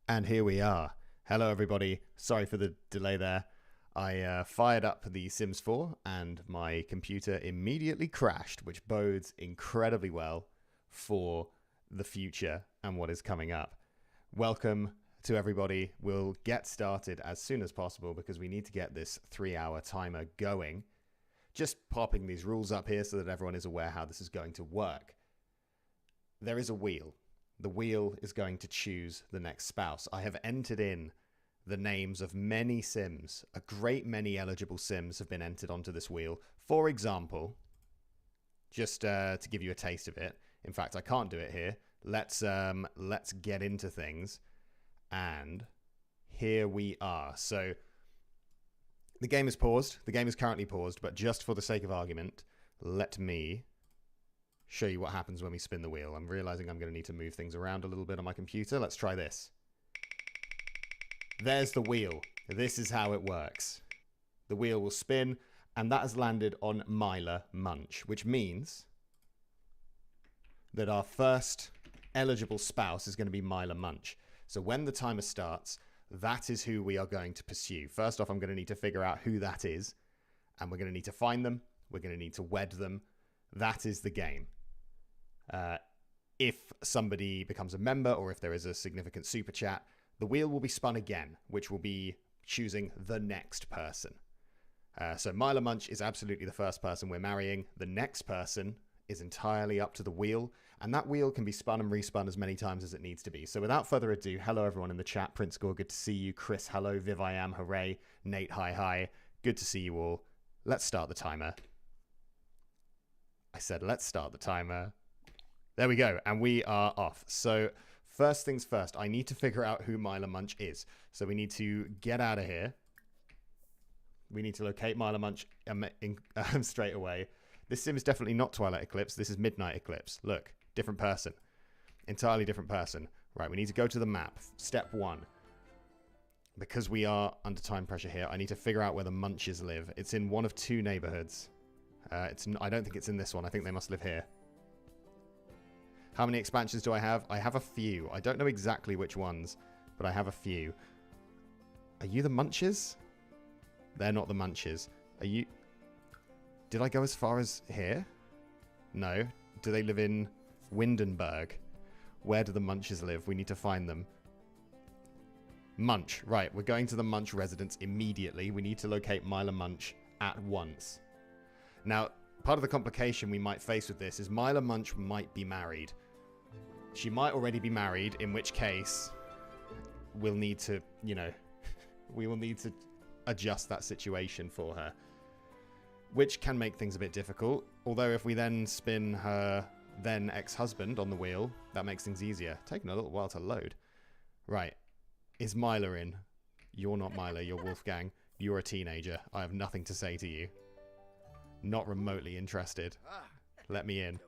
And here we are. Hello, everybody. Sorry for the delay there. I fired up the Sims 4 and my computer immediately crashed, which bodes incredibly well for the future and what is coming up. Welcome to everybody. We'll get started as soon as possible because we need to get this 3-hour timer going. Just popping these rules up here so that everyone is aware how this is going to work. There is a wheel. The wheel is going to choose the next spouse. I have entered in the names of many Sims. A great many eligible Sims have been entered onto this wheel. For example, just to give you a taste of it. In fact, I can't do it here. Let's get into things. And here we are. So the game is paused. The game is currently paused, but just for the sake of argument, let me show you what happens when we spin the wheel. I'm realizing I'm going to need to move things around a little bit on my computer. Let's try this. There's the wheel. This is how it works. The wheel will spin, and that has landed on Myla Munch, which means that our first eligible spouse is going to be Myla Munch. So when the timer starts, that is who we are going to pursue. First off, I'm going to need to figure out who that is, and we're going to need to find them. We're going to need to wed them. That is the game. If somebody becomes a member or if there is a significant super chat, the wheel will be spun again, which will be choosing the next person. So Myla Munch is absolutely the first person we're marrying. The next person is entirely up to the wheel, and that wheel can be spun and respun as many times as it needs to be. So without further ado, hello everyone in the chat. Prince Gore, good to see you. Chris, hello. Viv, I am. Hooray. Nate, hi. Good to see you all. Let's start the timer. I said let's start the timer. There we go, and we are off. So first things first, I need to figure out who Myla Munch is. So we need to get out of here. We need to locate Myla Munch straight away. This sim is definitely not Twilight Eclipse. This is Midnight Eclipse. Look, different person. Entirely different person. Right, we need to go to the map. Step 1. Because we are under time pressure here, I need to figure out where the Munches live. It's in one of 2 neighborhoods. I don't think it's in this one. I think they must live here. How many expansions do I have? I have a few. I don't know exactly which ones, but I have a few. Are you the Munches? They're not the Munches. Are you... Did I go as far as here? No. Do they live in Windenburg? Where do the Munches live? We need to find them. Munch. Right, we're going to the Munch residence immediately. We need to locate Myla Munch at once. Now, part of the complication we might face with this is Myla Munch might be married. She might already be married, in which case we'll need to, we will need to adjust that situation for her, which can make things a bit difficult. Although if we then spin her then ex-husband on the wheel, that makes things easier. Taking a little while to load. Right. Is Myla in? You're not Myla, you're Wolfgang. You're a teenager. I have nothing to say to you. Not remotely interested. Let me in.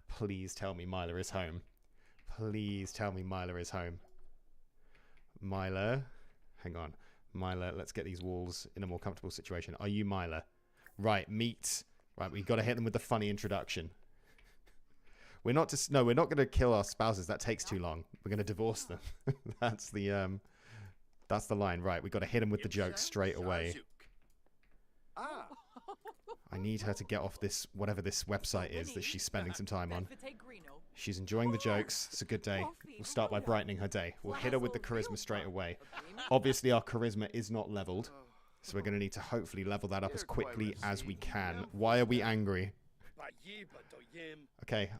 Please tell me Myla is home. Please tell me Myla is home. Myla. Hang on. Myla, let's get these walls in a more comfortable situation. Are you Myla? Right, meet. Right, we've got to hit them with the funny introduction. We're not going to kill our spouses. That takes too long. We're going to divorce them. That's the line. Right, we've got to hit them with the jokes straight away. I need her to get off this, whatever this website is that she's spending some time on. She's enjoying the jokes. It's a good day. We'll start by brightening her day. We'll hit her with the charisma straight away. Obviously, our charisma is not leveled, so we're going to need to hopefully level that up as quickly as we can. Why are we angry? Okay,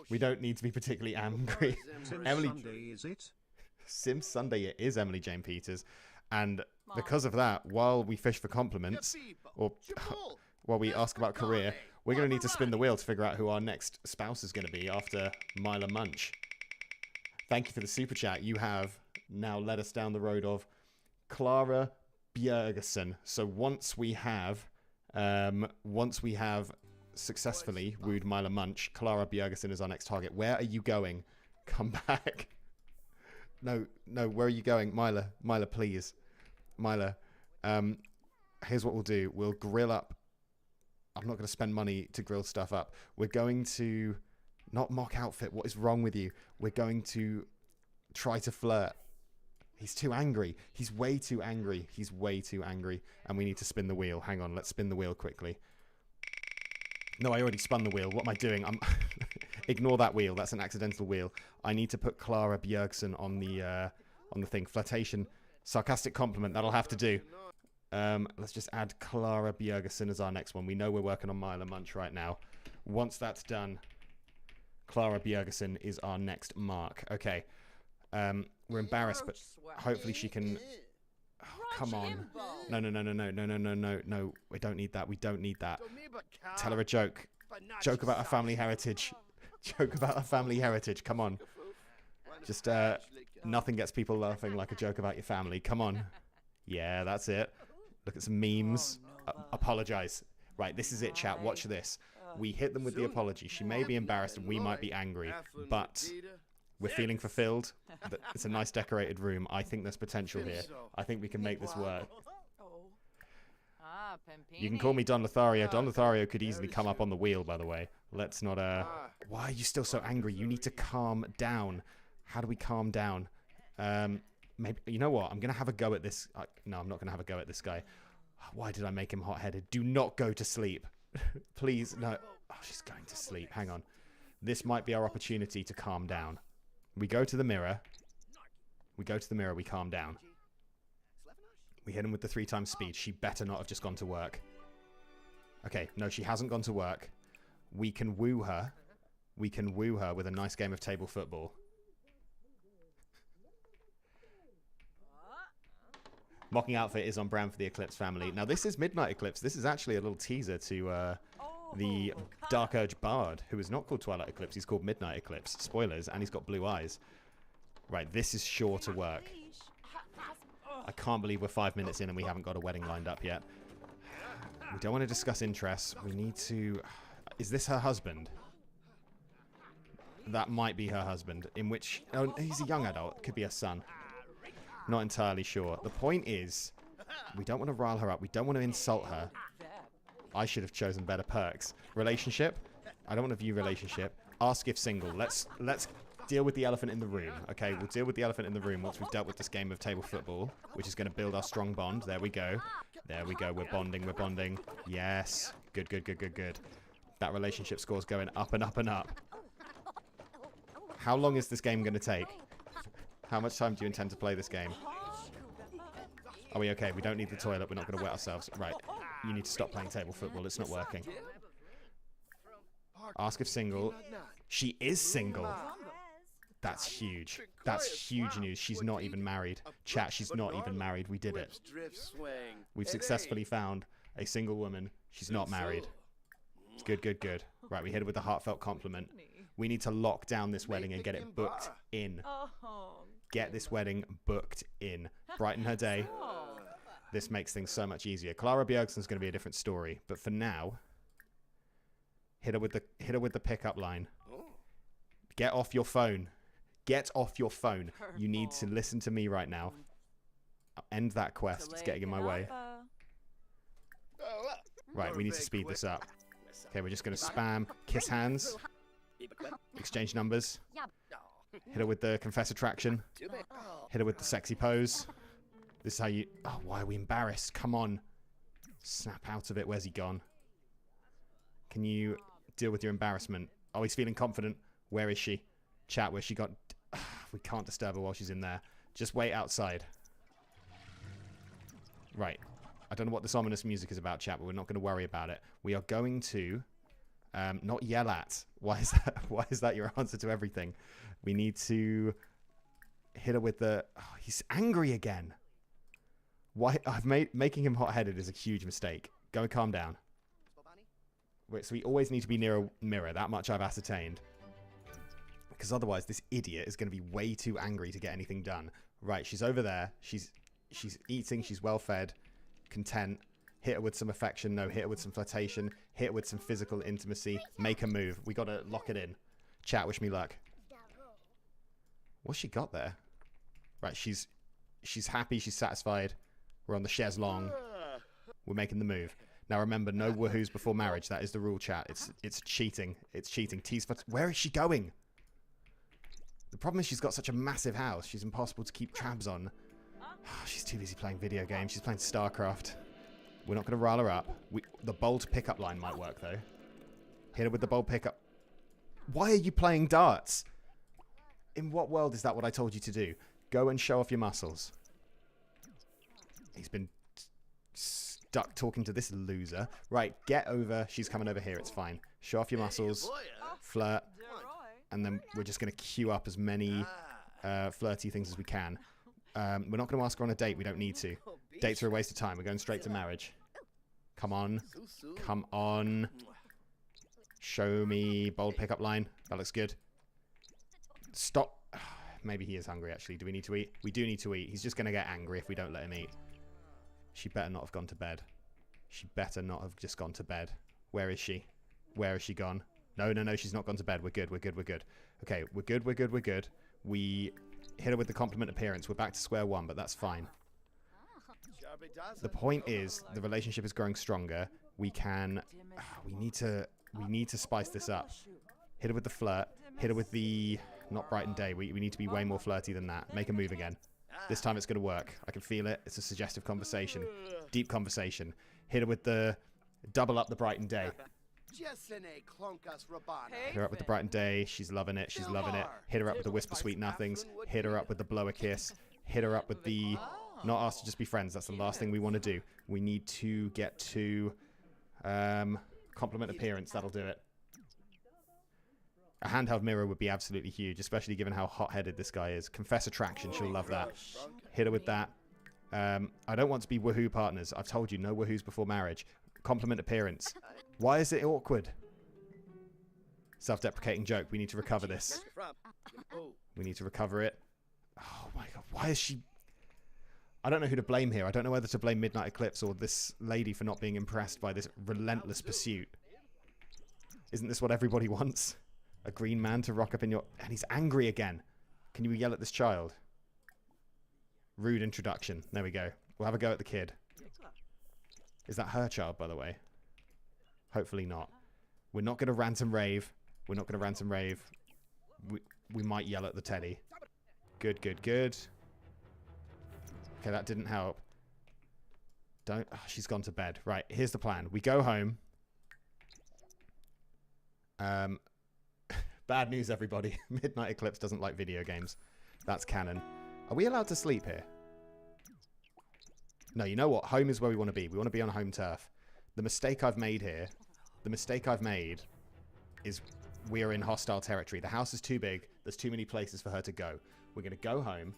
we don't need to be particularly angry. Emily, Sunday, is it? Sim Sunday, it is Emily Jane Peters. And because of that, while we fish for compliments, or while we ask about career, we're going to need to spin the wheel to figure out who our next spouse is going to be after Myla Munch. Thank you for the super chat. You have now led us down the road of Clara Bjergesen. So once we have successfully wooed Myla Munch, Clara Bjergesen is our next target. Where are you going? Come back. No, where are you going? Myla, please. Myla, here's what we'll do. We'll grill up. I'm not going to spend money to grill stuff up. We're going to not mock outfit. What is wrong with you? We're going to try to flirt. He's too angry. He's way too angry. He's way too angry. And we need to spin the wheel. Hang on, let's spin the wheel quickly. No, I already spun the wheel. What am I doing? Ignore that wheel. That's an accidental wheel. I need to put Clara Bjergsen on the thing. Flirtation. Sarcastic compliment. That'll have to do. Let's just add Clara Bjergsen as our next one. We know we're working on Mila Munch right now. Once that's done, Clara Bjergsen is our next mark. Okay. We're embarrassed, but hopefully she can... Oh, come on. No. We don't need that. We don't need that. Tell her a joke. Joke about her family heritage. Joke about her family heritage. Come on. Just, nothing gets people laughing like a joke about your family. Come on. Yeah, that's it. Look at some memes. Apologize. Right, this is it, chat. Watch this. We hit them with the apology. She may be embarrassed and we might be angry, but we're feeling fulfilled. It's a nice decorated room. I think there's potential here. I think we can make this work. You can call me Don Lothario. Don Lothario could easily come up on the wheel, by the way. Let's not, Why are you still so angry? You need to calm down. How do we calm down? Maybe, you know what? I'm going to have a go at this. No, I'm not going to have a go at this guy. Why did I make him hot-headed? Do not go to sleep. Please, no. Oh, she's going to sleep. Hang on. This might be our opportunity to calm down. We go to the mirror. We calm down. We hit him with the 3 times speed. She better not have just gone to work. Okay, no, she hasn't gone to work. We can woo her. We can woo her with a nice game of table football. Mocking outfit is on brand for the Eclipse family. Now, this is Midnight Eclipse. This is actually a little teaser to the Dark Urge Bard, who is not called Twilight Eclipse. He's called Midnight Eclipse. Spoilers, and he's got blue eyes. Right, this is sure to work. I can't believe we're 5 minutes in and we haven't got a wedding lined up yet. We don't want to discuss interests. We need to... Is this her husband? That might be her husband. In which... Oh, he's a young adult. Could be her son. Not entirely sure. The point is, we don't want to rile her up. We don't want to insult her. I should have chosen better perks. Relationship? I don't want to view relationship. Ask if single. Let's deal with the elephant in the room. Okay, we'll deal with the elephant in the room once we've dealt with this game of table football, which is going to build our strong bond. There we go. There we go. We're bonding. We're bonding. Yes. Good, good, good, good, good. That relationship score's going up and up and up. How long is this game going to take? How much time do you intend to play this game? Are we okay? We don't need the toilet. We're not going to wet ourselves. Right. You need to stop playing table football. It's not working. Ask if single. She is single. That's huge. That's huge news. She's not even married. Chat, she's not even married. We did it. We've successfully found a single woman. She's not married. Good, good, good. Right, we hit her with a heartfelt compliment. We need to lock down this wedding and get it booked in. Get this wedding booked in. Brighten her day. This makes things so much easier. Clara Bjergsen's going to be a different story, but for now, hit her with the pickup line. Get off your phone. Get off your phone. You need to listen to me right now. I'll end that quest. It's getting in my way. Right, we need to speed this up. Okay, we're just going to spam kiss hands. Exchange numbers. Hit her with the confess attraction. Hit her with the sexy pose. This is how you... Oh, why are we embarrassed? Come on. Snap out of it. Where's he gone? Can you deal with your embarrassment? Oh, he's feeling confident. Where is she? Chat, where she got... We can't disturb her while she's in there. Just wait outside. Right. I don't know what this ominous music is about, chat, but we're not going to worry about it. We are going to... not yell at. Why is that? Why is that your answer to everything? We need to hit her with the... Oh, he's angry again. Why? Making him hot-headed is a huge mistake. Go and calm down. Wait, so we always need to be near a mirror. That much I've ascertained. Because otherwise, this idiot is going to be way too angry to get anything done. Right, she's over there. She's eating. She's well-fed. Content. Hit her with some affection. No, hit her with some flirtation. Hit her with some physical intimacy. Make a move. We got to lock it in. Chat, wish me luck. What's she got there? Right, she's happy. She's satisfied. We're on the chaise longue. We're making the move. Now remember, no woohoos before marriage. That is the rule, chat. It's cheating. It's cheating. Tease for... Where is she going? The problem is she's got such a massive house. She's impossible to keep tabs on. She's too busy playing video games. She's playing StarCraft. We're not going to rile her up. The bold pickup line might work, though. Hit her with the bold pickup. Why are you playing darts? In what world is that what I told you to do? Go and show off your muscles. He's been stuck talking to this loser. Right, get over. She's coming over here. It's fine. Show off your muscles. Flirt. And then we're just going to queue up as many flirty things as we can. We're not going to ask her on a date. We don't need to. Dates are a waste of time. We're going straight to marriage. Come on. Come on. Show me bold pickup line. That looks good. Stop. Maybe he is hungry, actually. Do we need to eat? We do need to eat. He's just going to get angry if we don't let him eat. She better not have gone to bed. She better not have just gone to bed. Where is she? Where has she gone? No, no, no. She's not gone to bed. We're good. We're good. We're good. Okay. We're good. We're good. We're good. We hit her with the compliment appearance. We're back to square one, but that's fine. The point is, the relationship is growing stronger. We can... we need to spice this up. Hit her with the flirt. Hit her with the... Not bright and day. We need to be way more flirty than that. Make a move again. This time it's going to work. I can feel it. It's a suggestive conversation. Deep conversation. Hit her with the... Double up the bright and day. Hit her up with the bright and day. She's loving it. She's loving it. Hit her up with the whisper sweet nothings. Hit her up with the blow a kiss. Hit her up with the... Not asked to just be friends. That's the last thing we want to do. We need to get to... compliment appearance. That'll do it. A handheld mirror would be absolutely huge, especially given how hot-headed this guy is. Confess attraction. She'll love that. Hit her with that. I don't want to be woohoo partners. I've told you, no woohoos before marriage. Compliment appearance. Why is it awkward? Self-deprecating joke. We need to recover this. We need to recover it. Oh my god. Why is she... I don't know who to blame here. I don't know whether to blame Midnight Eclipse or this lady for not being impressed by this relentless pursuit. Isn't this what everybody wants? A green man to rock up in your... And he's angry again. Can you yell at this child? Rude introduction. There we go. We'll have a go at the kid. Is that her child, by the way? Hopefully not. We're not going to rant and rave. We're not going to rant and rave. We might yell at the teddy. Good, good, good. Okay, that didn't help. Don't... Oh, she's gone to bed. Right, here's the plan. We go home. Bad news, everybody. Midnight Eclipse doesn't like video games. That's canon. Are we allowed to sleep here? No, you know what? Home is where we want to be. We want to be on home turf. The mistake I've made here... The mistake I've made is we are in hostile territory. The house is too big. There's too many places for her to go. We're going to go home.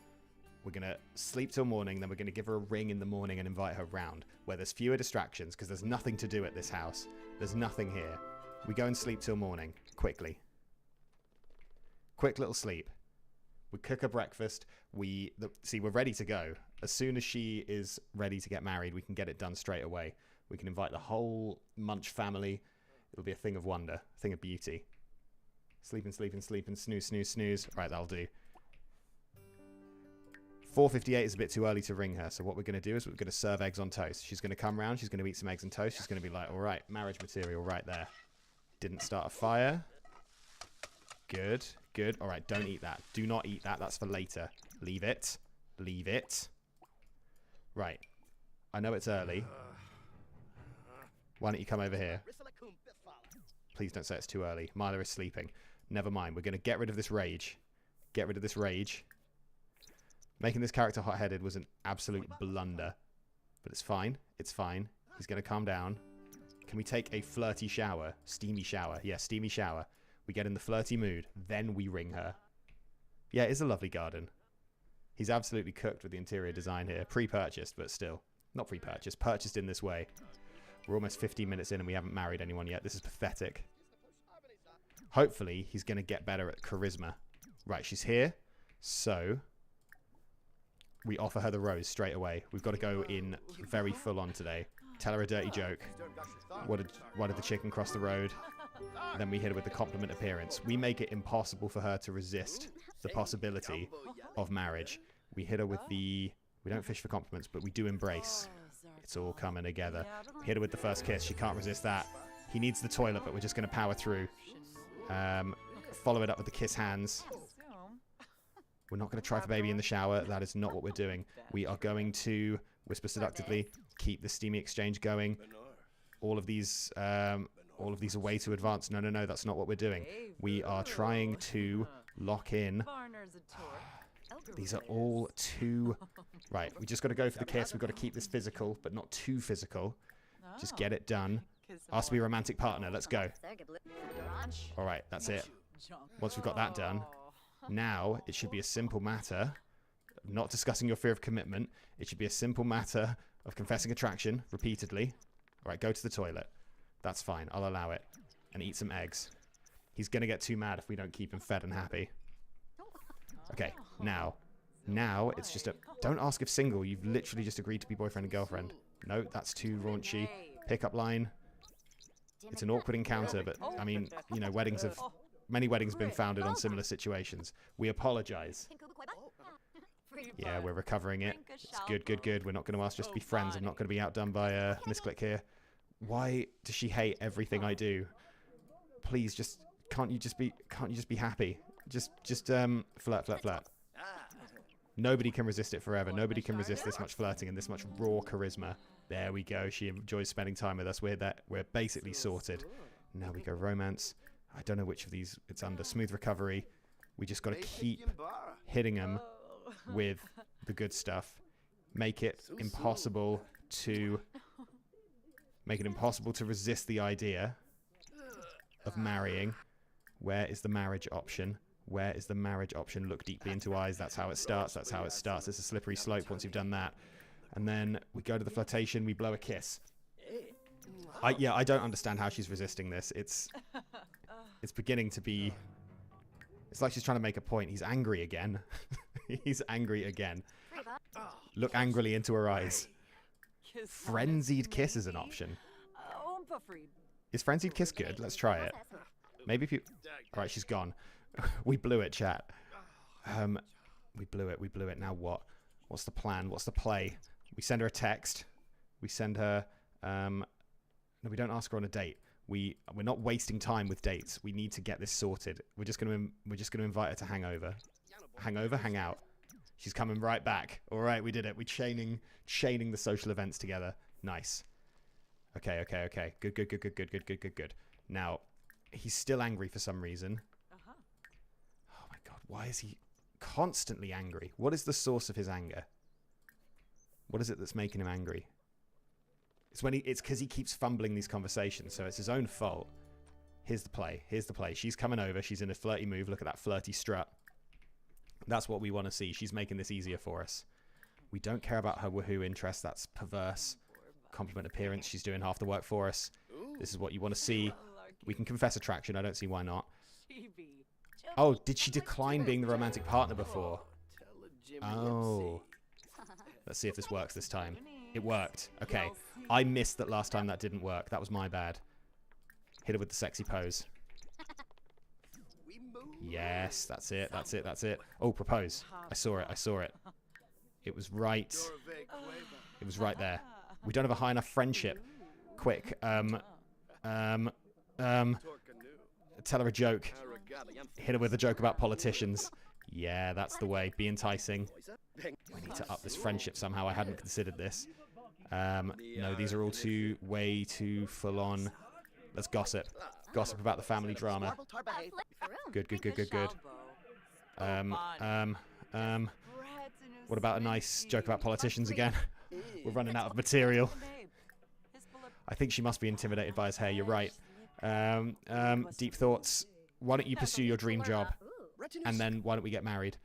We're going to sleep till morning. Then we're going to give her a ring in the morning and invite her round where there's fewer distractions because there's nothing to do at this house. There's nothing here. We go and sleep till morning. Quickly. Quick little sleep. We cook her breakfast. See, we're ready to go. As soon as she is ready to get married, we can get it done straight away. We can invite the whole Munch family. It'll be a thing of wonder, a thing of beauty. Sleeping, sleeping, sleeping, snooze, snooze, snooze. Right, that'll do. 4:58 is a bit too early to ring her, so what we're going to do is we're going to serve eggs on toast. She's going to come round, she's going to eat some eggs and toast. She's going to be like, all right, marriage material right there. Didn't start a fire. Good, good. All right, don't eat that. Do not eat that. That's for later. Leave it. Leave it. Right. I know it's early. Why don't you come over here? Please don't say it's too early. Mila is sleeping. Never mind. We're going to get rid of this rage. Get rid of this rage. Making this character hot-headed was an absolute blunder. But it's fine. It's fine. He's going to calm down. Can we take a flirty shower? Steamy shower. Yeah, steamy shower. We get in the flirty mood. Then we ring her. Yeah, it is a lovely garden. He's absolutely cooked with the interior design here. Pre-purchased, but still. Not pre-purchased. Purchased in this way. We're almost 15 minutes in and we haven't married anyone yet. This is pathetic. Hopefully, he's going to get better at charisma. Right, she's here. So, we offer her the rose straight away. We've got to go in very full on today. Tell her a dirty joke. Why did the chicken cross the road? Then we hit her with the compliment appearance. We make it impossible for her to resist the possibility of marriage. We hit her with the... We don't fish for compliments, but we do embrace. It's all coming together. Hit her with the first kiss. She can't resist that. He needs the toilet, but we're just going to power through. Follow it up with the kiss hands. We're not going to try for baby in the shower. That is not what we're doing. We are going to whisper seductively, keep the steamy exchange going. All of these are way too advanced. No, no, no, that's not what we're doing. We are trying to lock in. These are all too... Right, we just got to go for the kiss. We've got to keep this physical, but not too physical. Just get it done. Ask to be a romantic partner. Let's go. All right, that's it. Once we've got that done, now it should be a simple matter of not discussing your fear of commitment. It should be a simple matter of confessing attraction repeatedly. All right, go to the toilet. That's fine. I'll allow it. And eat some eggs. He's going to get too mad if we don't keep him fed and happy. Okay, now it's just a... Don't ask if single. You've literally just agreed to be boyfriend and girlfriend. No, that's too raunchy. Pickup line. It's an awkward encounter, but, I mean, you know, many weddings have been founded on similar situations. We apologize. Yeah, we're recovering it. It's good, good, good. We're not going to ask just to be friends. I'm not going to be outdone by Misclick here. Why does she hate everything I do? Please, just can't you just be happy? Just flirt, flirt, flirt. Nobody can resist it forever. Nobody can resist this much flirting and this much raw charisma. There we go. She enjoys spending time with us. We're basically sorted. Now we go romance. I don't know which of these it's under. Smooth recovery. We just got to keep hitting them with the good stuff. Make it impossible to resist the idea of marrying. Where is the marriage option? Where is the marriage option? Look deeply into eyes. That's how it starts. That's how it starts. It's a slippery slope once you've done that. And then we go to the flirtation. We blow a kiss. I don't understand how she's resisting this. It's beginning to be... It's like she's trying to make a point. He's angry again. He's angry again. Look angrily into her eyes. Frenzied kiss is an option. Is frenzied kiss good? Let's try it. Maybe if you... Alright, she's gone. We blew it, chat. We blew it. Now what? What's the plan? What's the play? We send her a text. We send her... no, we don't ask her on a date. We're not wasting time with dates. We need to get this sorted. We're just gonna invite her to hangover. Hangover, hang out. She's coming right back. All right, we did it. We're chaining the social events together. Nice. Okay. Good. Now, he's still angry for some reason. Oh my god, why is he constantly angry? What is the source of his anger? What is it that's making him angry? It's because he keeps fumbling these conversations, so it's his own fault. Here's the play. She's coming over. She's in a flirty move. Look at that flirty strut. That's what we want to see. She's making this easier for us. We don't care about her woohoo interest. That's perverse. Compliment appearance. She's doing half the work for us. This is what you want to see. We can confess attraction. I don't see why not. Oh, did she decline being the romantic partner before? Oh. Let's see if this works this time. It worked. Okay. I missed that last time that didn't work. That was my bad. Hit her with the sexy pose. Yes, that's it. Oh, propose. I saw it. It was right. It was right there. We don't have a high enough friendship. Quick. Tell her a joke. Hit her with a joke about politicians. Yeah, that's the way. Be enticing. We need to up this friendship somehow. I hadn't considered this. No, these are all way too full on. Let's gossip. Gossip about the family drama. Good. What about a nice joke about politicians again? We're running out of material. I think she must be intimidated by his hair. You're right. Deep thoughts. Why don't you pursue your dream job? And then why don't we get married?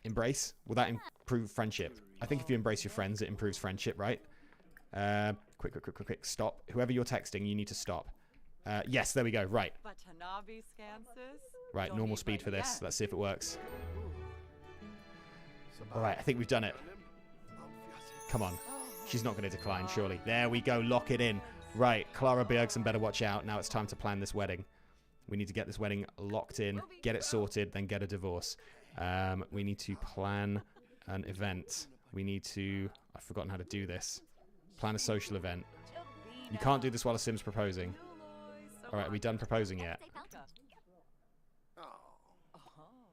Embrace? Will that improve friendship? I think if you embrace your friends, it improves friendship, right? Quick. Stop. Whoever you're texting, you need to stop. Yes, there we go. Right. Right, normal speed for this. Let's see if it works. All right, I think we've done it. Come on. She's not going to decline, surely. There we go. Lock it in. Right, Clara Bjergsen better watch out. Now it's time to plan this wedding. We need to get this wedding locked in, get it sorted, then get a divorce. We need to plan an event. We need to... I've forgotten how to do this. Plan a social event. You can't do this while a Sim's proposing. All right, are we done proposing yet?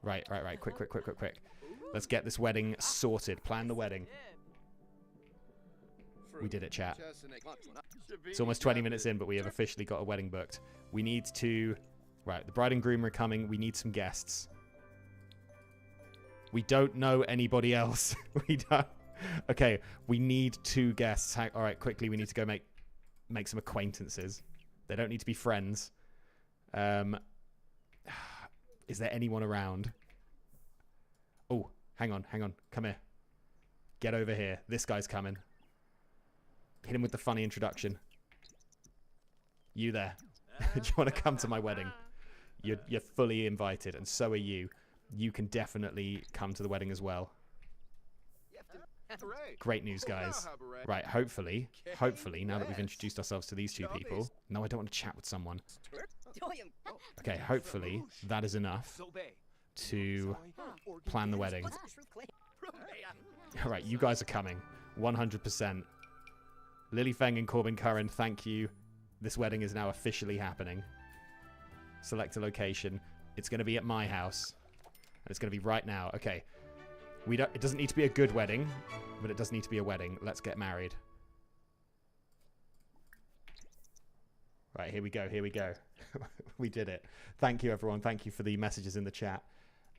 Right. Quick. Let's get this wedding sorted. Plan the wedding. We did it, chat. It's almost 20 minutes in, but we have officially got a wedding booked. We need to... Right, the bride and groom are coming. We need some guests. We don't know anybody else. We don't... Okay, we need 2 guests. All right, quickly, we need to go make some acquaintances. They don't need to be friends. Is there anyone around? Oh, hang on. Come here. Get over here. This guy's coming. Hit him with the funny introduction. You there. Do you want to come to my wedding? You're fully invited, and so are you. You can definitely come to the wedding as well. Great news, guys. Right, hopefully, now that we've introduced ourselves to these 2 people... No, I don't want to chat with someone. Okay, hopefully that is enough to plan the wedding. Alright, you guys are coming. 100%. Lily Feng and Corbin Curran, thank you. This wedding is now officially happening. Select a location. It's going to be at my house. And it's going to be right now. Okay. It doesn't need to be a good wedding, but it does need to be a wedding. Let's get married. Right, here we go. We did it. Thank you, everyone. Thank you for the messages in the chat.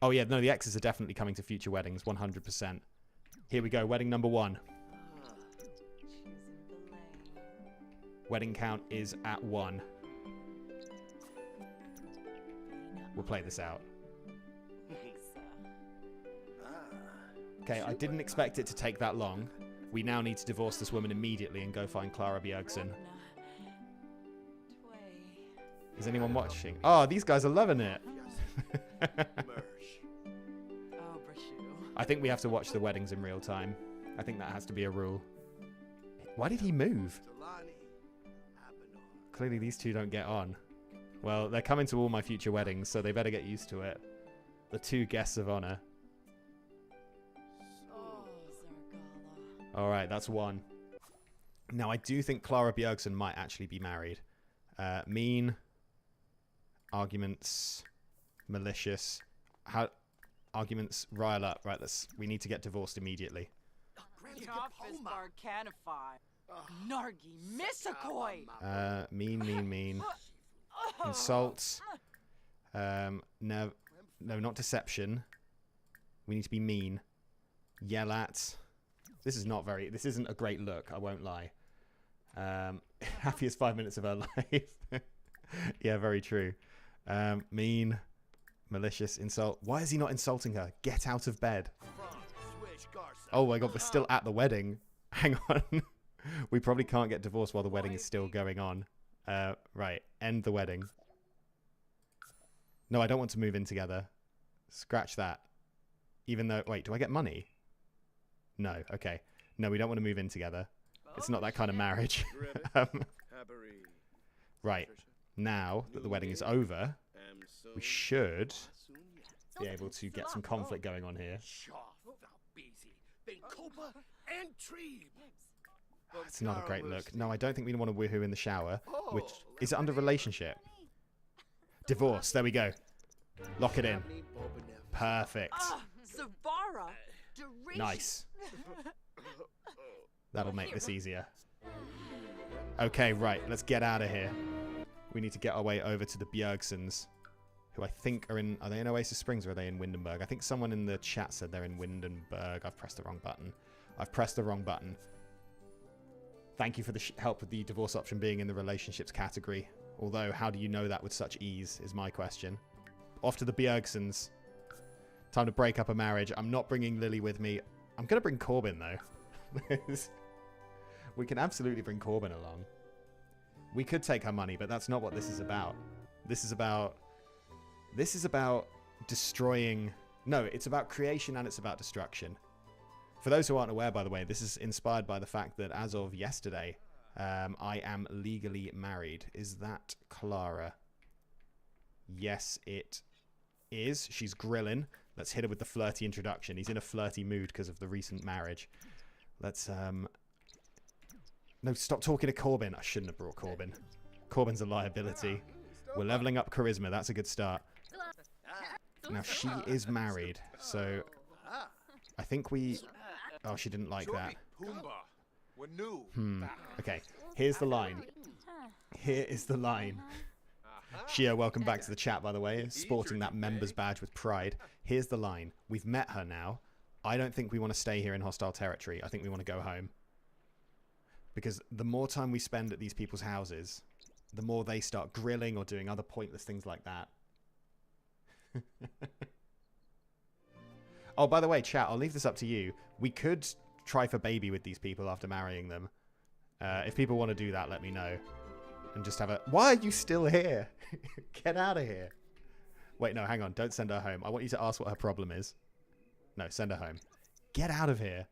Oh, yeah, no, the exes are definitely coming to future weddings, 100%. Here we go, wedding number 1. Wedding count is at 1. We'll play this out. Okay, I didn't expect it to take that long. We now need to divorce this woman immediately and go find Clara Bjergsen. Is anyone watching? Oh, these guys are loving it. I think we have to watch the weddings in real time. I think that has to be a rule. Why did he move? Clearly these 2 don't get on. Well, they're coming to all my future weddings, so they better get used to it. The 2 guests of honor. Alright, that's 1. Now, I do think Clara Bjergsen might actually be married. Mean. Arguments. Malicious. Arguments rile up. Right, we need to get divorced immediately. Mean. Insult. No, not deception. We need to be mean. Yell at. This isn't a great look, I won't lie. Happiest 5 minutes of her life. Yeah, very true. Mean, malicious, insult. Why is he not insulting her? Get out of bed. Oh my god, we're still at the wedding. Hang on. We probably can't get divorced while the wedding is still going on. Right, end the wedding. No, I don't want to move in together. Scratch that. Even though... Wait, do I get money? No, okay. No, we don't want to move in together. It's not that kind of marriage. Right. Now that the wedding is over, we should be able to get some conflict going on here. It's not a great look. No, I don't think we want to woohoo in the shower. Which is it under relationship? Divorce. There we go. Lock it in. Perfect. Nice. That'll make this easier. Okay, right. Let's get out of here. We need to get our way over to the Bjergsens, who I think are in... Are they in Oasis Springs or are they in Windenburg? I think someone in the chat said they're in Windenburg. I've pressed the wrong button. Thank you for the help with the divorce option being in the relationships category. Although, how do you know that with such ease is my question. Off to the Bjergsens. Time to break up a marriage. I'm not bringing Lily with me. I'm going to bring Corbin, though. We can absolutely bring Corbin along. We could take her money, but that's not what this is about. This is about destroying... No, it's about creation and it's about destruction. For those who aren't aware, by the way, this is inspired by the fact that as of yesterday, I am legally married. Is that Clara? Yes, it is. She's grilling. Let's hit her with the flirty introduction. He's in a flirty mood because of the recent marriage. Let's, No, stop talking to Corbin. I shouldn't have brought Corbin. Corbin's a liability. We're leveling up charisma. That's a good start. Now, she is married, so I think we... Oh, she didn't like that. Okay, here's the line. Here is the line. Shia, welcome back to the chat, by the way. Sporting that member's badge with pride. Here's the line. We've met her now. I don't think we want to stay here in hostile territory. I think we want to go home. Because the more time we spend at these people's houses, the more they start grilling or doing other pointless things like that. Oh, by the way, chat, I'll leave this up to you. We could try for baby with these people after marrying them. If people want to do that, let me know. And just have a... Why are you still here? Get out of here. Wait, no, hang on. Don't send her home. I want you to ask what her problem is. No, send her home. Get out of here.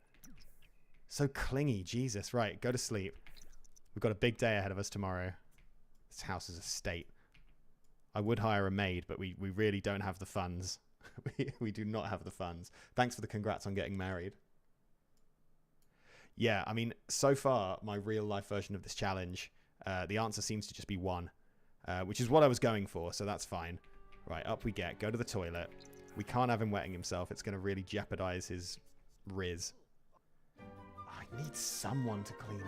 So clingy. Jesus. Right, go to sleep. We've got a big day ahead of us tomorrow. This house is a state. I would hire a maid, but we really don't have the funds. We do not have the funds. Thanks for the congrats on getting married. Yeah, I mean, so far, my real life version of this challenge... the answer seems to just be 1, which is what I was going for, so that's fine. Right, up we get. Go to the toilet. We can't have him wetting himself. It's going to really jeopardize his riz. I need someone to clean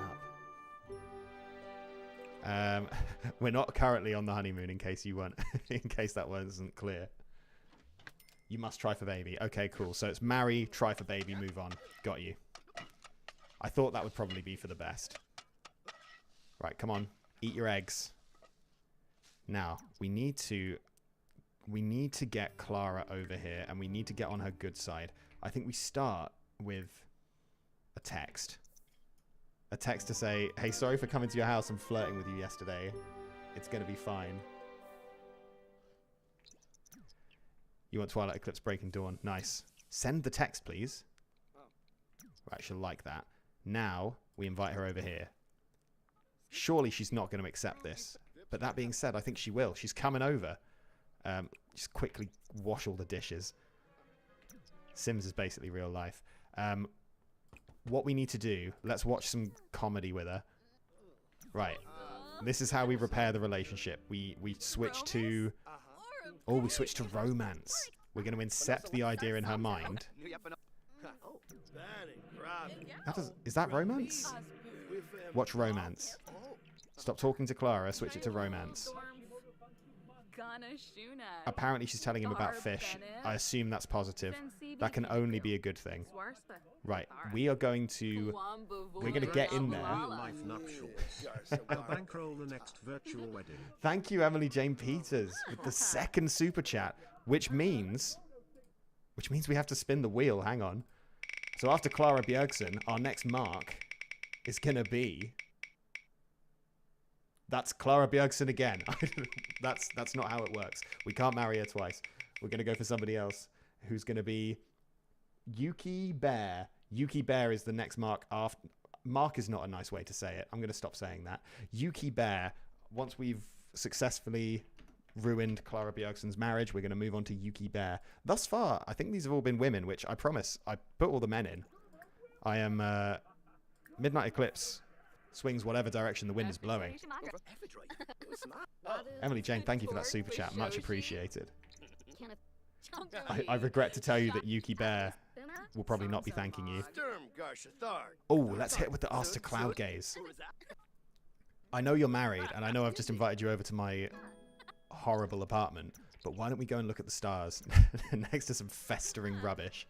up. We're not currently on the honeymoon, in case you weren't, in case that wasn't clear. You must try for baby. Okay, cool. So it's marry, try for baby, move on. Got you. I thought that would probably be for the best. Right, come on. Eat your eggs. Now, we need to get Clara over here, and we need to get on her good side. I think we start with a text. A text to say, hey, sorry for coming to your house and flirting with you yesterday. It's going to be fine. You want Twilight Eclipse Breaking Dawn. Nice. Send the text, please. Right, she'll like that. Now, we invite her over here. Surely she's not going to accept this. But that being said, I think she will. She's coming over. Just quickly wash all the dishes. Sims is basically real life. What we need to do, let's watch some comedy with her. Right. This is how we repair the relationship. We switch to... Oh, we switch to romance. We're going to incept the idea in her mind. Is that romance? Watch romance. Stop talking to Clara, switch it to romance. Apparently she's telling him about fish. I assume that's positive. That can only be a good thing. Right, we are going to... We're going to get in there. Bankroll the next virtual wedding. Thank you, Emily Jane Peters, with the second super chat, which means we have to spin the wheel. Hang on. So after Clara Bjergsen, our next mark is going to be... That's Clara Bjergsen again. That's not how it works. We can't marry her twice. We're going to go for somebody else who's going to be Yuki Bear. Yuki Bear is the next mark after... Mark is not a nice way to say it. I'm going to stop saying that. Yuki Bear. Once we've successfully ruined Clara Bjergsen's marriage, we're going to move on to Yuki Bear. Thus far, I think these have all been women, which I promise I put all the men in. I am Midnight Eclipse. Swings whatever direction the wind is blowing. Emily Jane, thank you for that super chat. Much appreciated. I regret to tell you that Yuki Bear will probably not be thanking you. Oh, let's hit with the Ask to Cloud Gaze. I know you're married, and I know I've just invited you over to my horrible apartment, but why don't we go and look at the stars next to some festering rubbish?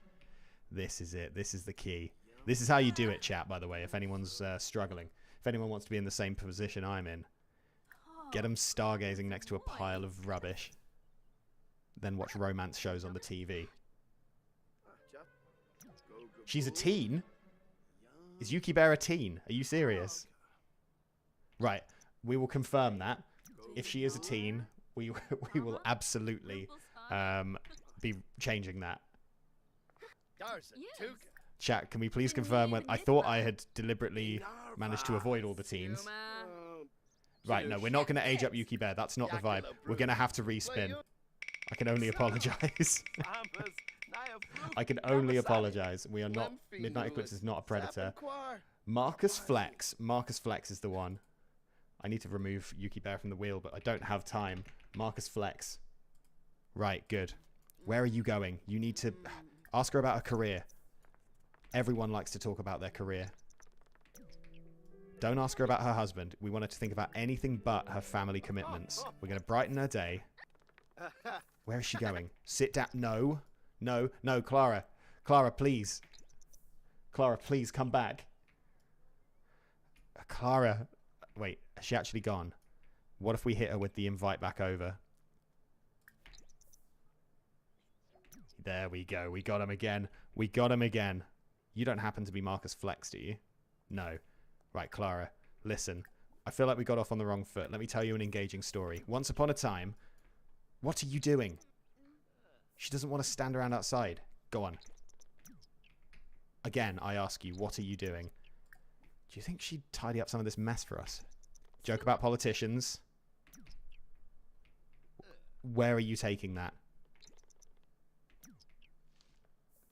This is it. This is the key. This is how you do it, chat, by the way, if anyone's struggling. If anyone wants to be in the same position I'm in, get them stargazing next to a pile of rubbish. Then watch romance shows on the TV. She's a teen? Is Yuki Bear a teen? Are you serious? Right. We will confirm that. If she is a teen, we will absolutely be changing that. Chat, can we please confirm when... I thought I had deliberately managed to avoid all the teens. Right, no, we're not going to age up Yuki Bear. That's not the vibe. We're going to have to respin. I can only apologize. I can only apologize. We are not... Midnight Eclipse is not a predator. Marcus Flex. Marcus Flex is the one. I need to remove Yuki Bear from the wheel, but I don't have time. Marcus Flex. Right, good. Where are you going? You need to ask her about her career. Everyone likes to talk about their career. Don't ask her about her husband. We want her to think about anything but her family commitments. We're going to brighten her day. Where is she going? Sit down. No. No. No, Clara. Clara, please. Clara, please come back. Clara. Wait, has she actually gone? What if we hit her with the invite back over? There we go. We got him again. We got him again. You don't happen to be Marcus Flex, do you? No. Right, Clara, listen. I feel like we got off on the wrong foot. Let me tell you an engaging story. Once upon a time... What are you doing? She doesn't want to stand around outside. Go on. Again, I ask you, what are you doing? Do you think she'd tidy up some of this mess for us? Joke about politicians. Where are you taking that?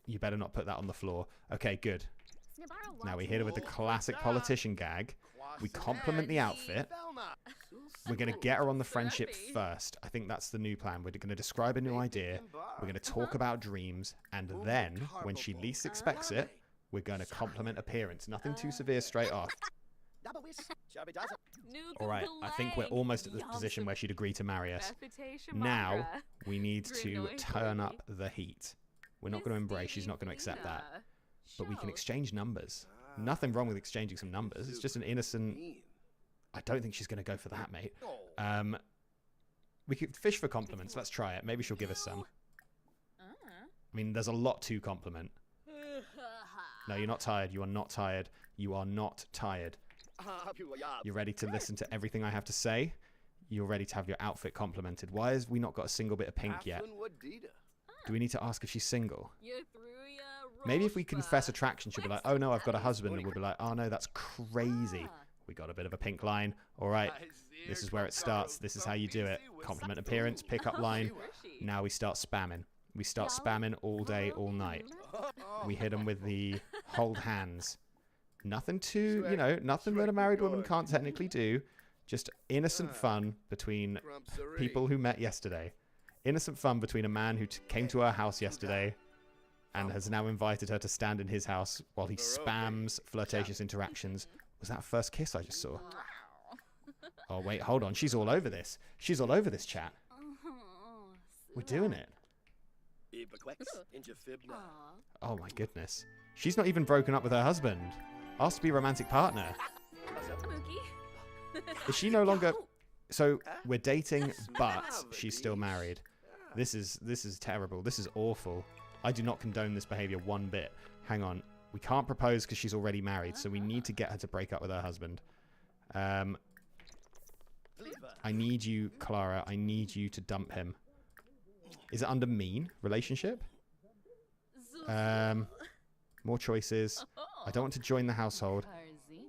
You better not put that on the floor. Okay, good. Now we hit her with the classic politician gag. We compliment the outfit. We're going to get her on the friendship first. I think that's the new plan. We're going to describe a new idea. We're going to talk about dreams. And then, when she least expects it, we're going to compliment appearance. Nothing too severe straight off. Alright, I think we're almost at the position where she'd agree to marry us. Now, we need to turn up the heat. We're not going to embrace, she's not going to accept that. But we can exchange numbers. Nothing wrong with exchanging some numbers. It's just an innocent... I don't think she's going to go for that, mate. We could fish for compliments. Let's try it. Maybe she'll give us some. I mean, there's a lot to compliment. No, you're not tired. You are not tired. You are not tired. You're ready to listen to everything I have to say. You're ready to have your outfit complimented. Why has we not got a single bit of pink yet? Do we need to ask if she's single? Maybe if we confess attraction, she'll be like, oh no, I've got a husband. And we'll be like, oh no, that's crazy. We got a bit of a pink line. All right, this is where it starts. This is how you do it. Compliment appearance, pickup line. Now we start spamming. We start spamming all day, all night. We hit them with the hold hands. Nothing too, you know, nothing that a married woman can't technically do. Just innocent fun between people who met yesterday. Innocent fun between a man who came to her house yesterday and has now invited her to stand in his house while he spams flirtatious interactions. Was that a first kiss I just saw? Oh, wait, hold on. She's all over this. She's all over this chat. We're doing it. Oh, my goodness. She's not even broken up with her husband. Asked to be a romantic partner. Is she no longer... So, we're dating, but she's still married. This is terrible. This is awful. I do not condone this behavior one bit. Hang on. We can't propose because she's already married, so we need to get her to break up with her husband. I need you, Clara. I need you to dump him. Is it under mean relationship? More choices. I don't want to join the household.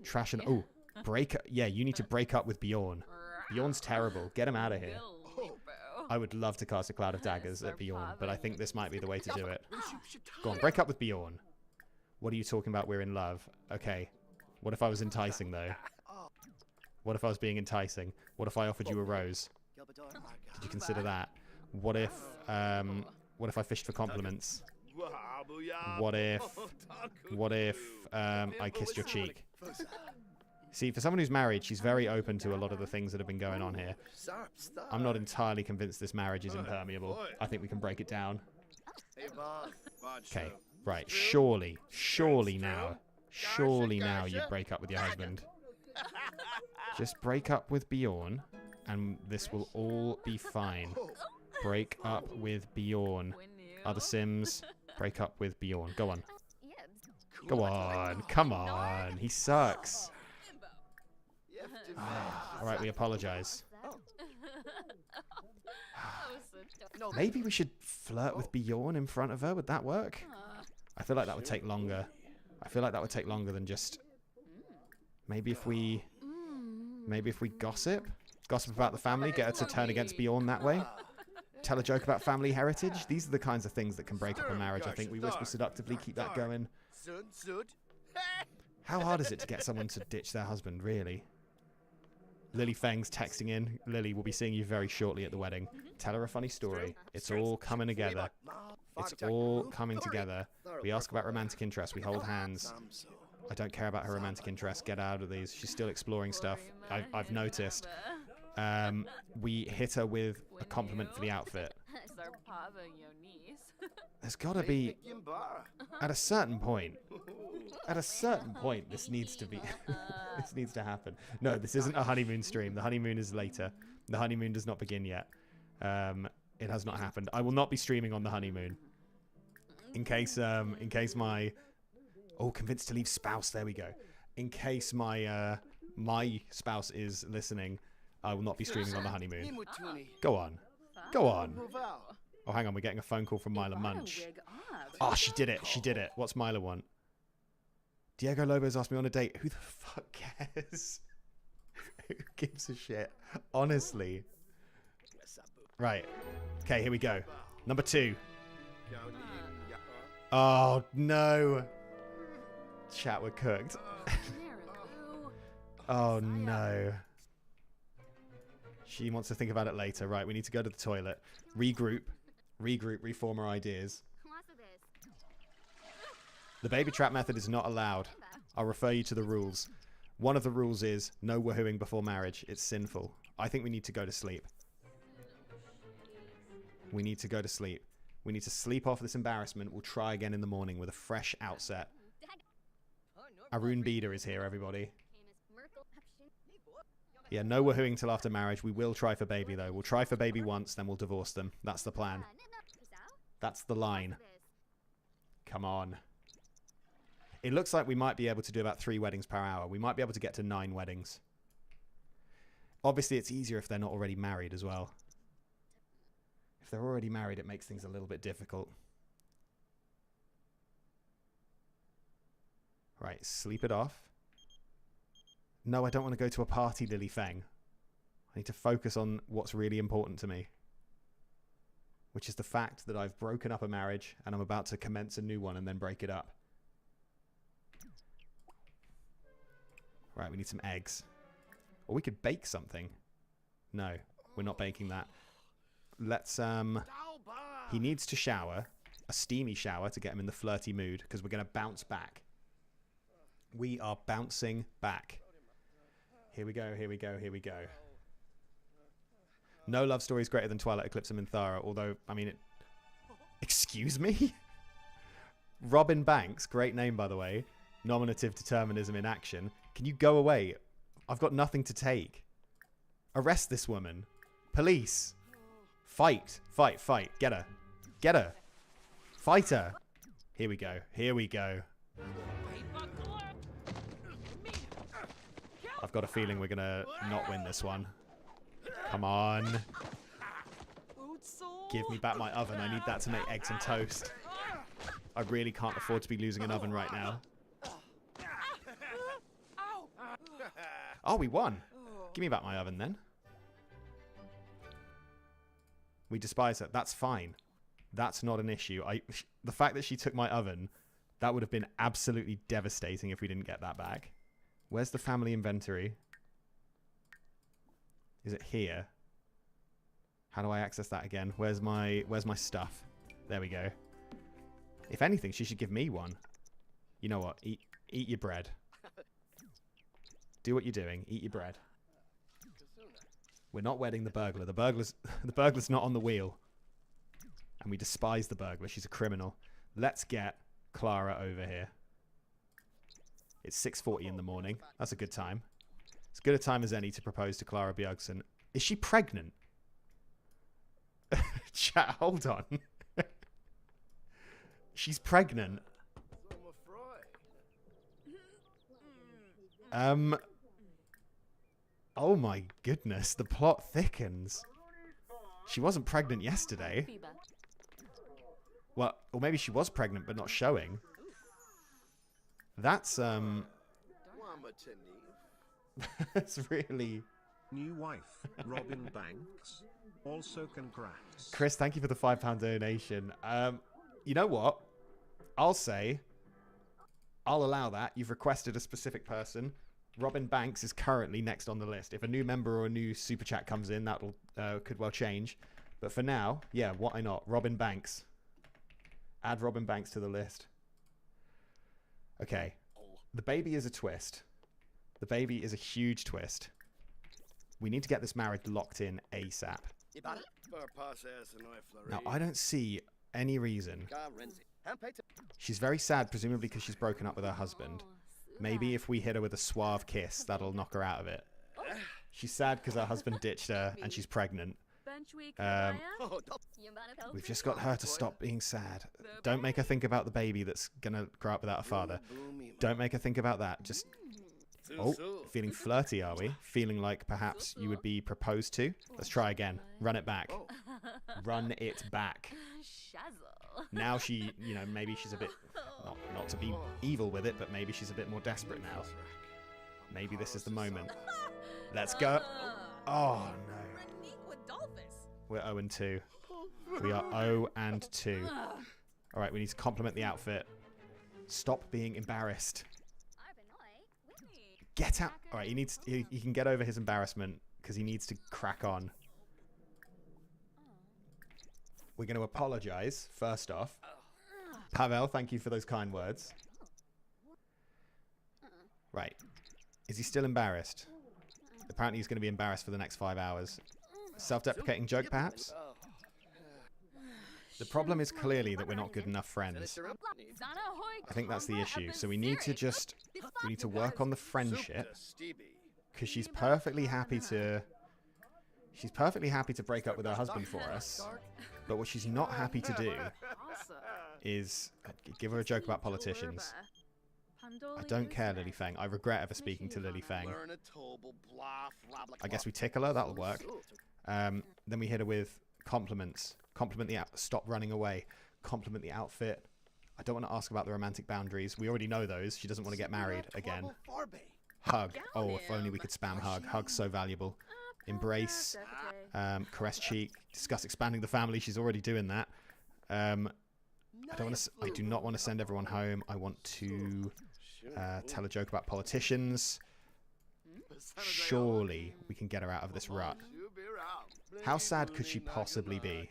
Trash and... Oh, break... Yeah, you need to break up with Bjorn. Bjorn's terrible. Get him out of here. I would love to cast a cloud of daggers at Bjorn, but I think this might be the way to do it. Go on, break up with Bjorn. What are you talking about? We're in love. Okay. What if I was enticing, though? What if I was being enticing? What if I offered you a rose? Did you consider that? What if I fished for compliments? What if I kissed your cheek? See, for someone who's married, she's very open to a lot of the things that have been going on here. I'm not entirely convinced this marriage is impermeable. I think we can break it down. Okay, right. Surely now you'd break up with your husband. Just break up with Bjorn, and this will all be fine. Break up with Bjorn. Other Sims, break up with Bjorn. Go on. Go on. Come on. He sucks. Alright, we apologize. Maybe we should flirt with Bjorn in front of her. Would that work? I feel like that would take longer. I feel like that would take longer than just... Maybe if we gossip about the family, get her to turn against Bjorn that way. Tell a joke about family heritage. These are the kinds of things that can break up a marriage, I think. We whisper seductively, keep that going. How hard is it to get someone to ditch their husband, really? Lily Feng's texting in. Lily, we'll be seeing you very shortly at the wedding. Tell her a funny story. It's all coming together. It's all coming together. We ask about romantic interest. We hold hands. I don't care about her romantic interest. Get out of these. She's still exploring stuff. I've noticed. We hit her with a compliment for the outfit. There's got to be, at a certain point, this needs to be, this needs to happen. No, this isn't a honeymoon stream. The honeymoon is later. The honeymoon does not begin yet. It has not happened. I will not be streaming on the honeymoon. In case my, convinced to leave spouse. There we go. In case my spouse is listening, I will not be streaming on the honeymoon. Go on. Go on. Oh, hang on. We're getting a phone call from Mila Munch. Oh, she did it. She did it. What's Mila want? Diego Lopez asked me on a date. Who the fuck cares? Who gives a shit? Honestly. Right. Okay, here we go. Number 2. Oh, no. Chat, we're cooked. Oh, no. She wants to think about it later. Right, we need to go to the toilet. Regroup, reform our ideas. The baby trap method is not allowed. I'll refer you to the rules. One of the rules is no woohooing before marriage. It's sinful. I think we need to go to sleep. We need to go to sleep. We need to sleep off this embarrassment. We'll try again in the morning with a fresh outset. Arun Bida is here, everybody. Yeah, no woohooing till after marriage. We will try for baby, though. We'll try for baby once, then we'll divorce them. That's the plan. That's the line. Come on. It looks like we might be able to do about 3 weddings per hour. We might be able to get to 9 weddings. Obviously, it's easier if they're not already married as well. If they're already married, it makes things a little bit difficult. Right, sleep it off. No, I don't want to go to a party, Lily Feng. I need to focus on what's really important to me. Which is the fact that I've broken up a marriage and I'm about to commence a new one and then break it up. Right, we need some eggs. Or we could bake something. No, we're not baking that. Let's, he needs to shower. A steamy shower to get him in the flirty mood because we're going to bounce back. We are bouncing back. Here we go, here we go, here we go. No love story is greater than Twilight Eclipse of Minthara, although, I mean, it... Excuse me? Robin Banks, great name, by the way. Nominative determinism in action. Can you go away? I've got nothing to take. Arrest this woman. Police. Fight. Fight, fight. Get her. Get her. Fight her. Here we go. Here we go. I've got a feeling we're going to not win this one. Come on. Give me back my oven. I need that to make eggs and toast. I really can't afford to be losing an oven right now. Oh, we won. Give me back my oven then. We despise her. That's fine. That's not an issue. The fact that she took my oven, that would have been absolutely devastating if we didn't get that back. Where's the family inventory? Is it here? How do I access that again? Where's my stuff? There we go. If anything, she should give me one. You know what? Eat your bread. Do what you're doing. Eat your bread. We're not wedding the burglar. The burglar's not on the wheel. And we despise the burglar. She's a criminal. Let's get Clara over here. It's 6:40 in the morning. That's a good time. As good a time as any to propose to Clara Bjergsen. Is she pregnant? Chat, hold on. She's pregnant. Oh my goodness, the plot thickens. She wasn't pregnant yesterday. Well, or maybe she was pregnant but not showing. That's that's really... New wife, Robin Banks. Also congrats. Chris, thank you for the £5 donation. You know what? I'll say, I'll allow that. You've requested a specific person. Robin Banks is currently next on the list. If a new member or a new super chat comes in, that'll could well change. But for now, yeah, why not? Robin Banks. Add Robin Banks to the list. Okay. The baby is a twist. The baby is a huge twist. We need to get this marriage locked in ASAP. Now, I don't see any reason. She's very sad, presumably because she's broken up with her husband. Maybe if we hit her with a suave kiss, that'll knock her out of it. She's sad because her husband ditched her and she's pregnant. We've just got her to stop being sad. Don't make her think about the baby that's going to grow up without a father. Don't make her think about that. Just... Oh, feeling flirty, are we? Feeling like perhaps you would be proposed to? Let's try again. Run it back. Run it back. Now she, you know, maybe she's a bit, not to be evil with it, but maybe she's a bit more desperate now. Maybe this is the moment. Let's go. Oh, no. We're 0-2. We are 0-2. All right, we need to compliment the outfit. Stop being embarrassed. Get out. All right, he can get over his embarrassment because he needs to crack on. We're going to apologize, first off. Pavel, thank you for those kind words. Right. Is he still embarrassed? Apparently he's going to be embarrassed for the next 5 hours. Self-deprecating joke, perhaps? The problem is clearly that we're not good enough friends. I think that's the issue. So we need to work on the friendship. Because she's perfectly happy to break up with her husband for us. But what she's not happy to do is give her a joke about politicians. I don't care, Lily Feng. I regret ever speaking to Lily Feng. I guess we tickle her. That'll work. Then we hit her with compliments. Compliment the stop running away. Compliment the outfit. I don't want to ask about the romantic boundaries. We already know those. She doesn't want to get married again. Hug. Oh, if only we could spam hug. Hug's so valuable. Embrace. Caress cheek. Discuss expanding the family. She's already doing that. I do not want to send everyone home. I want to tell a joke about politicians. Surely we can get her out of this rut. How sad could she possibly be?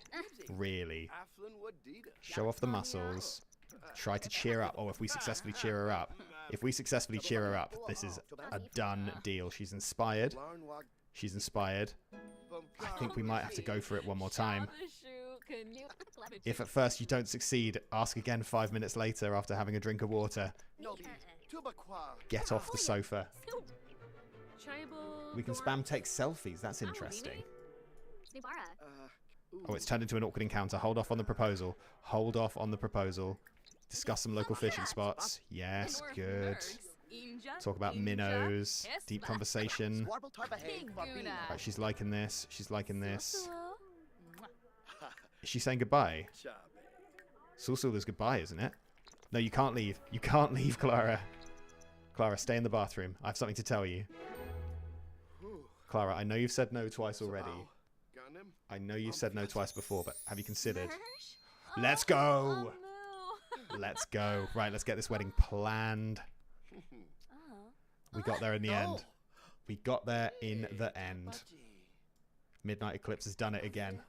Really? Show off the muscles. Try to cheer up. Oh, if we successfully cheer her up. If we successfully cheer her up, this is a done deal. She's inspired. She's inspired. I think we might have to go for it one more time. If at first you don't succeed, ask again 5 minutes later after having a drink of water. Get off the sofa. We can spam take selfies. That's interesting. Oh, it's turned into an awkward encounter. Hold off on the proposal. Hold off on the proposal. Discuss some local fishing spots. Yes, good. Talk about minnows. Deep conversation. Right, she's liking this. She's liking this. Is she saying goodbye? Sulsul's goodbye, isn't it? No, you can't leave. You can't leave, Clara. Clara, stay in the bathroom. I have something to tell you. Clara, I know you've said no twice already. I know you've said no twice before, but have you considered? Let's go! Let's go. Right, let's get this wedding planned. We got there in the end. We got there in the end. Midnight Eclipse has done it again.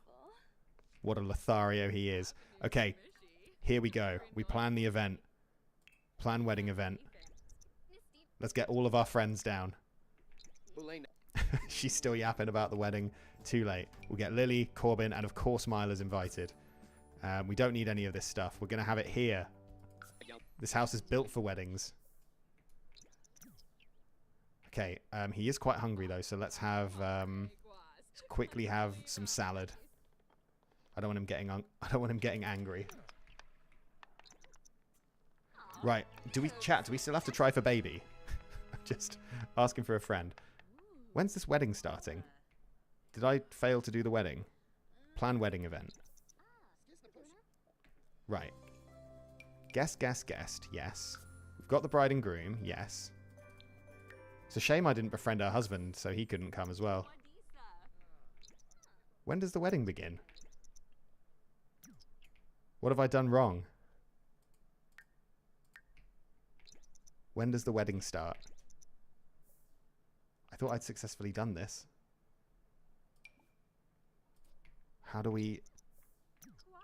What a Lothario he is. Okay, here we go. We plan the event. Plan wedding event. Let's get all of our friends down. She's still yapping about the wedding. Too late. We'll get Lily, Corbin, and of course Myla's invited. We don't need any of this stuff. We're going to have it here. This house is built for weddings. Okay, he is quite hungry though, so let's have let's quickly have some salad. I don't want him getting angry. Right, do we still have to try for baby? Just asking for a friend. When's this wedding starting? Did I fail to do the wedding? Plan wedding event. Right. Guest, yes. We've got the bride and groom, yes. It's a shame I didn't befriend her husband, so he couldn't come as well. When does the wedding begin? What have I done wrong? When does the wedding start? I thought I'd successfully done this. How do we...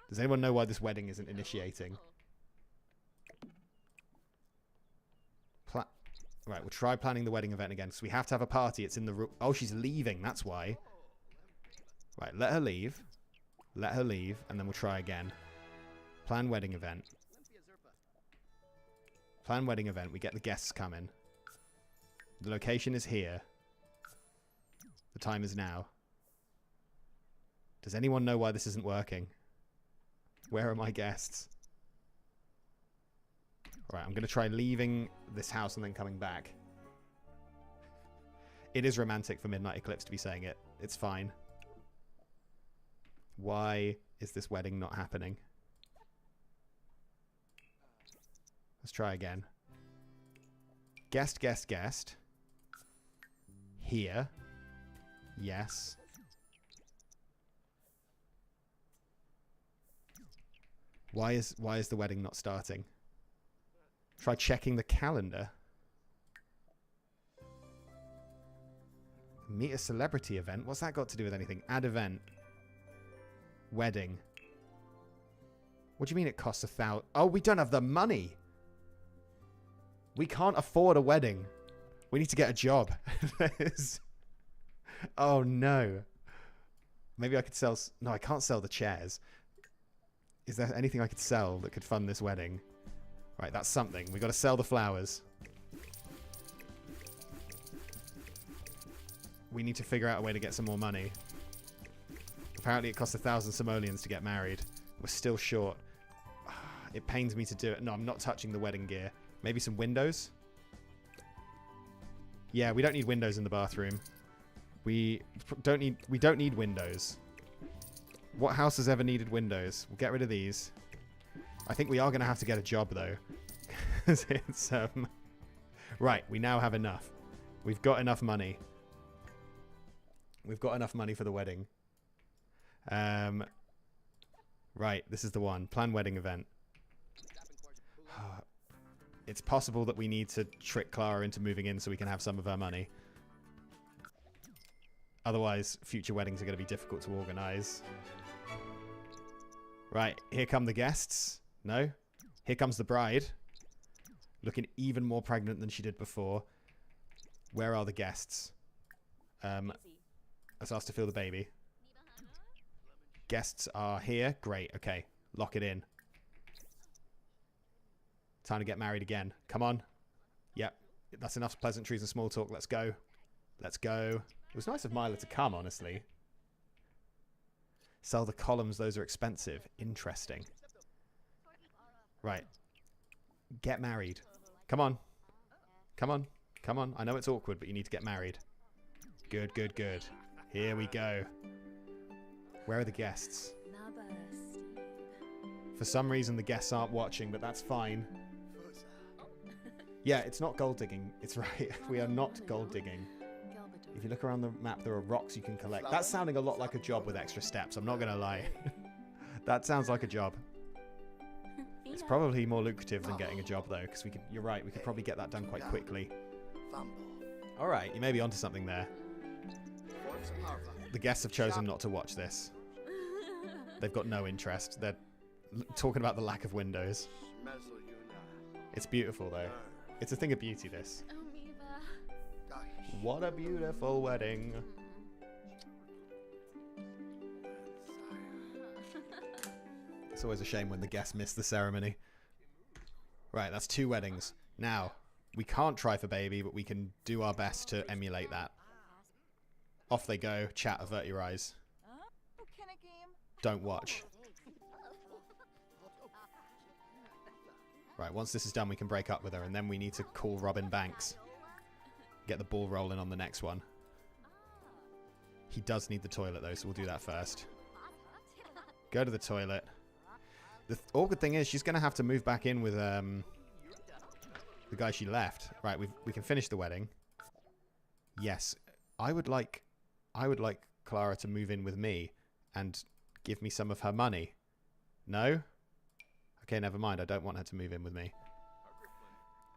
Does anyone know why this wedding isn't initiating? Right, we'll try planning the wedding event again. So we have to have a party. It's in the... Oh, she's leaving. That's why. Right, let her leave. Let her leave. And then we'll try again. Plan wedding event. Plan wedding event. We get the guests coming. The location is here. The time is now. Does anyone know why this isn't working? Where are my guests? Right, I'm going to try leaving this house and then coming back. It is romantic for Midnight Eclipse to be saying it. It's fine. Why is this wedding not happening? Let's try again. Guest, guest, guest. Here. Yes. Why is the wedding not starting? Try checking the calendar. Meet a celebrity event. What's that got to do with anything? Add event. Wedding. What do you mean it costs 1,000? Oh, we don't have the money. We can't afford a wedding. We need to get a job. Oh no. Maybe I could sell... No, I can't sell the chairs. Is there anything I could sell that could fund this wedding? Right, that's something. We've got to sell the flowers. We need to figure out a way to get some more money. Apparently it costs 1,000 simoleons to get married. We're still short. It pains me to do it. No, I'm not touching the wedding gear. Maybe some windows? Yeah, we don't need windows in the bathroom. We don't need windows. What house has ever needed windows? We'll get rid of these. I think we are going to have to get a job, though. It's, right, we now have enough. We've got enough money. We've got enough money for the wedding. Right, this is the one. Plan wedding event. It's possible that we need to trick Clara into moving in so we can have some of her money. Otherwise, future weddings are going to be difficult to organise. Right, here come the guests. No? Here comes the bride. Looking even more pregnant than she did before. Where are the guests? Let's ask to feel the baby. Guests are here. Great, okay. Lock it in. Time to get married again. Come on. Yep. That's enough pleasantries and small talk. Let's go. Let's go. It was nice of Mila to come, honestly. Sell the columns. Those are expensive. Interesting. Right. Get married. Come on. Come on. Come on. I know it's awkward, but you need to get married. Good, good, good. Here we go. Where are the guests? For some reason, the guests aren't watching, but that's fine. Yeah, it's not gold digging. It's right. We are not gold digging. If you look around the map, there are rocks you can collect. That's sounding a lot like a job with extra steps. I'm not going to lie. That sounds like a job. It's probably more lucrative than getting a job, though, because we could. You're right. We could probably get that done quite quickly. All right, you may be onto something there. The guests have chosen not to watch this. They've got no interest. They're talking about the lack of windows. It's beautiful, though. It's a thing of beauty, this. What a beautiful wedding. It's always a shame when the guests miss the ceremony. Right, that's 2 weddings. Now, we can't try for baby, but we can do our best to emulate that. Off they go. Chat, avert your eyes. Don't watch. Right, once this is done, we can break up with her, and then we need to call Robin Banks. Get the ball rolling on the next one. He does need the toilet, though, so we'll do that first. Go to the toilet. The awkward thing is, she's going to have to move back in with the guy she left. Right, we can finish the wedding. Yes, I would like Clara to move in with me and give me some of her money. No? Okay, never mind. I don't want her to move in with me.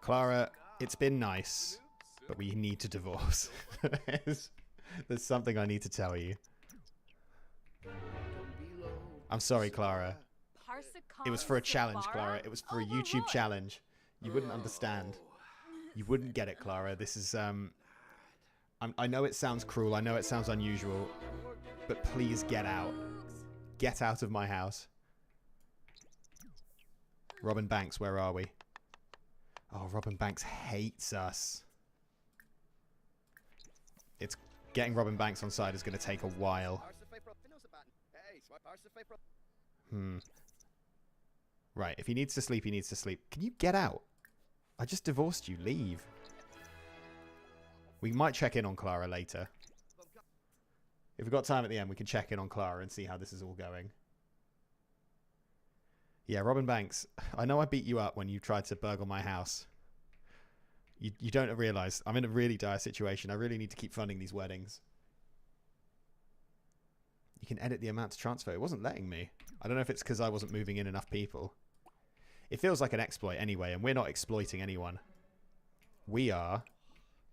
Clara, it's been nice, but we need to divorce. There's something I need to tell you. I'm sorry, Clara. It was for a challenge, Clara. It was for a YouTube challenge. You wouldn't understand. You wouldn't get it, Clara. This is, I know it sounds cruel. I know it sounds unusual. But please get out. Get out of my house. Robin Banks, where are we? Oh, Robin Banks hates us. It's getting Robin Banks on side is going to take a while. Right, if he needs to sleep, he needs to sleep. Can you get out? I just divorced you. Leave. We might check in on Clara later. If we've got time at the end, we can check in on Clara and see how this is all going. Yeah, Robin Banks, I know I beat you up when you tried to burgle my house. You don't realise I'm in a really dire situation. I really need to keep funding these weddings. You can edit the amount to transfer. It wasn't letting me. I don't know if it's because I wasn't moving in enough people. It feels like an exploit anyway, and we're not exploiting anyone. We are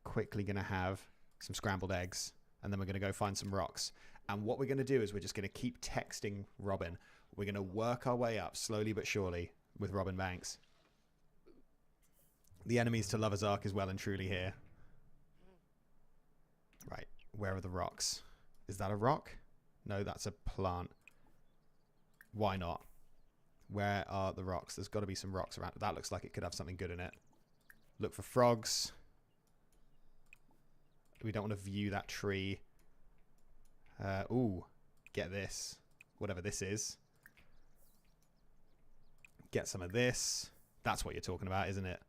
quickly going to have some scrambled eggs, and then we're going to go find some rocks. And what we're going to do is we're just going to keep texting Robin. We're going to work our way up slowly but surely with Robin Banks. The enemies to Lover's Ark is well and truly here. Right, where are the rocks? Is that a rock? No, that's a plant. Why not? Where are the rocks? There's got to be some rocks around. That looks like it could have something good in it. Look for frogs. We don't want to view that tree. Ooh, get this. Whatever this is. Get some of this. That's what you're talking about, isn't it?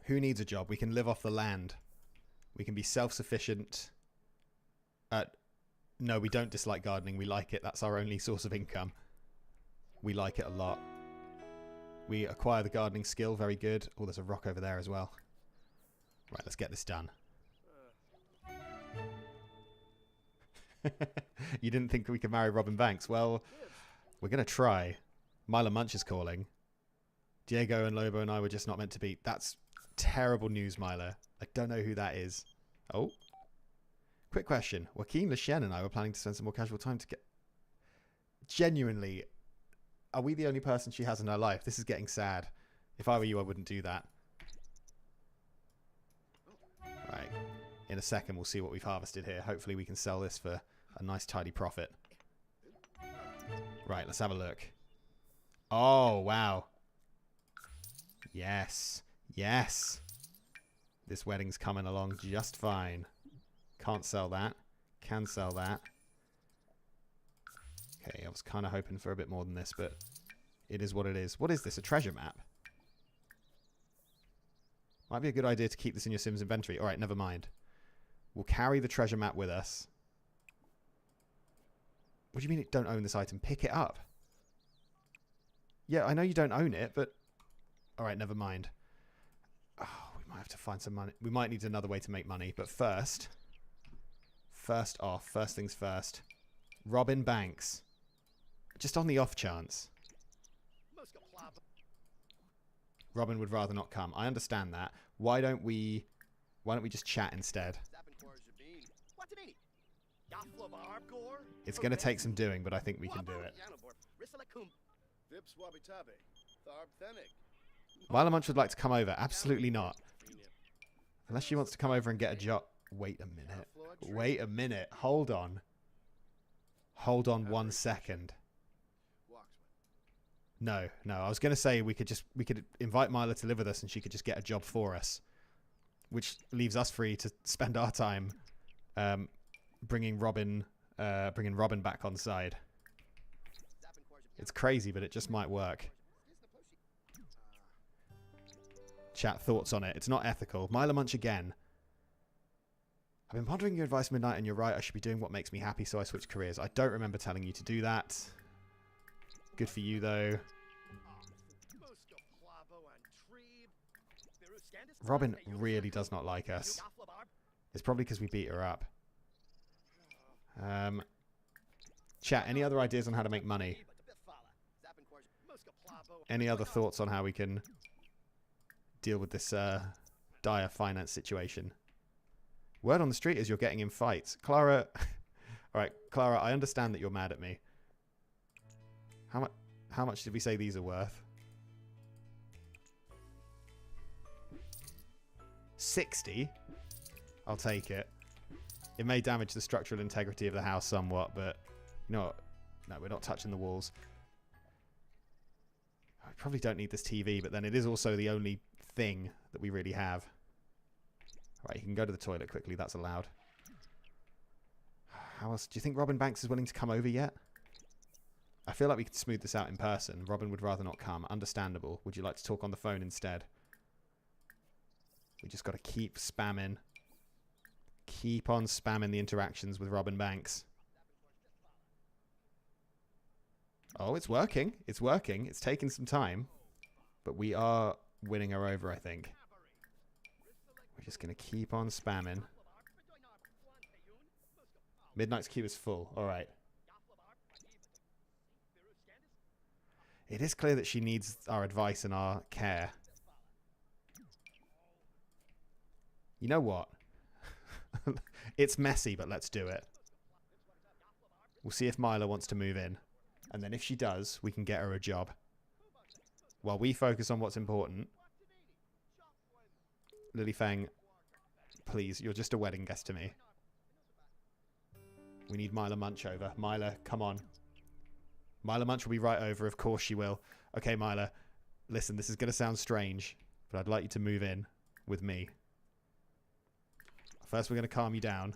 Who needs a job? We can live off the land. We can be self-sufficient. No, we don't dislike gardening. We like it. That's our only source of income. We like it a lot. We acquire the gardening skill. Very good. Oh, there's a rock over there as well. Right, let's get this done. You didn't think we could marry Robin Banks? Well, we're going to try. Mila Munch is calling. Diego and Lobo and I were just not meant to be. That's terrible news, Mila. I don't know who that is. Oh. Quick question. Joaquin Lechen and I were planning to spend some more casual time to get... Genuinely, are we the only person she has in her life? This is getting sad. If I were you, I wouldn't do that. Right. In a second, we'll see what we've harvested here. Hopefully we can sell this for a nice tidy profit. Right, let's have a look. Oh, wow. Yes. Yes. This wedding's coming along just fine. Can't sell that. Can sell that. Okay, I was kind of hoping for a bit more than this, but it is what it is. What is this? A treasure map? Might be a good idea to keep this in your Sims inventory. Alright, never mind. We'll carry the treasure map with us. What do you mean it don't own this item? Pick it up. Yeah, I know you don't own it, but... Alright, never mind. Oh, we might have to find some money. We might need another way to make money, but first... First off, first things first. Robin Banks. Just on the off chance. Robin would rather not come. I understand that. Why don't we just chat instead? It's going to take some doing, but I think we can do it. Mila Munch would like to come over. Absolutely not. Unless she wants to come over and get a job. Wait a minute. Wait a minute. Hold on. Hold on 1 second. No. I was going to say we could invite Mila to live with us and she could just get a job for us, which leaves us free to spend our time bringing Robin back on side. It's crazy, but it just might work. Chat, thoughts on it? It's not ethical. Mila Munch again. I've been pondering your advice midnight and you're right. I should be doing what makes me happy, so I switched careers. I don't remember telling you to do that. Good for you, though. Robin really does not like us. It's probably because we beat her up. Chat, any other ideas on how to make money? Any other thoughts on how we can deal with this dire finance situation. Word on the street is you're getting in fights. Clara... Alright, Clara, I understand that you're mad at me. How much did we say these are worth? 60? I'll take it. It may damage the structural integrity of the house somewhat, but... You know what? No, we're not touching the walls. I probably don't need this TV, but then it is also the only thing that we really have. Right, you can go to the toilet quickly. That's allowed. How else? Do you think Robin Banks is willing to come over yet? I feel like we could smooth this out in person. Robin would rather not come. Understandable. Would you like to talk on the phone instead? We just got to keep spamming. Keep on spamming the interactions with Robin Banks. Oh, it's working. It's working. It's taking some time. But we are winning her over, I think. We're just going to keep on spamming. Midnight's queue is full. All right. It is clear that she needs our advice and our care. You know what? It's messy, but let's do it. We'll see if Mila wants to move in. And then if she does, we can get her a job. While we focus on what's important. Lily Feng, please, you're just a wedding guest to me. We need Mila Munch over. Mila, come on. Mila Munch will be right over. Of course she will. Okay, Mila. Listen, this is going to sound strange, but I'd like you to move in with me. First, we're going to calm you down.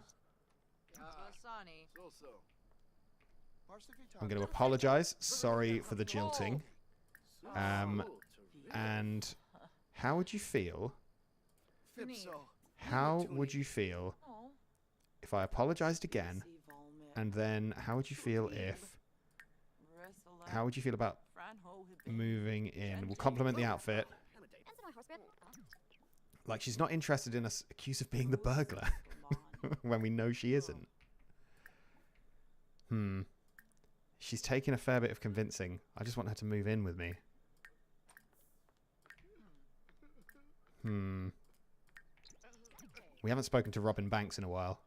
I'm going to apologize. Sorry for the jilting. And how would you feel? How would you feel if I apologized again? And then how would you feel if... How would you feel about moving in? We'll compliment the outfit. Like, she's not interested in us accused of being the burglar. When we know she isn't. She's taken a fair bit of convincing. I just want her to move in with me. We haven't spoken to Robin Banks in a while.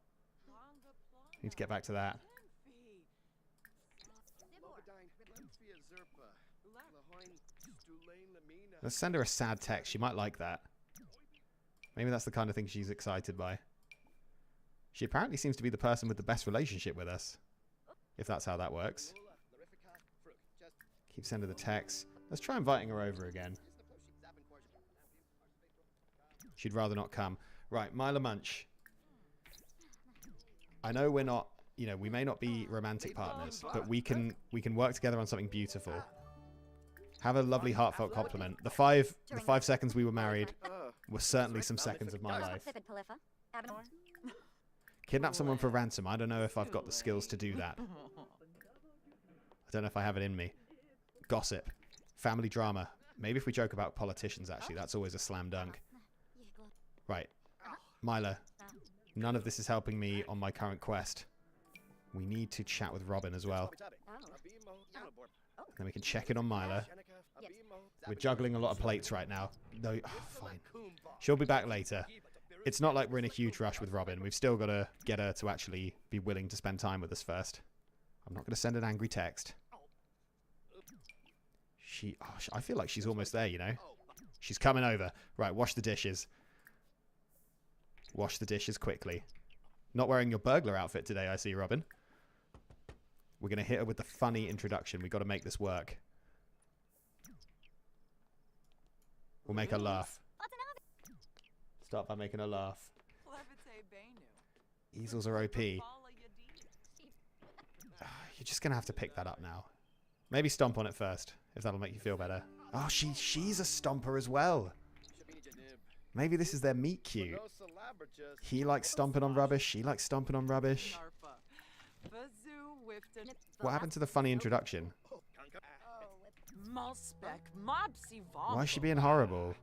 Need to get back to that. Let's send her a sad text. She might like that. Maybe that's the kind of thing she's excited by. She apparently seems to be the person with the best relationship with us. If that's how that works. Keep sending the text. Let's try inviting her over again. She'd rather not come. Right, Mila Munch. I know we're not, you know, we may not be romantic partners, but we can work together on something beautiful. Have a lovely heartfelt compliment. The five seconds we were married were certainly some seconds of my life. Kidnap someone for ransom. I don't know if I've got the skills to do that. I don't know if I have it in me. Gossip. Family drama. Maybe if we joke about politicians, actually. That's always a slam dunk. Right. Mila. None of this is helping me on my current quest. We need to chat with Robin as well. Then we can check in on Mila. We're juggling a lot of plates right now. No, fine. She'll be back later. It's not like we're in a huge rush with Robin. We've still got to get her to actually be willing to spend time with us first. I'm not going to send an angry text. I feel like she's almost there, you know. She's coming over. Right, wash the dishes. Wash the dishes quickly. Not wearing your burglar outfit today, I see, Robin. We're going to hit her with the funny introduction. We've got to make this work. We'll make her laugh. Start by making her laugh. Easels are OP. You're just going to have to pick that up now. Maybe stomp on it first, if that'll make you feel better. Oh, she's a stomper as well. Maybe this is their meet cute. He likes stomping on rubbish. She likes stomping on rubbish. What happened to the funny introduction? Why is she being horrible?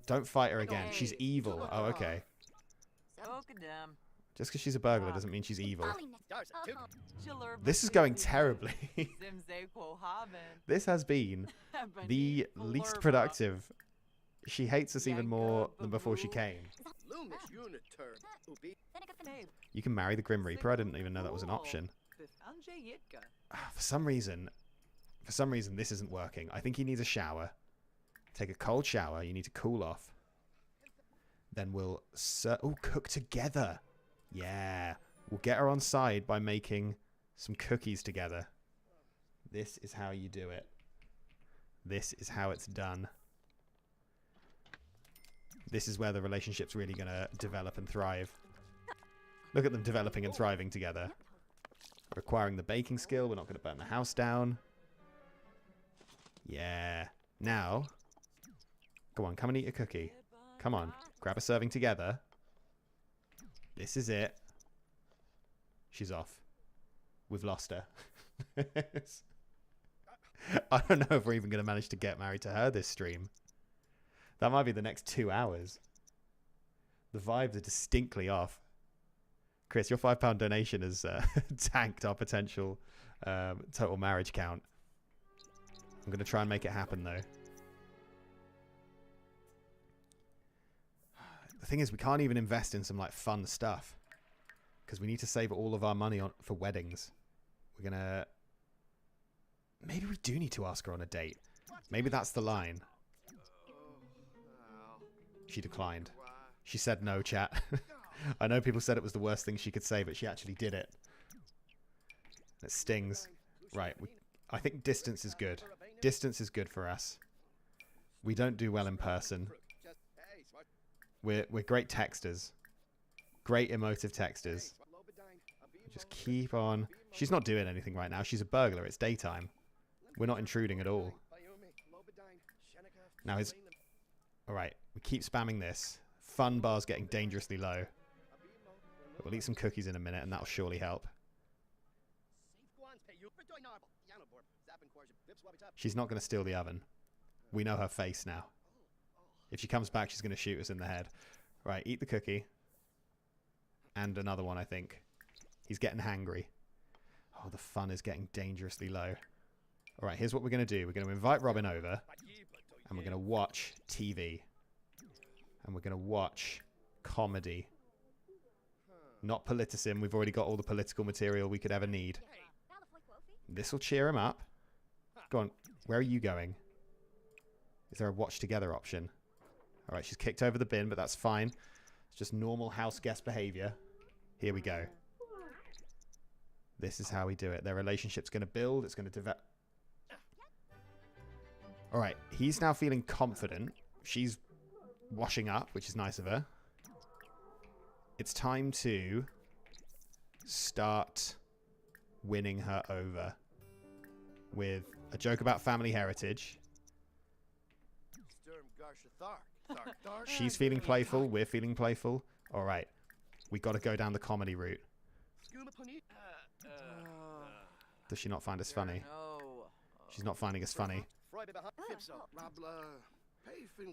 Don't fight her again. She's evil. Oh, okay. Just because she's a burglar doesn't mean she's evil. This is going terribly. This has been the least productive She hates us even more than before she came. You can marry the Grim Reaper. I didn't even know that was an option. For some reason, this isn't working. I think he needs a shower. Take a cold shower. You need to cool off. Then we'll cook together. Yeah. We'll get her on side by making some cookies together. This is how you do it. This is how it's done. This is where the relationship's really going to develop and thrive. Look at them developing and thriving together. Requiring the baking skill. We're not going to burn the house down. Yeah. Now, go on, come and eat a cookie. Come on, grab a serving together. This is it. She's off. We've lost her. I don't know if we're even going to manage to get married to her this stream. That might be the next 2 hours. The vibes are distinctly off. Chris, your £5 donation has tanked our potential total marriage count. I'm going to try and make it happen, though. The thing is, we can't even invest in some like fun stuff because we need to save all of our money for weddings. We're going to... Maybe we do need to ask her on a date. Maybe that's the line. She declined. She said no, chat. I know people said it was the worst thing she could say, but she actually did it. It stings. Right. I think distance is good. Distance is good for us. We don't do well in person. We're great texters. Great emotive texters. Just keep on. She's not doing anything right now. She's a burglar. It's daytime. We're not intruding at all. Now his... Alright, we keep spamming this. Fun bar's getting dangerously low. We'll eat some cookies in a minute and that'll surely help. She's not going to steal the oven. We know her face now. If she comes back, she's going to shoot us in the head. Right, eat the cookie. And another one, I think. He's getting hangry. Oh, the fun is getting dangerously low. Alright, here's what we're going to do. We're going to invite Robin over. And we're going to watch TV. And we're going to watch comedy. Not Politicim. We've already got all the political material we could ever need. This will cheer him up. Go on. Where are you going? Is there a watch together option? Alright, she's kicked over the bin, but that's fine. It's just normal house guest behavior. Here we go. This is how we do it. Their relationship's going to build. It's going to develop. Alright, he's now feeling confident. She's washing up, which is nice of her. It's time to start winning her over with a joke about family heritage. She's feeling playful. We're feeling playful. Alright, we got to go down the comedy route. Does she not find us funny? She's not finding us funny.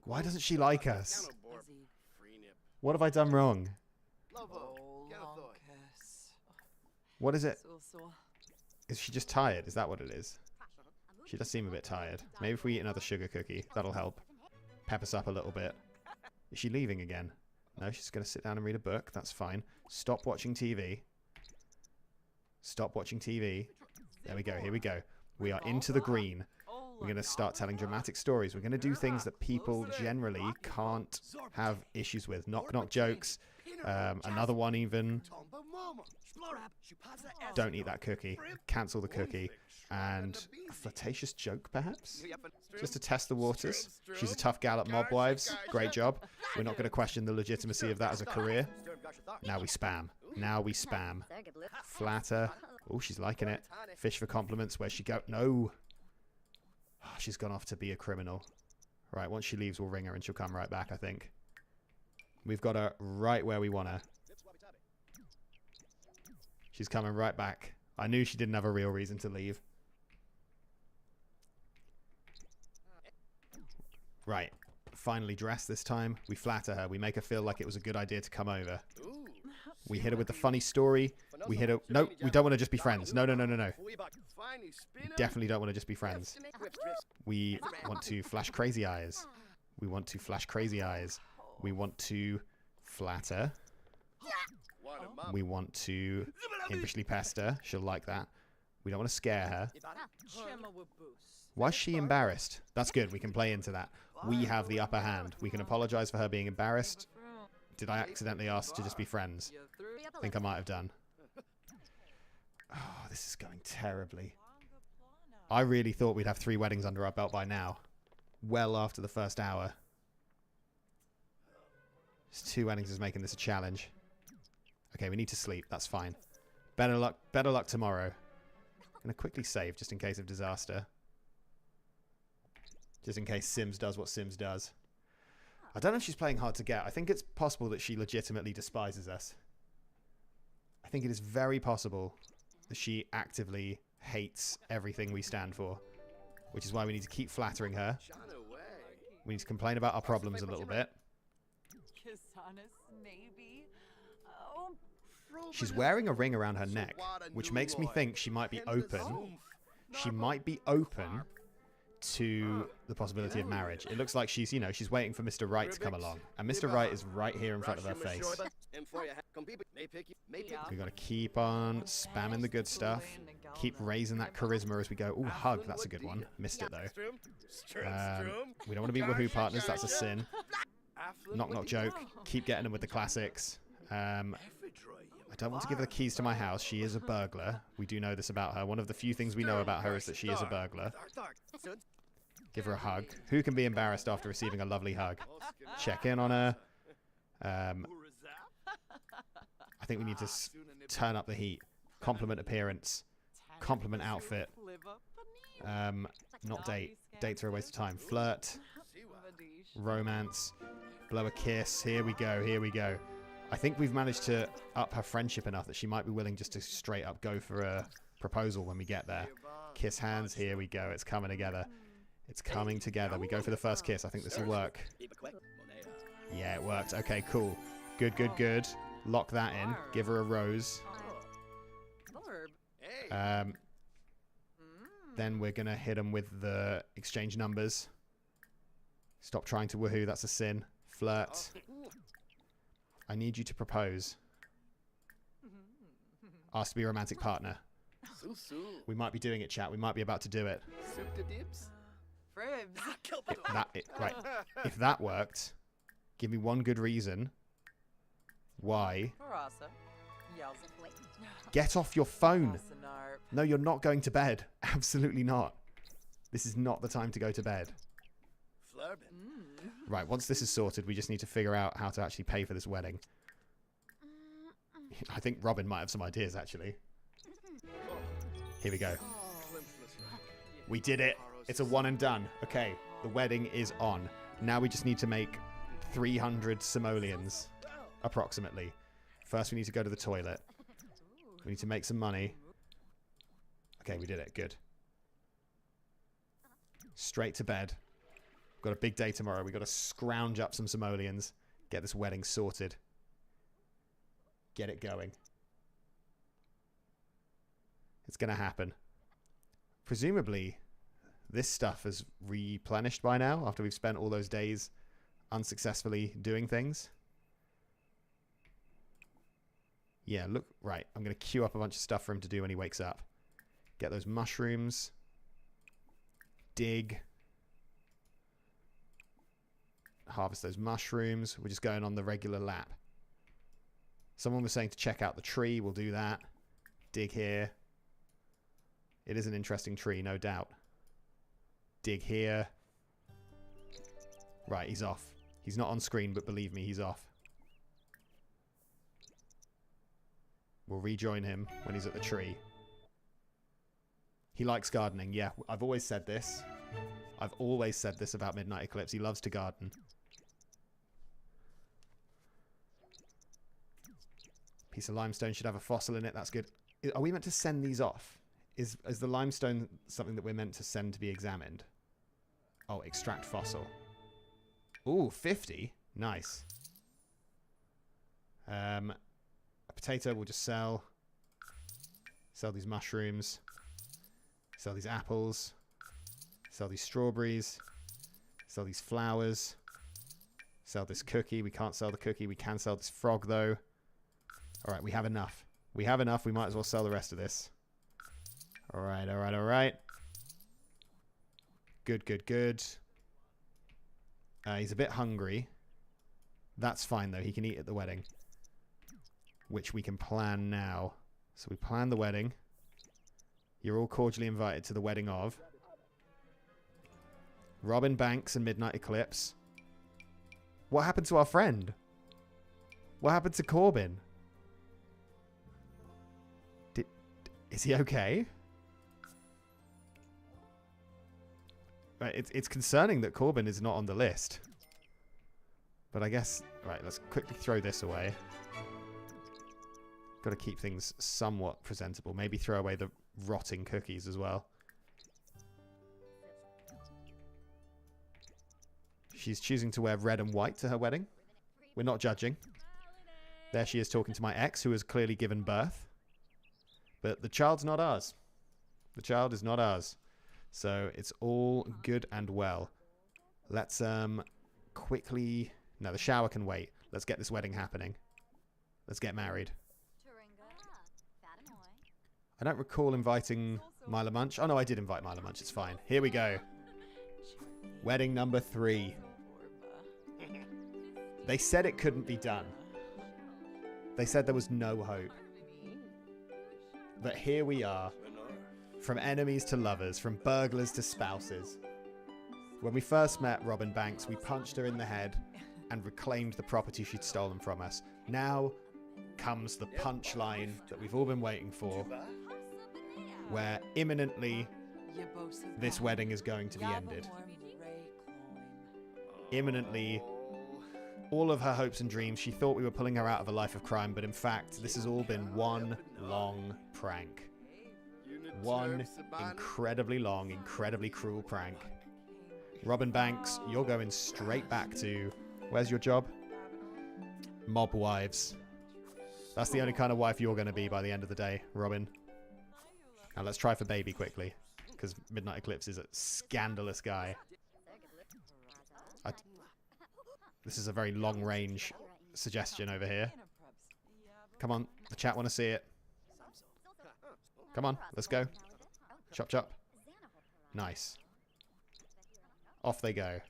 Why doesn't she like us? What have I done wrong? What is it? Is she just tired? Is that what it is? She does seem a bit tired. Maybe if we eat another sugar cookie, that'll help. Pep us up a little bit. Is she leaving again? No, she's going to sit down and read a book. That's fine. Stop watching TV. Stop watching TV. There we go. Here we go. We are into the green. We're going to start telling dramatic stories. We're going to do things that people generally can't have issues with. Knock-knock jokes. Another one even. Don't eat that cookie. Cancel the cookie. And a flirtatious joke, perhaps? Just to test the waters. She's a tough gal at Mob Wives. Great job. We're not going to question the legitimacy of that as a career. Now we spam. Now we spam. Flatter. Oh, she's liking it. Fish for compliments. Where's she go? No. Oh, she's gone off to be a criminal. Right, once she leaves, we'll ring her and she'll come right back, I think. We've got her right where we want her. She's coming right back. I knew she didn't have a real reason to leave. Right. Finally dressed this time. We flatter her. We make her feel like it was a good idea to come over. We hit her with the funny story. We hit her... No, we don't want to just be friends. No, no, no, no, no. We definitely don't want to just be friends. We want to flash crazy eyes. We want to flash crazy eyes. We want to flatter. We want to impishly pester. She'll like that. We don't want to scare her. Why is she embarrassed? That's good. We can play into that. We have the upper hand. We can apologize for her being embarrassed. Did I accidentally ask to just be friends? I think I might have done. Oh, this is going terribly. I really thought we'd have 3 weddings under our belt by now. Well after the first hour. Just 2 weddings is making this a challenge. Okay, we need to sleep. That's fine. Better luck tomorrow. I'm going to quickly save just in case of disaster. Just in case Sims does what Sims does. I don't know if she's playing hard to get. I think it's possible that she legitimately despises us. I think it is very possible that she actively hates everything we stand for. Which is why we need to keep flattering her. We need to complain about our problems a little bit. She's wearing a ring around her neck, which makes me think she might be open. She might be open to the possibility of marriage. It looks like she's, you know, she's waiting for Mr. Right to come along. And Mr. Right is right here in front of her face. We've got to keep on spamming the good stuff. Keep raising that charisma as we go. Ooh, hug. That's a good one. Missed it, though. We don't want to be woohoo partners. That's a sin. Knock, knock joke. Keep getting them with the classics. I don't want to give her the keys to my house. She is a burglar. We do know this about her. One of the few things we know about her is that she is a burglar. Give her a hug. Who can be embarrassed after receiving a lovely hug? Check in on her. I think we need to turn up the heat. Compliment appearance. Compliment outfit. Not date. Dates are a waste of time. Flirt. Romance. Blow a kiss. Here we go. Here we go. I think we've managed to up her friendship enough that she might be willing just to straight up go for a proposal when we get there. Kiss hands. Here we go. It's coming together. It's coming together. We go for the first kiss. I think this will work. Yeah, it worked. Okay, cool. Good, good, good. Lock that in. Give her a rose. Then we're going to hit them with the exchange numbers. Stop trying to woohoo. That's a sin. Flirt. I need you to propose. Ask to be a romantic partner. We might be doing it, chat. We might be about to do it. Right. If that worked, give me one good reason why. Get off your phone. No, you're not going to bed. Absolutely not. This is not the time to go to bed. Right, once this is sorted, we just need to figure out how to actually pay for this wedding. I think Robin might have some ideas, actually. Here we go. We did it. It's a one and done. Okay, the wedding is on. Now we just need to make 300 simoleons, approximately. First, we need to go to the toilet. We need to make some money. Okay, we did it. Good. Straight to bed. Got a big day tomorrow. We've got to scrounge up some simoleons. Get this wedding sorted. Get it going. It's going to happen. Presumably, this stuff is replenished by now after we've spent all those days unsuccessfully doing things. Yeah, look. Right. I'm going to queue up a bunch of stuff for him to do when he wakes up. Get those mushrooms. Dig. Harvest those mushrooms. We're just going on the regular lap. Someone was saying to check out the tree. We'll do that. Dig here. It is an interesting tree, no doubt. Dig here. Right, he's off. He's not on screen, but believe me, he's off. We'll rejoin him when he's at the tree. He likes gardening. Yeah, I've always said this. I've always said this about Midnight Eclipse. He loves to garden. Piece of limestone should have a fossil in it. That's good. Are we meant to send these off? Is the limestone something that we're meant to send to be examined? Oh, extract fossil. Ooh, 50. Nice. A potato we'll just sell. Sell these mushrooms. Sell these apples. Sell these strawberries. Sell these flowers. Sell this cookie. We can't sell the cookie. We can sell this frog, though. All right, we have enough. We have enough. We might as well sell the rest of this. All right, all right, all right. Good, good, good. He's a bit hungry. That's fine, though. He can eat at the wedding. Which we can plan now. So we plan the wedding. You're all cordially invited to the wedding of Robin Banks and Midnight Eclipse. What happened to our friend? What happened to Corbin? Is he okay? Right, it's concerning that Corbin is not on the list. But I guess... Right, let's quickly throw this away. Got to keep things somewhat presentable. Maybe throw away the rotting cookies as well. She's choosing to wear red and white to her wedding. We're not judging. There she is talking to my ex, who has clearly given birth. But the child's not ours. The child is not ours. So it's all good and well. Let's quickly... No, the shower can wait. Let's get this wedding happening. Let's get married. I don't recall inviting Mila Munch. Oh, no, I did invite Mila Munch. It's fine. Here we go. Wedding number 3. They said it couldn't be done. They said there was no hope. But here we are. From enemies to lovers, from burglars to spouses. When we first met Robin Banks, we punched her in the head and reclaimed the property she'd stolen from us. Now comes the punchline that we've all been waiting for, where imminently this wedding is going to be ended. Imminently, all of her hopes and dreams, she thought we were pulling her out of a life of crime, but in fact, this has all been one long prank. One incredibly long, incredibly cruel prank. Robin Banks, you're going straight back to... Where's your job? Mob wives. That's the only kind of wife you're going to be by the end of the day, Robin. Now let's try for baby quickly, because Midnight Eclipse is a scandalous guy. This is a very long-range suggestion over here. Come on, the chat want to see it. Come on, let's go. Chop, chop. Nice. Off they go.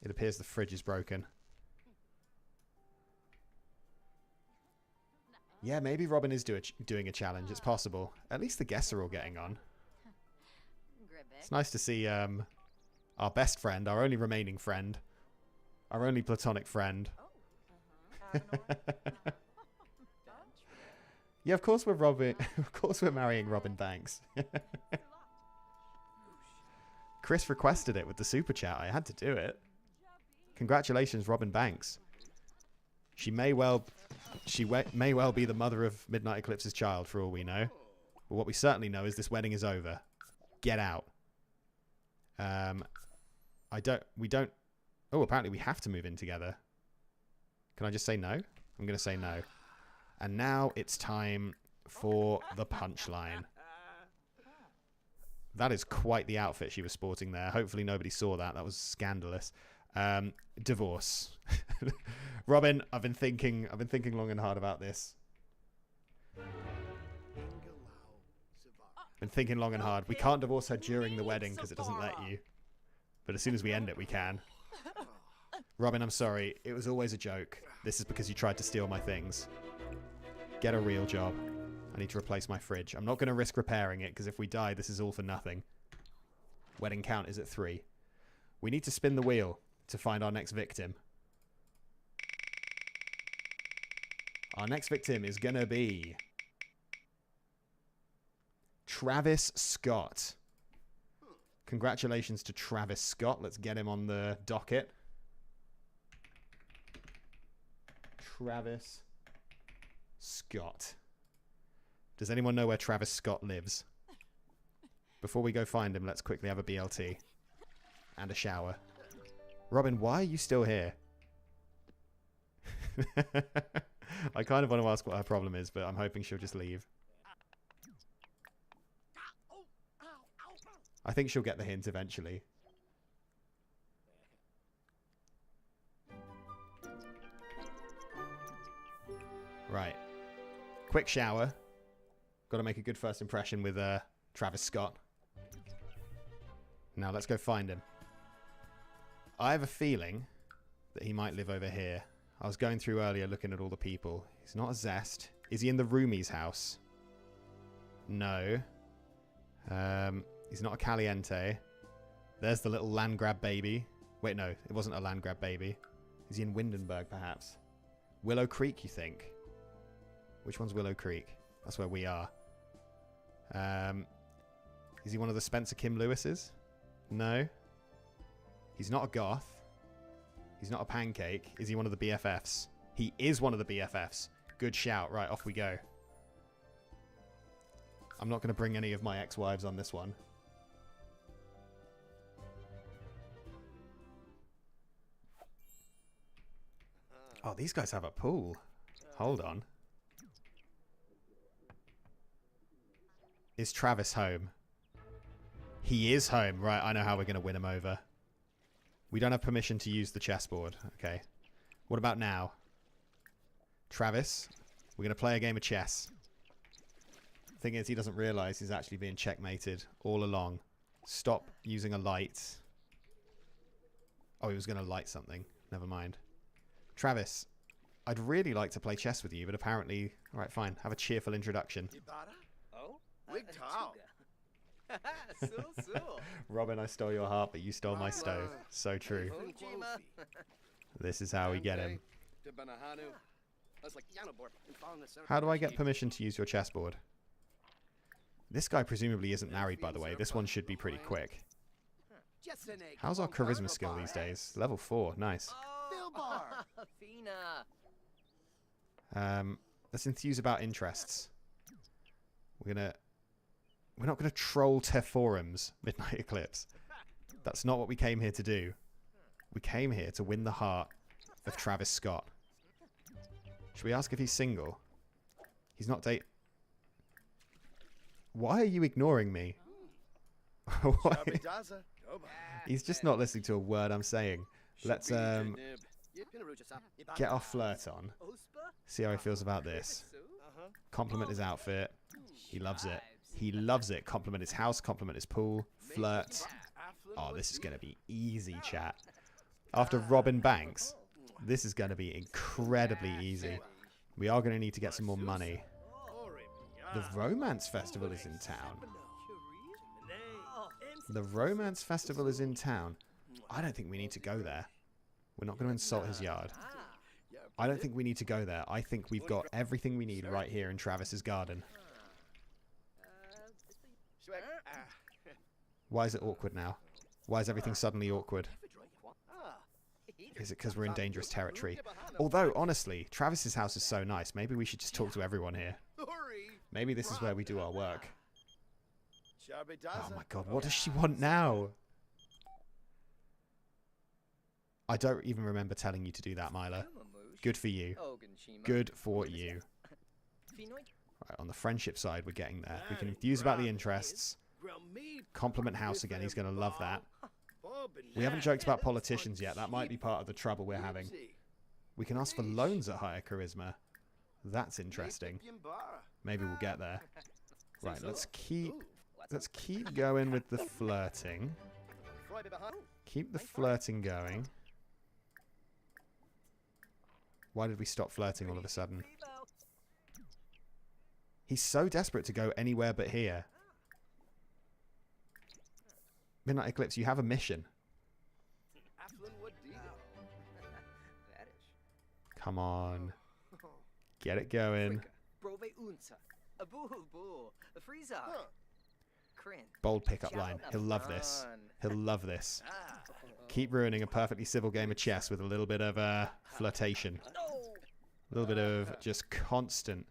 It appears the fridge is broken. Yeah, maybe Robin is doing a challenge. It's possible. At least the guests are all getting on. It's nice to see our best friend, our only remaining friend, our only platonic friend. Yeah, of course we're of course we're marrying Robin Banks. Chris requested it with the super chat. I had to do it. Congratulations, Robin Banks. She may well be the mother of Midnight Eclipse's child, for all we know. But what we certainly know is this wedding is over. Get out. We don't. Oh, apparently we have to move in together. Can I just say no? I'm going to say no. And now it's time for the punchline. That is quite the outfit she was sporting there. Hopefully nobody saw that. That was scandalous. Divorce. Robin, I've been thinking long and hard about this. Been thinking long and hard. We can't divorce her during the wedding because it doesn't let you. But as soon as we end it, we can. Robin, I'm sorry. It was always a joke. This is because you tried to steal my things. Get a real job. I need to replace my fridge. I'm not going to risk repairing it because if we die, this is all for nothing. Wedding count is at 3. We need to spin the wheel to find our next victim. Our next victim is going to be Travis Scott. Congratulations to Travis Scott. Let's get him on the docket. Travis Scott. Does anyone know where Travis Scott lives? Before we go find him, let's quickly have a BLT. And a shower. Robin, why are you still here? I kind of want to ask what her problem is, but I'm hoping she'll just leave. I think she'll get the hint eventually. Right. Quick shower. Got to make a good first impression with Travis Scott. Now let's go find him. I have a feeling that he might live over here. I was going through earlier looking at all the people. He's not a Zest. Is he in the Roomies house? No. He's not a Caliente. There's the little land grab baby. Wait, no, it wasn't a land grab baby. Is he in Windenburg, perhaps? Willow Creek, you think? Which one's Willow Creek? That's where we are. Is he one of the Spencer Kim Lewises? No. He's not a goth. He's not a pancake. Is he one of the BFFs? He is one of the BFFs. Good shout. Right, off we go. I'm not going to bring any of my ex-wives on this one. Oh, these guys have a pool. Hold on. Is Travis home? He is home. Right, I know how we're going to win him over. We don't have permission to use the chessboard. Okay. What about now? Travis, we're going to play a game of chess. Thing is, he doesn't realise he's actually being checkmated all along. Stop using a light. Oh, he was going to light something. Never mind. Travis, I'd really like to play chess with you, but apparently... Alright, fine. Have a cheerful introduction. Robin, I stole your heart, but you stole my stove. So true. This is how we get him. How do I get permission to use your chessboard? This guy presumably isn't married, by the way. This one should be pretty quick. How's our charisma skill these days? Level 4. Nice. Let's enthuse about interests. We're not gonna troll Teforums, Midnight Eclipse. That's not what we came here to do. We came here to win the heart of Travis Scott. Should we ask if he's single? He's not Why are you ignoring me? Why? He's just not listening to a word I'm saying. Let's get our flirt on. See how he feels about this. Compliment his outfit. He loves it. He loves it. Compliment his house. Compliment his pool. Flirt. Oh, this is going to be easy, chat. After Robin Banks, this is going to be incredibly easy. We are going to need to get some more money. The Romance Festival is in town. The Romance Festival is in town. I don't think we need to go there. We're not going to insult his yard. I don't think we need to go there. I think we've got everything we need right here in Travis's garden. Why is it awkward now? Why is everything suddenly awkward? Is it because we're in dangerous territory? Although, honestly, Travis's house is so nice. Maybe we should just talk to everyone here. Maybe this is where we do our work. Oh my god, what does she want now? I don't even remember telling you to do that, Myla. Good for you. Good for you. Right, on the friendship side, we're getting there. We can enthuse about the interests. Compliment House again. He's going to love that. We haven't joked about politicians yet. That might be part of the trouble we're having. We can ask for loans at higher charisma. That's interesting. Maybe we'll get there. Right, let's keep going with the flirting. Keep the flirting going. Why did we stop flirting all of a sudden? He's so desperate to go anywhere but here. Midnight Eclipse, you have a mission. Come on. Get it going. Bold pickup line. He'll love this. He'll love this. Keep ruining a perfectly civil game of chess with a little bit of flirtation. A little bit of just constant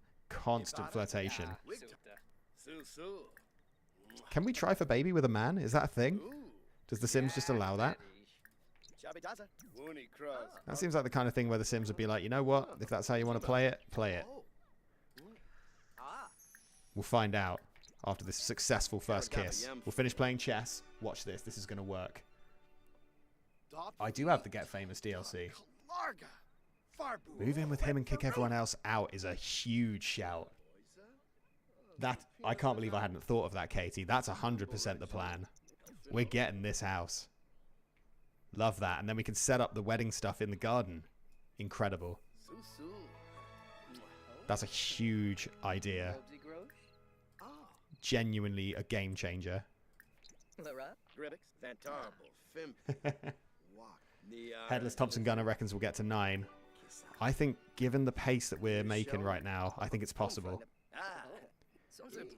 flirtation. Can we try for baby with a man? Is that a thing? Does The Sims just allow that? That seems like the kind of thing where The Sims would be like, you know what? If that's how you want to play it, play it. We'll find out after this successful first kiss. We'll finish playing chess. Watch this. This is going to work. I do have the Get Famous DLC. Move in with him and kick everyone else out is a huge shout. That, I can't believe I hadn't thought of that, Katie. That's 100% the plan. We're getting this house. Love that. And then we can set up the wedding stuff in the garden. Incredible. That's a huge idea. Genuinely a game changer. Headless Thompson Gunner reckons we'll get to 9. I think, given the pace that we're making right now, I think it's possible.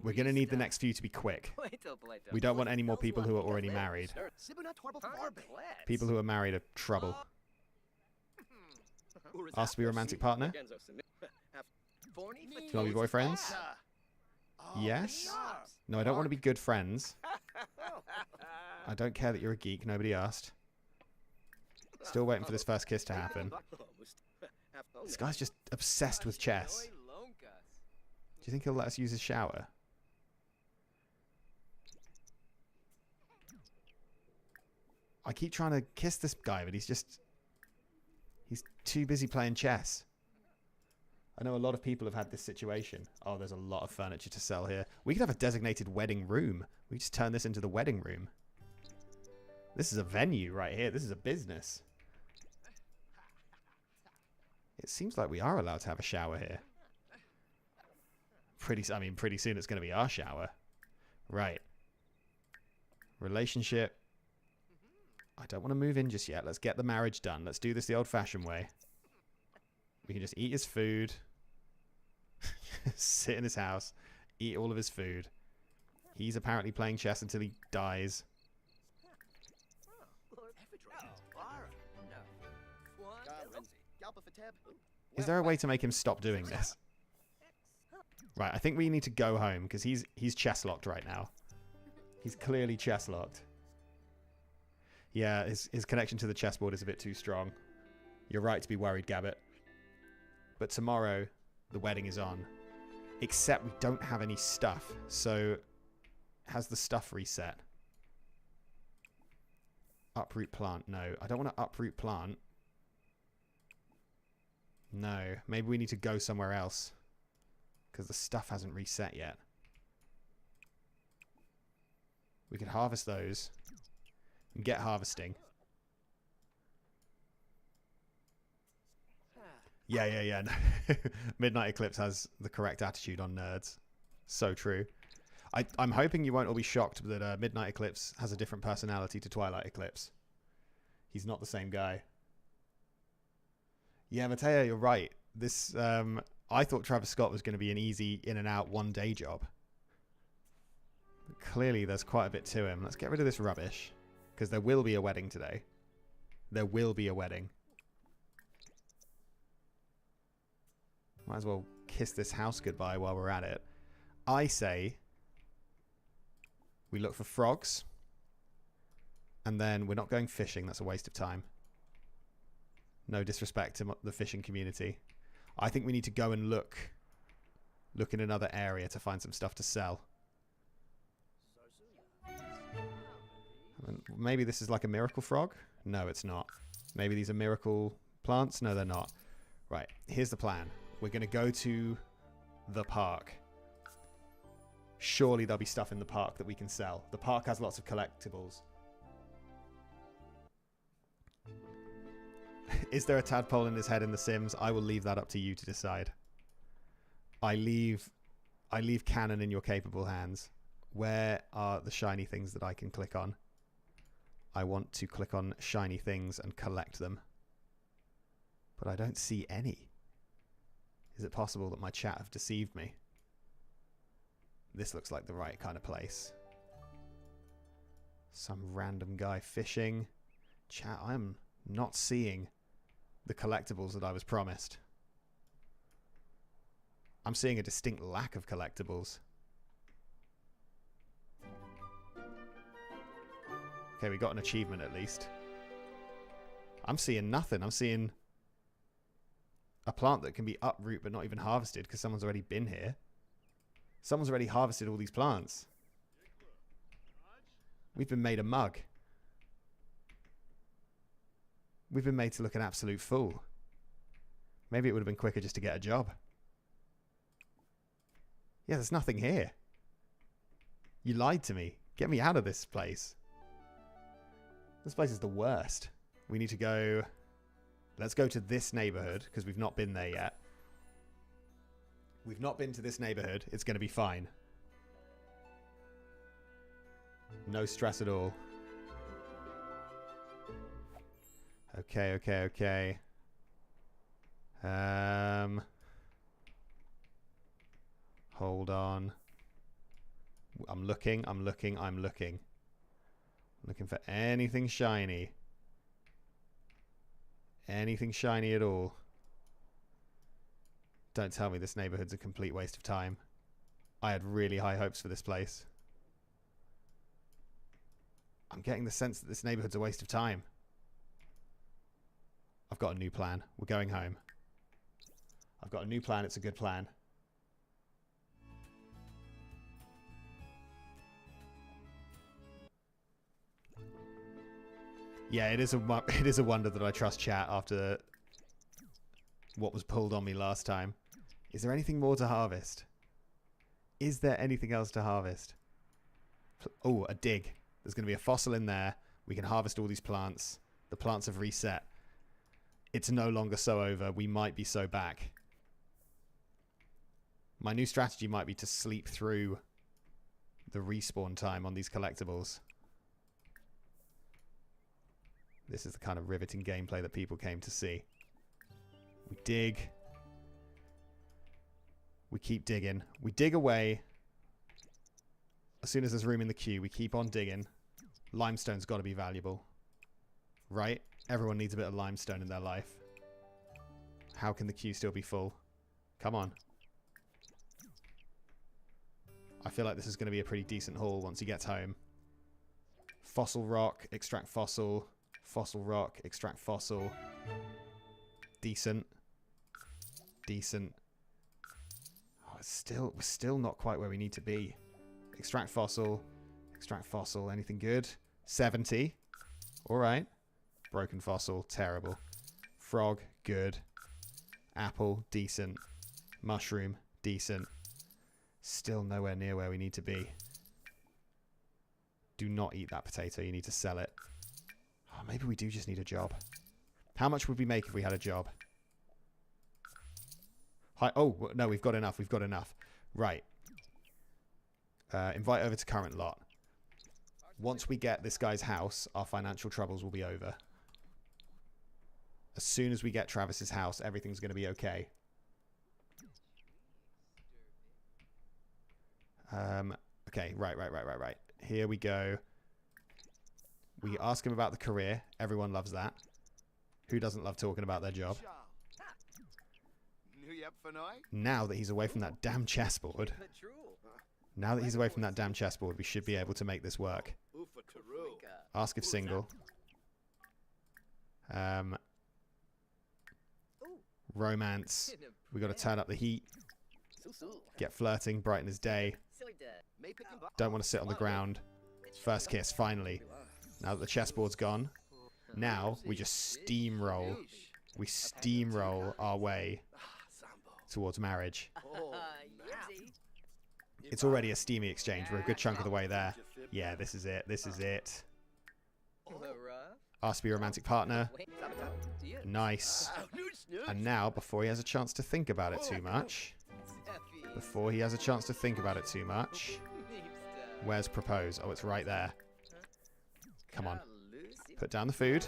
We're going to need the next few to be quick. We don't want any more people who are already married. People who are married are trouble. Ask to be a romantic partner? Do you want to be boyfriends? Yes? No, I don't want to be good friends. I don't care that you're a geek. Nobody asked. Still waiting for this first kiss to happen. This guy's just obsessed with chess. Do you think he'll let us use his shower? I keep trying to kiss this guy, but he's too busy playing chess. I know a lot of people have had this situation. Oh, there's a lot of furniture to sell here. We could have a designated wedding room. We just turn this into the wedding room. This is a venue right here. This is a business. It seems like we are allowed to have a shower here. Pretty soon it's going to be our shower. Right. Relationship. I don't want to move in just yet. Let's get the marriage done. Let's do this the old-fashioned way. We can just eat his food. Sit in his house. Eat all of his food. He's apparently playing chess until he dies. Is there a way to make him stop doing this? Right, I think we need to go home because he's chess locked right now. He's clearly chess locked. Yeah, his connection to the chessboard is a bit too strong. You're right to be worried, Gabbett. But tomorrow, the wedding is on. Except we don't have any stuff. So, has the stuff reset? Uproot plant. No, I don't want to uproot plant. No, maybe we need to go somewhere else. Because the stuff hasn't reset yet. We could harvest those. And get harvesting. Yeah. No. Midnight Eclipse has the correct attitude on nerds. So true. I'm hoping you won't all be shocked that Midnight Eclipse has a different personality to Twilight Eclipse. He's not the same guy. Yeah, Mateo, you're right. This, I thought Travis Scott was going to be an easy in and out one day job. But clearly there's quite a bit to him. Let's get rid of this rubbish. Because there will be a wedding today. There will be a wedding. Might as well kiss this house goodbye while we're at it. I say we look for frogs. And then we're not going fishing. That's a waste of time. No disrespect to the fishing community. I think we need to go and look in another area to find some stuff to sell. Maybe this is like a miracle frog? No, it's not. Maybe these are miracle plants? No, they're not. Right, here's the plan. We're going to go to the park. Surely there'll be stuff in the park that we can sell. The park has lots of collectibles. Is there a tadpole in his head in The Sims? I will leave that up to you to decide. I leave canon in your capable hands. Where are the shiny things that I can click on? I want to click on shiny things and collect them. But I don't see any. Is it possible that my chat have deceived me? This looks like the right kind of place. Some random guy fishing. Chat, I'm not seeing the collectibles that I was promised. I'm seeing a distinct lack of collectibles. Okay, we got an achievement at least. I'm seeing nothing. I'm seeing a plant that can be uproot but not even harvested because someone's already been here. Someone's already harvested all these plants. We've been made a mug. We've been made to look an absolute fool. Maybe it would have been quicker just to get a job. Yeah, there's nothing here. You lied to me. Get me out of this place. This place is the worst. We need to go... Let's go to this neighborhood, because we've not been there yet. We've not been to this neighborhood. It's going to be fine. No stress at all. Okay, okay, okay. Hold on. I'm looking. I'm looking for anything shiny. Anything shiny at all. Don't tell me this neighborhood's a complete waste of time. I had really high hopes for this place. I'm getting the sense that this neighborhood's a waste of time. I've got a new plan. We're going home. I've got a new plan. It's a good plan. Yeah, it is a wonder that I trust chat after what was pulled on me last time. Is there anything more to harvest? Is there anything else to harvest? Oh, a dig. There's going to be a fossil in there. We can harvest all these plants. The plants have reset. It's no longer so over. We might be so back. My new strategy might be to sleep through the respawn time on these collectibles. This is the kind of riveting gameplay that people came to see. We dig. We keep digging. We dig away. As soon as there's room in the queue, we keep on digging. Limestone's got to be valuable. Right? Everyone needs a bit of limestone in their life. How can the queue still be full? Come on. I feel like this is going to be a pretty decent haul once he gets home. Fossil rock, extract fossil. Fossil rock, extract fossil. Decent. Decent. Oh, we're still not quite where we need to be. Extract fossil. Extract fossil. Anything good? 70. Alright. Broken fossil. Terrible. Frog. Good. Apple. Decent. Mushroom. Decent. Still nowhere near where we need to be. Do not eat that potato. You need to sell it. Oh, maybe we do just need a job. How much would we make if we had a job? Hi. Oh, no, we've got enough. We've got enough. Right. Invite over to current lot. Once we get this guy's house, our financial troubles will be over. As soon as we get Travis's house, everything's going to be okay. Okay, right. Here we go. We ask him about the career. Everyone loves that. Who doesn't love talking about their job? Now that he's away from that damn chessboard. Now that he's away from that damn chessboard, we should be able to make this work. Ask if single. Romance. We got to turn up the heat. Get flirting, brighten his day. Don't want to sit on the ground. First kiss, finally. Now that the chessboard's gone, now we just steamroll. We steamroll our way towards marriage. It's already a steamy exchange. We're a good chunk of the way there. Yeah, this is it. This is it. Ask to be a romantic partner. Nice. And now, before he has a chance to think about it too much, where's propose? Oh, it's right there. Come on. Put down the food.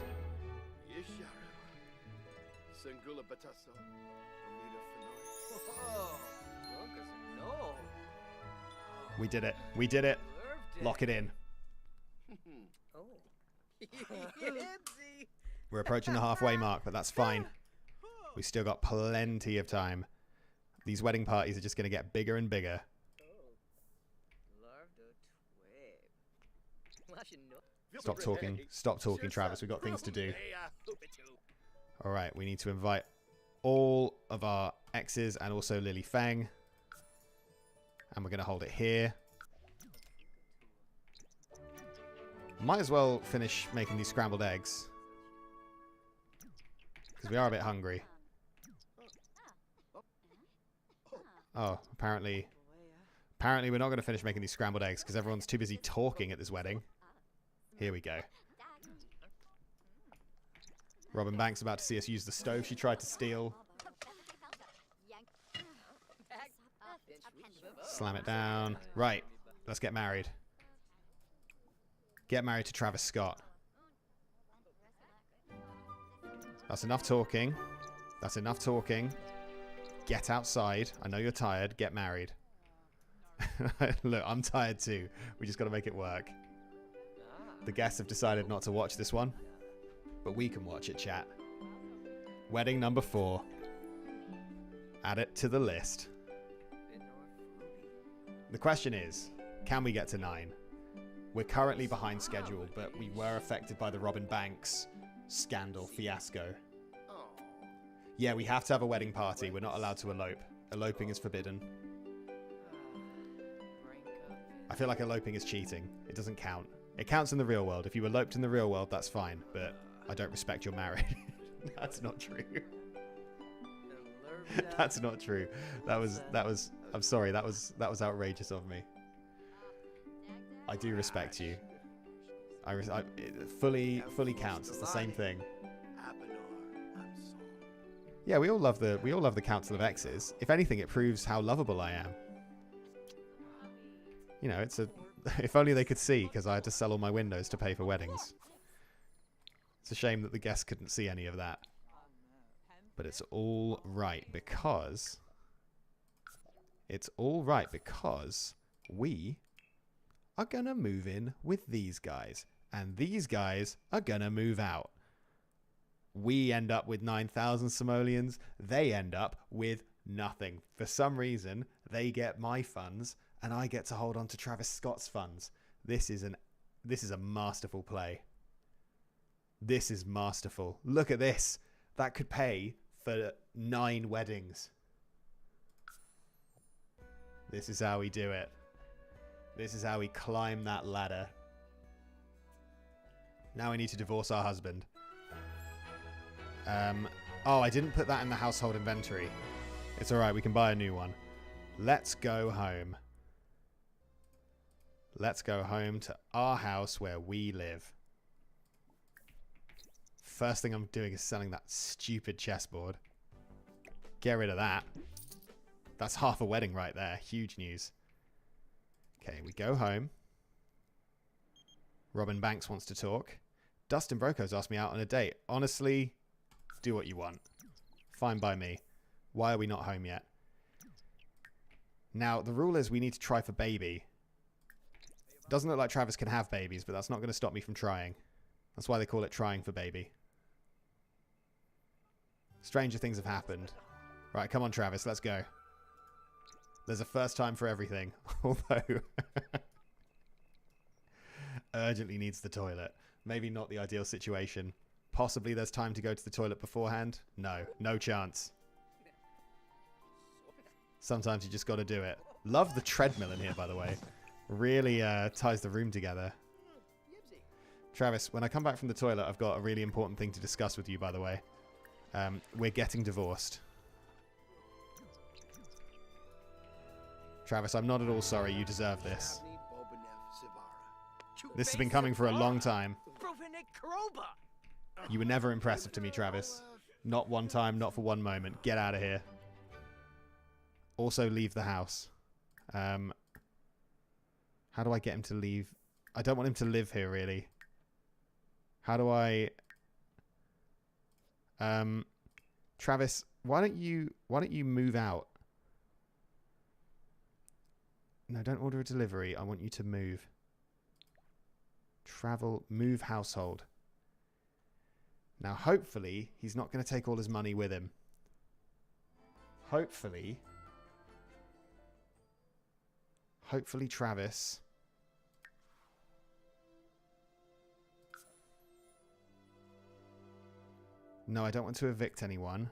We did it. We did it. Lock it in. We're approaching the halfway mark, but that's fine. We still got plenty of time. These wedding parties are just going to get bigger and bigger. Stop talking. Stop talking, Travis. We've got things to do. Alright, we need to invite all of our exes and also Lily Feng. And we're going to hold it here. Might as well finish making these scrambled eggs. Because we are a bit hungry. Oh, apparently we're not going to finish making these scrambled eggs because everyone's too busy talking at this wedding. Here we go. Robin Banks about to see us use the stove she tried to steal. Slam it down. Right, let's get married. Get married to Travis Scott. That's enough talking. That's enough talking. Get outside. I know you're tired. Get married. Look, I'm tired too. We just got to make it work. The guests have decided not to watch this one, but we can watch it, chat. Wedding number 4. Add it to the list. The question is, can we get to 9? We're currently behind schedule, but we were affected by the Robin Banks scandal fiasco. Yeah, we have to have a wedding party. We're not allowed to elope. Eloping is forbidden. I feel like eloping is cheating. It doesn't count. It counts in the real world. If you eloped in the real world, that's fine, but I don't respect your marriage. That's not true. That's not true. That was I'm sorry, that was outrageous of me. I do respect you. It fully counts. It's the same thing. Yeah, we all love the Council of X's. If anything, it proves how lovable I am. You know, if only they could see, because I had to sell all my windows to pay for weddings. It's a shame that the guests couldn't see any of that. But it's all right because we are gonna move in with these guys, and these guys are gonna move out. We end up with 9,000 simoleons. They end up with nothing. For some reason, they get my funds, and I get to hold on to Travis Scott's funds. This is a masterful play. This is masterful. Look at this. That could pay for 9 weddings. This is how we do it. This is how we climb that ladder. Now we need to divorce our husband. Oh, I didn't put that in the household inventory. It's alright, we can buy a new one. Let's go home. Let's go home to our house where we live. First thing I'm doing is selling that stupid chessboard. Get rid of that. That's half a wedding right there. Huge news. Okay, we go home. Robin Banks wants to talk. Dustin Broco's asked me out on a date. Honestly, do what you want. Fine by me. Why are we not home yet? Now, the rule is we need to try for baby. Doesn't look like Travis can have babies, but that's not going to stop me from trying. That's why they call it trying for baby. Stranger things have happened. Right, come on, Travis, let's go. There's a first time for everything. Although, urgently needs the toilet. Maybe not the ideal situation. Possibly there's time to go to the toilet beforehand. No, no chance. Sometimes you just got to do it. Love the treadmill in here, by the way. Really ties the room together. Travis, when I come back from the toilet, I've got a really important thing to discuss with you, by the way. We're getting divorced. Travis, I'm not at all sorry. You deserve this. This has been coming for a long time. You were never impressive to me, Travis. Not one time, not for one moment. Get out of here. Also, leave the house. How do I get him to leave? I don't want him to live here, really. How do I... Travis, why don't you move out? No, don't order a delivery. I want you to move. Travel, move household. Now, hopefully, he's not going to take all his money with him. Hopefully, Travis... No, I don't want to evict anyone.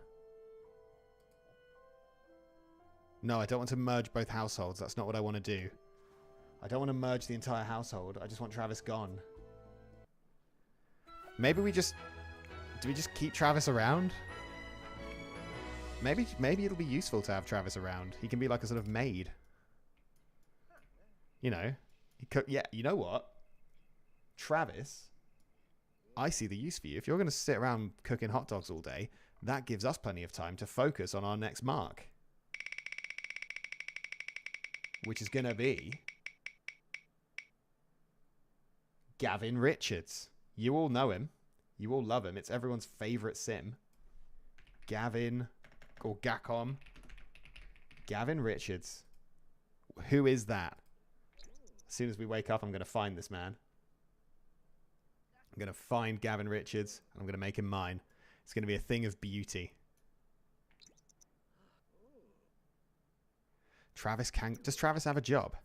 No, I don't want to merge both households. That's not what I want to do. I don't want to merge the entire household. I just want Travis gone. Maybe we just... Do we just keep Travis around? Maybe it'll be useful to have Travis around. He can be like a sort of maid. You know, yeah, you know what? Travis, I see the use for you. If you're going to sit around cooking hot dogs all day, that gives us plenty of time to focus on our next mark. Which is going to be Gavin Richards. You all know him. You all love him. It's everyone's favorite sim. Gavin, or Gacom. Gavin Richards. Who is that? As soon as we wake up, I'm going to find this man. I'm going to find Gavin Richards, and I'm going to make him mine. It's going to be a thing of beauty. Does Travis have a job?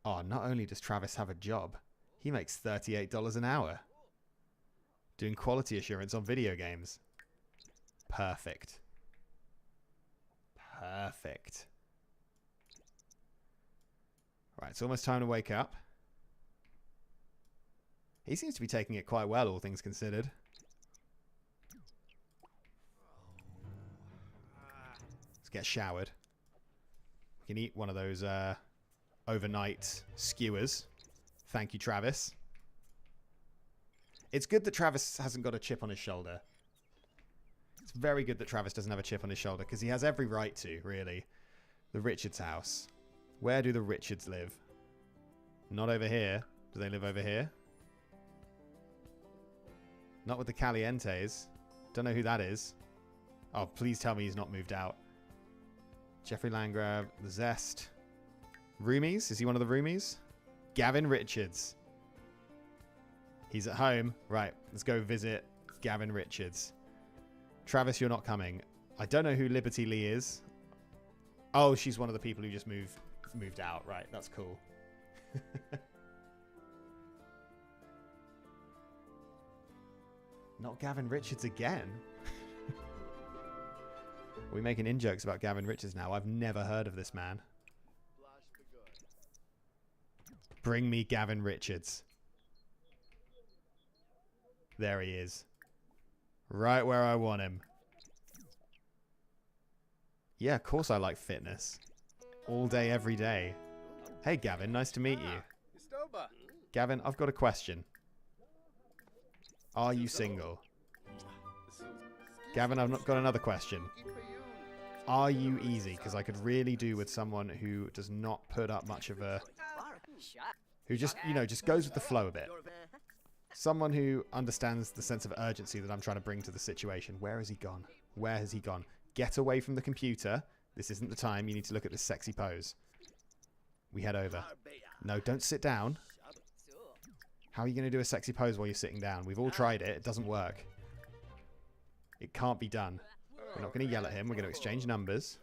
Oh, not only does Travis have a job, he makes $38 an hour. Doing quality assurance on video games. Perfect. Perfect. Right, it's almost time to wake up. He seems to be taking it quite well, all things considered. Let's get showered. We can eat one of those overnight skewers. Thank you, Travis. It's good that Travis hasn't got a chip on his shoulder. It's very good that Travis doesn't have a chip on his shoulder, because he has every right to, really. The Richards house. Where do the Richards live? Not over here. Do they live over here? Not with the Calientes. Don't know who that is. Oh, please tell me he's not moved out. Jeffrey Landgraf, the Zest. Roomies? Is he one of the roomies? Gavin Richards. He's at home. Right, let's go visit Gavin Richards. Travis, you're not coming. I don't know who Liberty Lee is. Oh, she's one of the people who just moved out. Right, that's cool. Not Gavin Richards again. We're making in-jokes about Gavin Richards now. I've never heard of this man. Bring me Gavin Richards. There he is. Right where I want him. Yeah, of course I like fitness. All day, every day. Hey, Gavin, nice to meet you. Gavin, I've got a question. Are you single? Gavin, I've got another question. Are you easy? Because I could really do with someone who does not put up much of a... Who just, you know, just goes with the flow a bit. Someone who understands the sense of urgency that I'm trying to bring to the situation. Where has he gone? Where has he gone? Get away from the computer. This isn't the time. You need to look at this sexy pose. We head over. No, don't sit down. How are you going to do a sexy pose while you're sitting down? We've all tried it. It doesn't work. It can't be done. We're not going to yell at him. We're going to exchange numbers.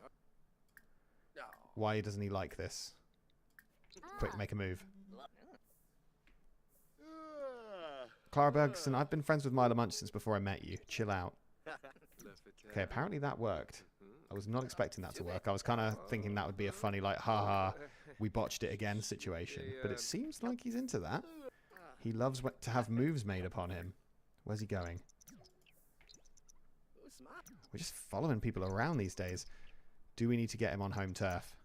Why doesn't he like this? Quick, make a move. Clara Bergson, I've been friends with Mila Munch since before I met you. Chill out. Okay, apparently that worked. I was not expecting that to work. I was kind of thinking that would be a funny, like, haha, we botched it again situation. But it seems like he's into that. He loves to have moves made upon him. Where's he going? We're just following people around these days. Do we need to get him on home turf?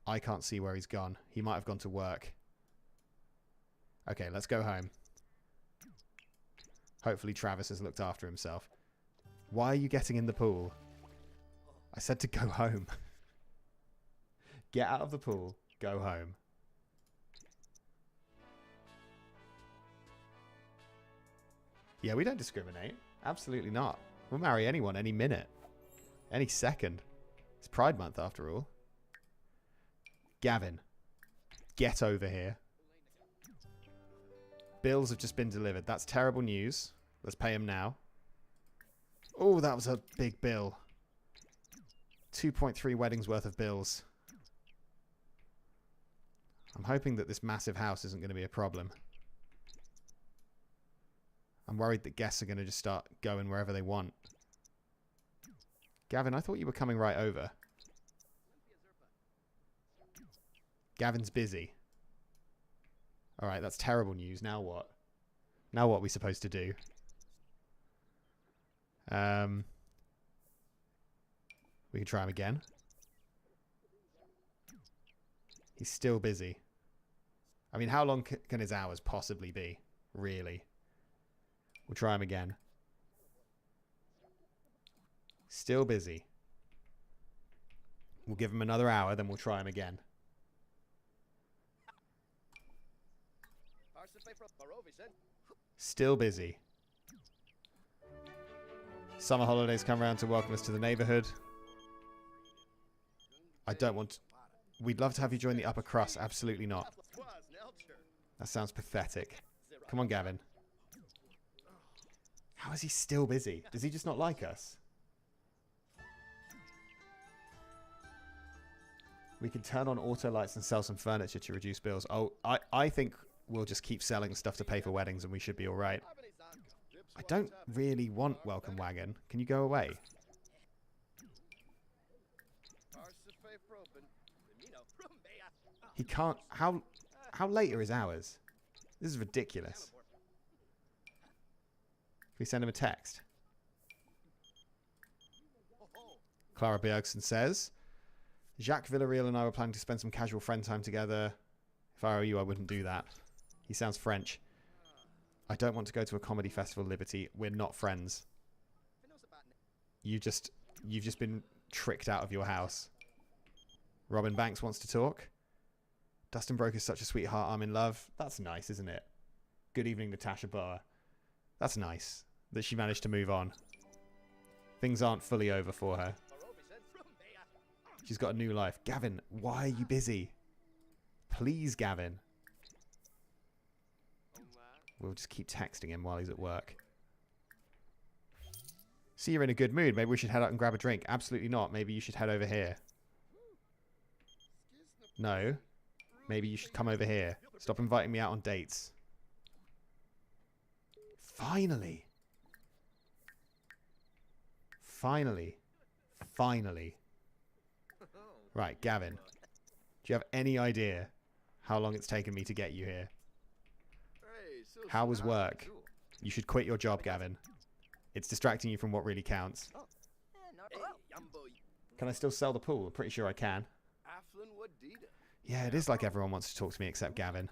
I can't see where he's gone. He might have gone to work. Okay, let's go home. Hopefully Travis has looked after himself. Why are you getting in the pool? I said to go home. Get out of the pool. Go home. Yeah, we don't discriminate. Absolutely not. We'll marry anyone any minute. Any second. It's Pride Month after all. Gavin. Get over here. Bills have just been delivered. That's terrible news. Let's pay him now. Oh, that was a big bill. 2.3 weddings worth of bills. I'm hoping that this massive house isn't going to be a problem. I'm worried that guests are going to just start going wherever they want. Gavin, I thought you were coming right over. Gavin's busy. Alright, that's terrible news. Now what? Now what are we supposed to do? We can try him again. He's still busy. I mean, how long can his hours possibly be? Really? We'll try him again. Still busy. We'll give him another hour, then we'll try him again. Still busy. Summer holidays come around to welcome us to the neighborhood. I don't want... We'd love to have you join the upper crust. Absolutely not. That sounds pathetic. Come on, Gavin. How is he still busy? Does he just not like us? We can turn on auto lights and sell some furniture to reduce bills. Oh, I think we'll just keep selling stuff to pay for weddings and we should be all right. I don't really want Welcome Wagon. Can you go away? He can't... How late are his hours? This is ridiculous. Can we send him a text? Clara Bjergsen says, Jacques Villarreal and I were planning to spend some casual friend time together. If I were you, I wouldn't do that. He sounds French. I don't want to go to a comedy festival, Liberty. We're not friends. You've just been tricked out of your house. Robin Banks wants to talk. Dustin Broke is such a sweetheart. I'm in love. That's nice, isn't it? Good evening, Natasha Boa. That's nice that she managed to move on. Things aren't fully over for her. She's got a new life. Gavin, why are you busy? Please, Gavin. We'll just keep texting him while he's at work. See, you're in a good mood. Maybe we should head out and grab a drink. Absolutely not. Maybe you should head over here. No. Maybe you should come over here. Stop inviting me out on dates. Finally. Finally. Finally. Right, Gavin. Do you have any idea how long it's taken me to get you here? How was work? You should quit your job, Gavin. It's distracting you from what really counts. Can I still sell the pool? I'm pretty sure I can. Yeah, it is like everyone wants to talk to me except Gavin.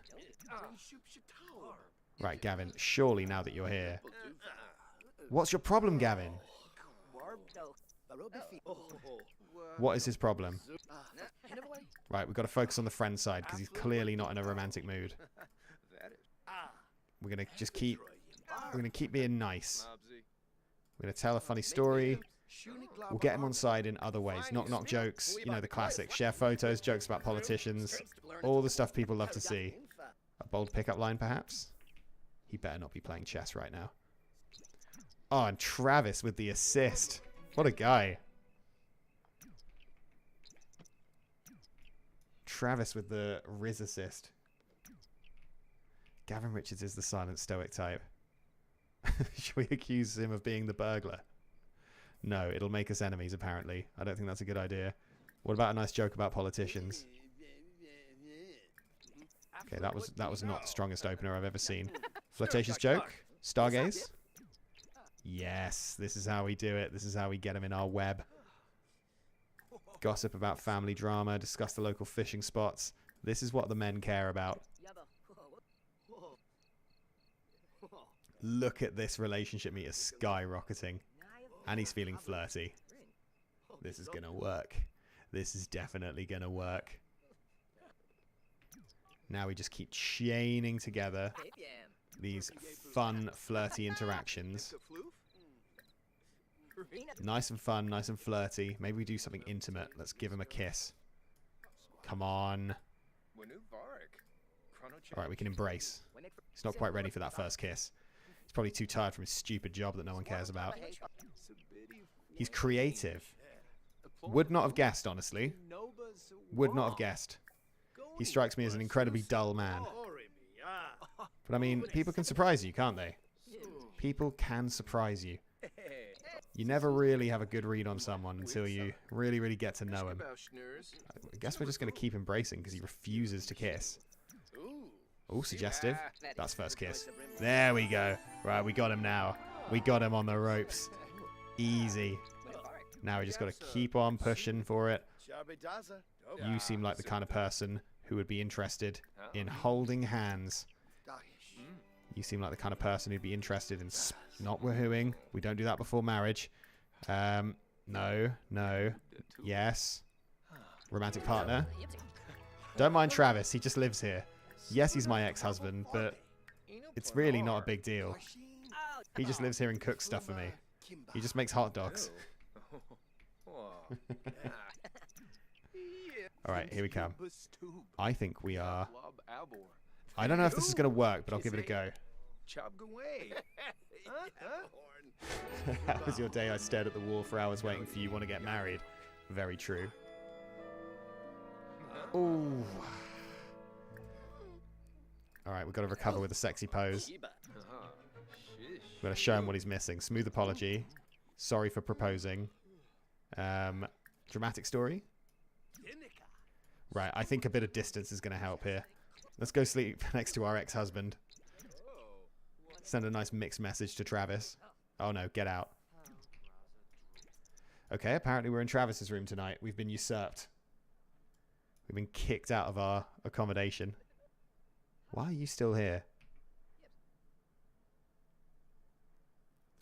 Right, Gavin. Surely now that you're here. What's your problem, Gavin? What is his problem? Right, we've got to focus on the friend side because he's clearly not in a romantic mood. We're going to just keep... We're going to keep being nice. We're going to tell a funny story. We'll get him on side in other ways. Knock-knock jokes. You know, the classic. Share photos, jokes about politicians. All the stuff people love to see. A bold pickup line, perhaps? He better not be playing chess right now. Oh, and Travis with the assist. What a guy. Travis with the Riz assist. Gavin Richards is the silent stoic type. Should we accuse him of being the burglar? No, it'll make us enemies, apparently. I don't think that's a good idea. What about a nice joke about politicians? Okay, that was not the strongest opener I've ever seen. Flirtatious joke? Stargaze? Yes, this is how we do it. This is how we get him in our web. Gossip about family drama, discuss the local fishing spots. This is what the men care about. Look at this relationship meter skyrocketing. And he's feeling flirty. This is going to work. This is definitely going to work. Now we just keep chaining together these fun, flirty interactions. Nice and fun, nice and flirty. Maybe we do something intimate. Let's give him a kiss. Come on. Alright, we can embrace. He's not quite ready for that first kiss. He's probably too tired from his stupid job that no one cares about. He's creative. Would not have guessed, honestly. Would not have guessed. He strikes me as an incredibly dull man. But I mean, people can surprise you, can't they? People can surprise you. You never really have a good read on someone until you really, really get to know him. I guess we're just going to keep embracing because he refuses to kiss. Oh, suggestive. That's first kiss. There we go. Right, we got him now. We got him on the ropes. Easy. Now we just got to keep on pushing for it. You seem like the kind of person who would be interested in holding hands. You seem like the kind of person who'd be interested in not woohooing. We don't do that before marriage. No. Yes. Romantic partner. Don't mind Travis. He just lives here. Yes, he's my ex-husband, but it's really not a big deal. He just lives here and cooks stuff for me. He just makes hot dogs. Alright, here we come. I think we are... I don't know if this is going to work, but I'll give it a go. That was your day I stared at the wall for hours waiting for you. Want to get married? Very true. Ooh. Alright, we've got to recover with a sexy pose. We've got to show him what he's missing. Smooth apology. Sorry for proposing. Dramatic story? Right, I think a bit of distance is going to help here. Let's go sleep next to our ex-husband. Send a nice mixed message to Travis. Oh no, get out. Okay, apparently we're in Travis's room tonight. We've been usurped. We've been kicked out of our accommodation. Why are you still here?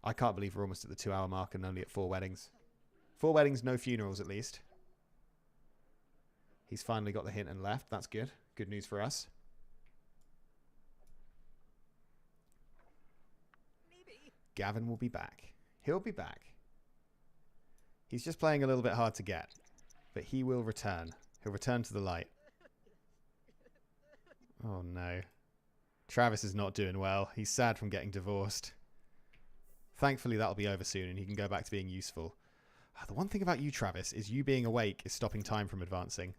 I can't believe we're almost at the 2-hour mark and only at 4 weddings. 4 weddings, no funerals at least. He's finally got the hint and left. That's good. Good news for us. Gavin will be back. He'll be back. He's just playing a little bit hard to get. But he will return. He'll return to the light. Oh no. Travis is not doing well. He's sad from getting divorced. Thankfully that'll be over soon and he can go back to being useful. The one thing about you, Travis, is you being awake is stopping time from advancing.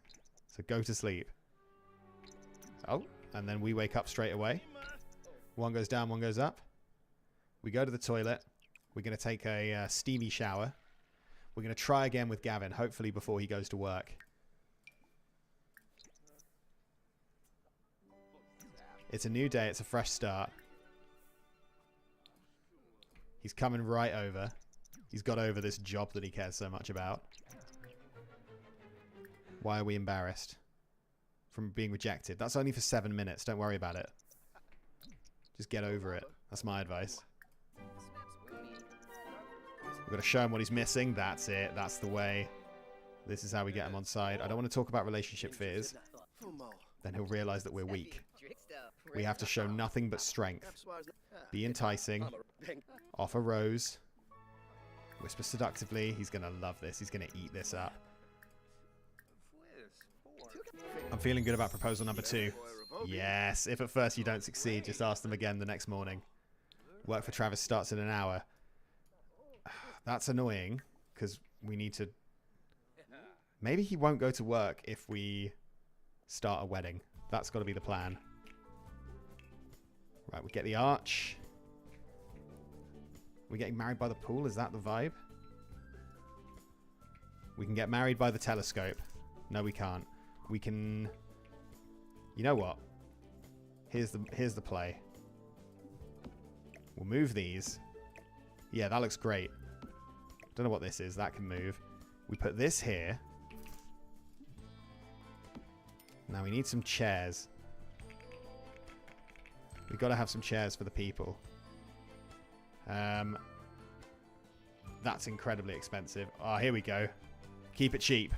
So go to sleep. Oh, and then we wake up straight away. One goes down, one goes up. We go to the toilet. We're going to take a steamy shower. We're going to try again with Gavin, hopefully before he goes to work. It's a new day. It's a fresh start. He's coming right over. He's got over this job that he cares so much about. Why are we embarrassed? From being rejected. That's only for 7 minutes. Don't worry about it. Just get over it. That's my advice. We've got to show him what he's missing. That's it. That's the way. This is how we get him on side. I don't want to talk about relationship fears. Then he'll realize that we're weak. We have to show nothing but strength. Be enticing. Offer rose. Whisper seductively. He's going to love this. He's going to eat this up. I'm feeling good about proposal number 2. Yes. If at first you don't succeed, just ask them again the next morning. Work for Travis starts in an hour. That's annoying because we need to... Maybe he won't go to work if we start a wedding. That's got to be the plan. Right, we get the arch. We're getting married by the pool. Is that the vibe? We can get married by the telescope. No, we can't. We can... You know what? Here's the play. We'll move these. Yeah, that looks great. Don't know what this is. That can move. We put this here. Now we need some chairs. We've got to have some chairs for the people. That's incredibly expensive. Oh, here we go. Keep it cheap.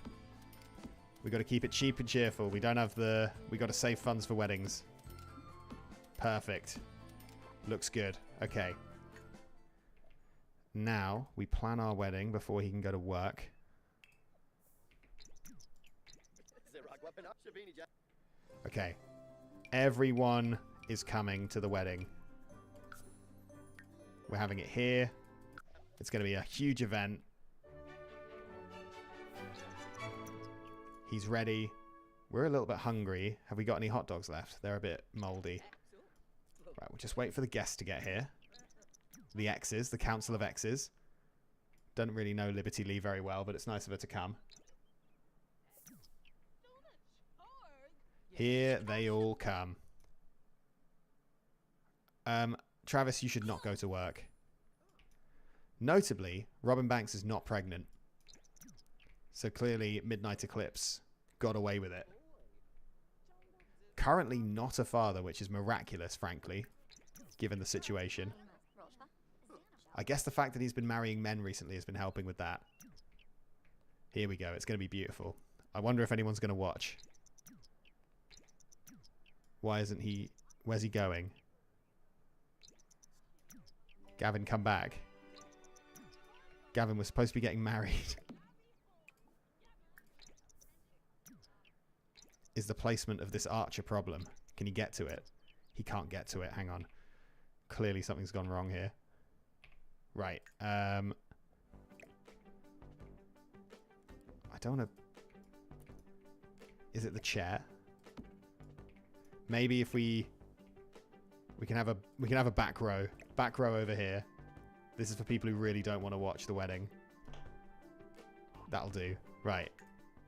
We've got to keep it cheap and cheerful. We don't have the... We've got to save funds for weddings. Perfect. Looks good. Okay. Now, we plan our wedding before he can go to work. Okay. Everyone is coming to the wedding. We're having it here. It's going to be a huge event. He's ready. We're a little bit hungry. Have we got any hot dogs left? They're a bit moldy. Right, we'll just wait for the guests to get here. The X's, the Council of X's. Don't really know Liberty Lee very well, but it's nice of her to come. Here they all come. Travis, you should not go to work. Notably, Robin Banks is not pregnant. So clearly Midnight Eclipse got away with it. Currently not a father, which is miraculous, frankly, given the situation. I guess the fact that he's been marrying men recently has been helping with that. Here we go. It's going to be beautiful. I wonder if anyone's going to watch. Why isn't he... Where's he going? Gavin, come back. Gavin was supposed to be getting married. Is the placement of this archer problem? Can he get to it? He can't get to it. Hang on. Clearly something's gone wrong here. Right. I don't want to... Is it the chair? Maybe if we can have a back row. Back row over here. This is for people who really don't want to watch the wedding. That'll do. Right.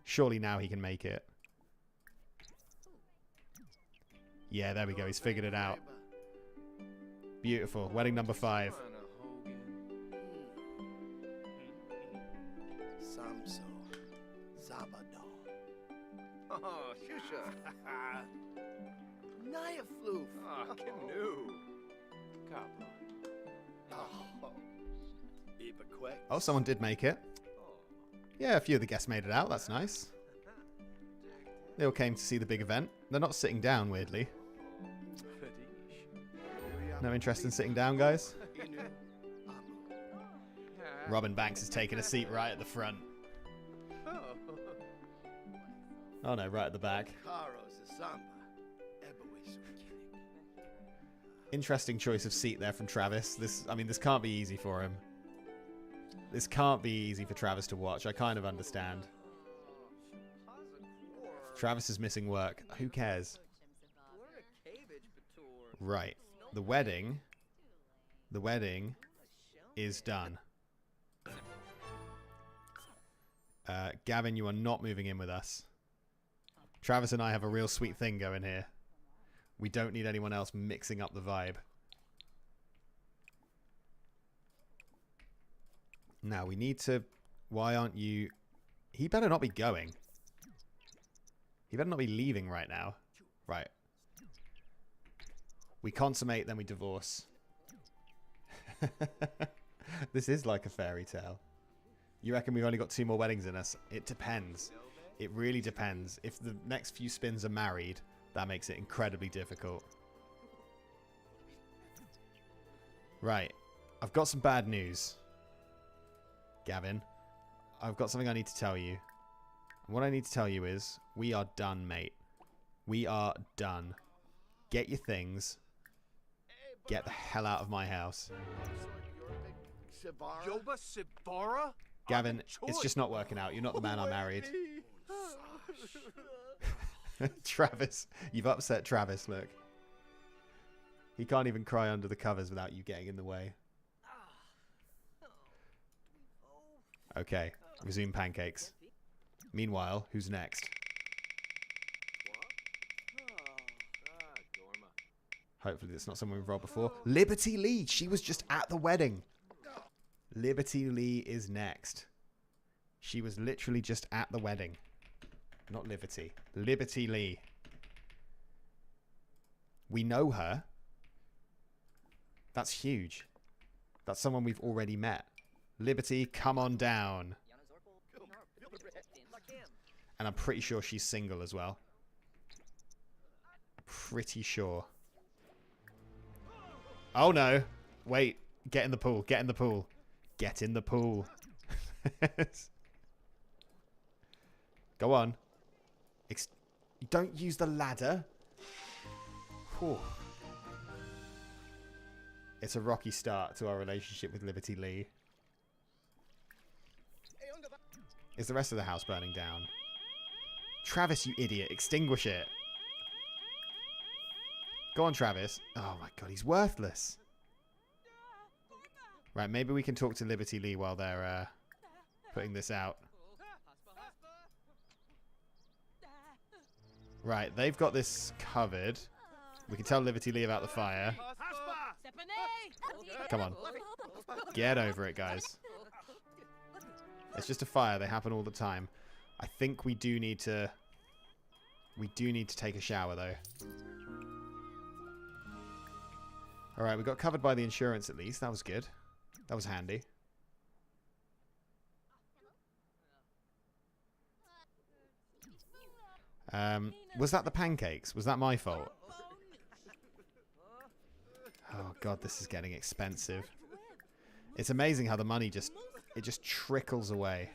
Surely now he can make it. Yeah, there we go. He's figured it out. Beautiful. Wedding number 5. Oh, Shusha. Naya Floof. Oh, Canoe. Oh, someone did make it. Yeah, a few of the guests made it out. That's nice. They all came to see the big event. They're not sitting down, weirdly. No interest in sitting down, guys? Robin Banks is taking a seat right at the front. Oh no, right at the back. Interesting choice of seat there from Travis. This can't be easy for him. This can't be easy for Travis to watch. I kind of understand. Travis is missing work. Who cares? Right. The wedding is done. Gavin, you are not moving in with us. Travis and I have a real sweet thing going here. We don't need anyone else mixing up the vibe. Now, we need to... Why aren't you... He better not be going. He better not be leaving right now. Right. We consummate, then we divorce. This is like a fairy tale. You reckon we've only got 2 more weddings in us? It depends. It really depends. If the next few spins are married, that makes it incredibly difficult. Right. I've got some bad news. Gavin. I've got something I need to tell you. And what I need to tell you is, we are done, mate. We are done. Get your things. Get the hell out of my house. Yoba Sibara? Gavin, it's just not working out. You're not the man I married. Travis. You've upset Travis, look. He can't even cry under the covers without you getting in the way. Okay. Resume pancakes. Meanwhile, who's next? Hopefully that's not someone we've robbed before. Liberty Lee! She was just at the wedding. Liberty Lee is next. She was literally just at the wedding. Not Liberty. Liberty Lee. We know her. That's huge. That's someone we've already met. Liberty, come on down. And I'm pretty sure she's single as well. Pretty sure. Oh no. Wait. Get in the pool. Get in the pool. Get in the pool. Go on. Don't use the ladder. Whew. It's a rocky start to our relationship with Liberty Lee. Is the rest of the house burning down? Travis, you idiot. Extinguish it. Go on, Travis. Oh my god, he's worthless. Right, maybe we can talk to Liberty Lee while they're putting this out. Right, they've got this covered. We can tell Liberty Lee about the fire. Come on. Get over it, guys. It's just a fire. They happen all the time. I think we do need to... We do need to take a shower, though. Alright, we got covered by the insurance, at least. That was good. That was handy. Was that the pancakes? Was that my fault? Oh god, this is getting expensive. It's amazing how the money just trickles away.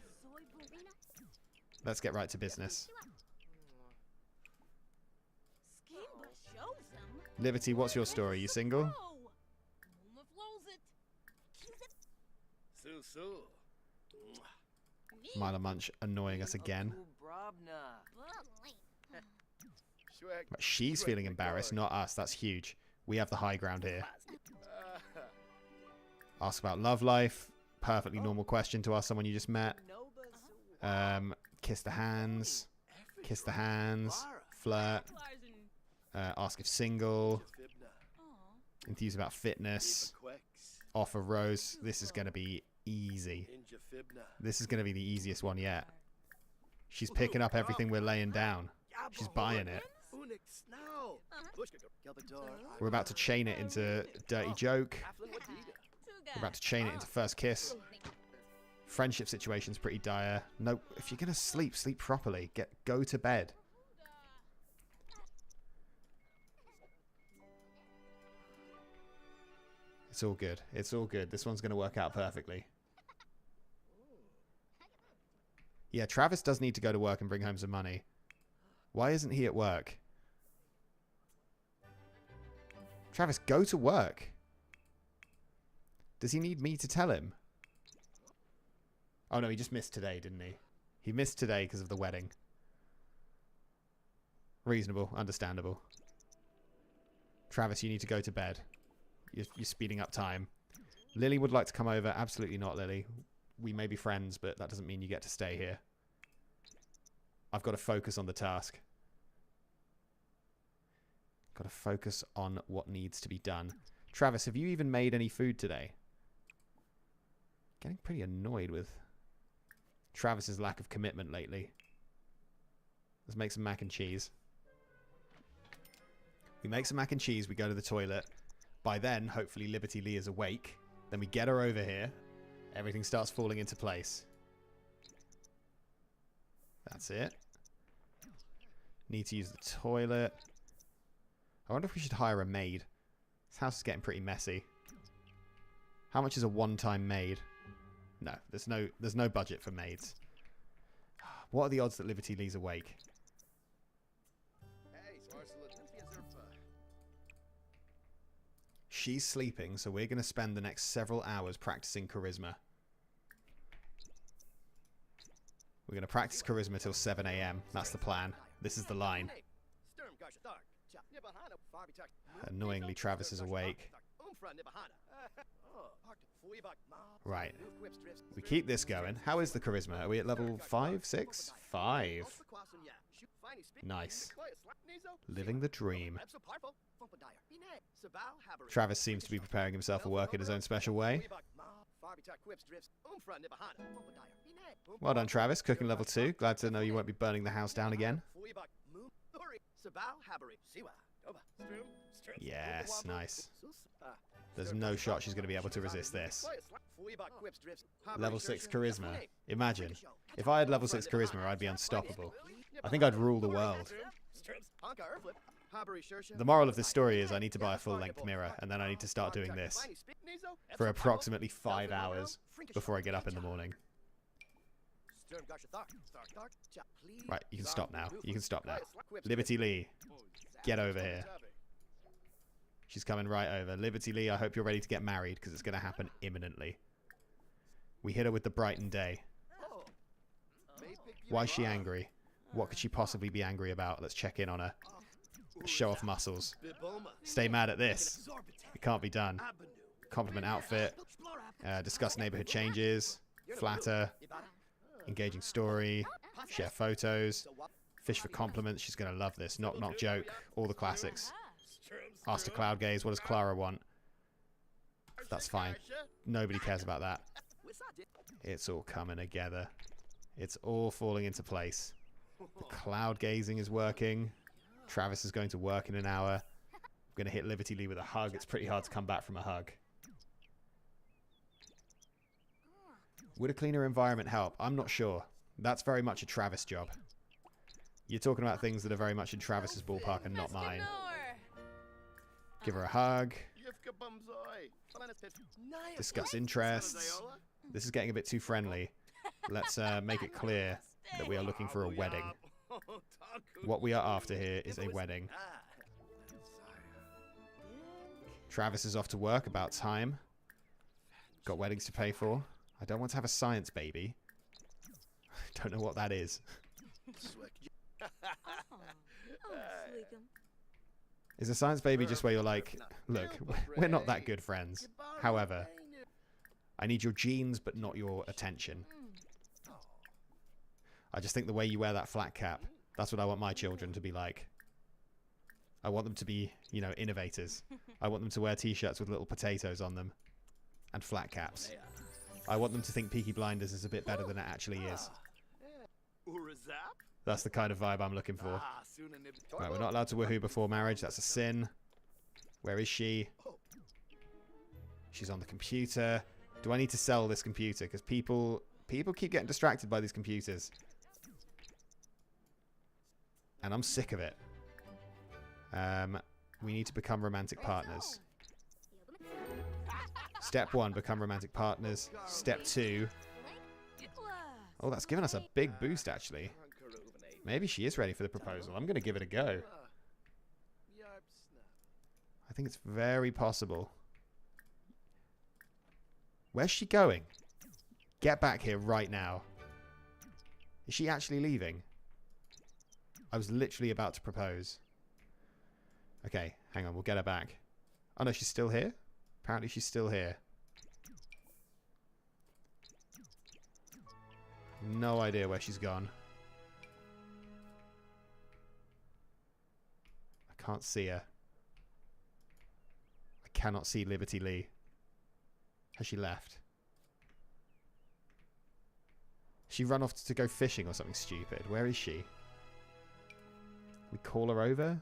Let's get right to business. Liberty, what's your story? You single? Mila Munch annoying us again. But she's feeling embarrassed, not us. That's huge. We have the high ground here. Ask about love life. Perfectly normal question to ask someone you just met. Kiss the hands. Kiss the hands. Flirt. Ask if single. Enthused about fitness. Offer rose. This is going to be easy. This is going to be the easiest one yet. She's picking up everything we're laying down. She's buying it. We're about to chain it into dirty joke. We're about to chain it into first kiss. Friendship situation's pretty dire. No, if you're gonna sleep, sleep properly. Go to bed. It's all good. It's all good. This one's gonna work out perfectly. Yeah, Travis does need to go to work and bring home some money. Why isn't he at work? Travis, go to work. Does he need me to tell him? Oh no, he just missed today, didn't he? He missed today because of the wedding. Reasonable, understandable. Travis, you need to go to bed. You're speeding up time. Lily would like to come over. Absolutely not, Lily. We may be friends, but that doesn't mean you get to stay here. I've got to focus on the task. Got to focus on what needs to be done. Travis, have you even made any food today? Getting pretty annoyed with Travis's lack of commitment lately. Let's make some mac and cheese. We make some mac and cheese. We go to the toilet. By then, hopefully Liberty Lee is awake. Then we get her over here. Everything starts falling into place. That's it. Need to use the toilet. I wonder if we should hire a maid. This house is getting pretty messy. How much is a one-time maid? No, there's no budget for maids. What are the odds that Liberty Lee's awake? She's sleeping, so we're going to spend the next several hours practicing charisma. We're going to practice charisma till 7 AM. That's the plan. This is the line. Annoyingly, Travis is awake. Right. We keep this going. How is the charisma? Are we at level 5, 6? 5. Nice. Living the dream. Travis seems to be preparing himself for work in his own special way. Well done, Travis. Cooking level 2. Glad to know you won't be burning the house down again. Yes, nice. There's no shot she's going to be able to resist this. Level 6 charisma. Imagine. If I had level 6 charisma, I'd be unstoppable. I think I'd rule the world. The moral of this story is I need to buy a full-length mirror, and then I need to start doing this for approximately 5 hours before I get up in the morning. Right, you can stop now. You can stop now. Liberty Lee, get over here. She's coming right over. Liberty Lee, I hope you're ready to get married, because it's going to happen imminently. We hit her with the Brighton day. Why is she angry? What could she possibly be angry about? Let's check in on her. Show off muscles. Stay mad at this. It can't be done. Compliment outfit. Discuss neighborhood changes. Flatter. Engaging story. Share photos. Fish for compliments. She's going to love this. Knock knock joke. All the classics. Ask to cloud gaze. What does Clara want? That's fine. Nobody cares about that. It's all coming together. It's all falling into place. The cloud gazing is working. Travis is going to work in an hour. I'm going to hit Liberty Lee with a hug. It's pretty hard to come back from a hug. Would a cleaner environment help? I'm not sure. That's very much a Travis job. You're talking about things that are very much in Travis's ballpark and not mine. Give her a hug. Discuss interests. This is getting a bit too friendly. Let's make it clear that we are looking for a wedding. What we are after here is a wedding. Travis is off to work. About time. Got weddings to pay for. I don't want to have a science baby. I don't know what that is. Is a science baby just where you're like, look, we're not that good friends. However, I need your genes, but not your attention. I just think the way you wear that flat cap, that's what I want my children to be like. I want them to be, you know, innovators. I want them to wear t-shirts with little potatoes on them and flat caps. I want them to think Peaky Blinders is a bit better than it actually is. That's the kind of vibe I'm looking for. Right, we're not allowed to woohoo before marriage. That's a sin. Where is she? She's on the computer. Do I need to sell this computer? Because people keep getting distracted by these computers. And I'm sick of it. We need to become romantic partners. Step 1, become romantic partners. Step 2. Oh, that's given us a big boost, actually. Maybe she is ready for the proposal. I'm going to give it a go. I think it's very possible. Where's she going? Get back here right now. Is she actually leaving? I was literally about to propose. Okay, hang on. We'll get her back. Oh, no, she's still here? Apparently she's still here. No idea where she's gone. I can't see her. I cannot see Liberty Lee. Has she left? She run off to go fishing or something stupid. Where is she? We call her over?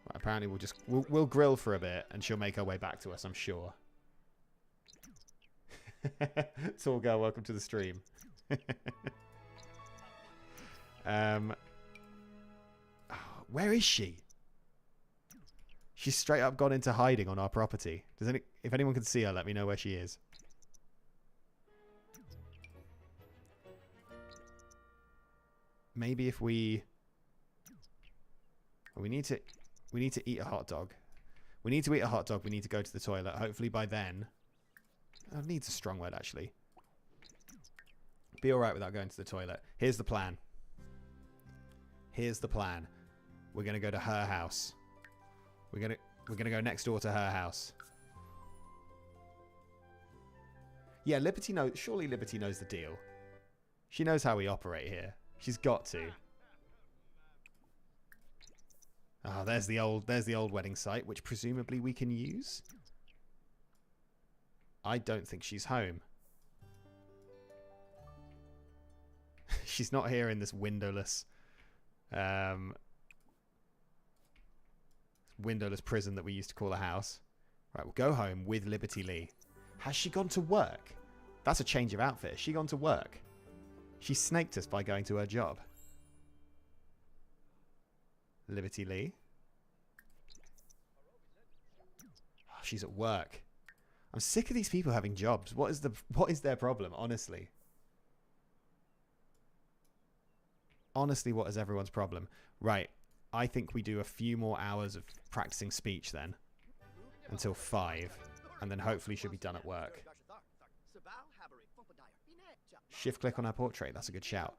Right, apparently we'll grill for a bit and she'll make her way back to us, I'm sure. Tall girl, welcome to the stream. Where is she? She's straight up gone into hiding on our property. If anyone can see her, let me know where she is. Maybe if we need to eat a hot dog. We need to eat a hot dog. We need to go to the toilet. Hopefully by then. Oh, needs a strong word, actually. Be alright without going to the toilet. Here's the plan. Here's the plan. We're going to go to her house. We're gonna go next door to her house. Yeah, Liberty knows. Surely Liberty knows the deal. She knows how we operate here. She's got to. Ah, there's the old wedding site, which presumably we can use. I don't think she's home. She's not here in this windowless prison that we used to call a house. Right, we'll go home with Liberty Lee. Has she gone to work? That's a change of outfit. Has she gone to work? She snaked us by going to her job. Liberty Lee. Oh, she's at work. I'm sick of these people having jobs. What is their problem, honestly? Honestly, what is everyone's problem? Right. I think we do a few more hours of practicing speech then. Until 5. And then hopefully she'll be done at work. Shift click on her portrait. That's a good shout.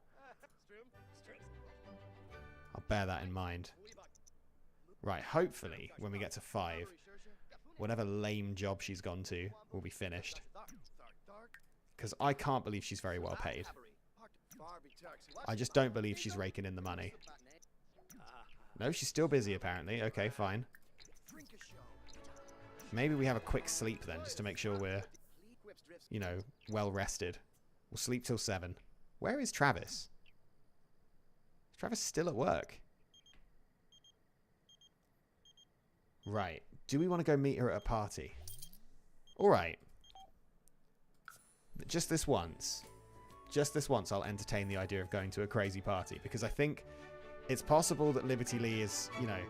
I'll bear that in mind. Right, hopefully when we get to 5, whatever lame job she's gone to will be finished. Because I can't believe she's very well paid. I just don't believe she's raking in the money. No, she's still busy apparently. Okay, fine. Maybe we have a quick sleep then, just to make sure we're, you know, well rested. We'll sleep till 7. Where is Travis? Is Travis still at work? Right. Do we want to go meet her at a party? Alright. Just this once. Just this once I'll entertain the idea of going to a crazy party. Because I think it's possible that Liberty Lee is, you know...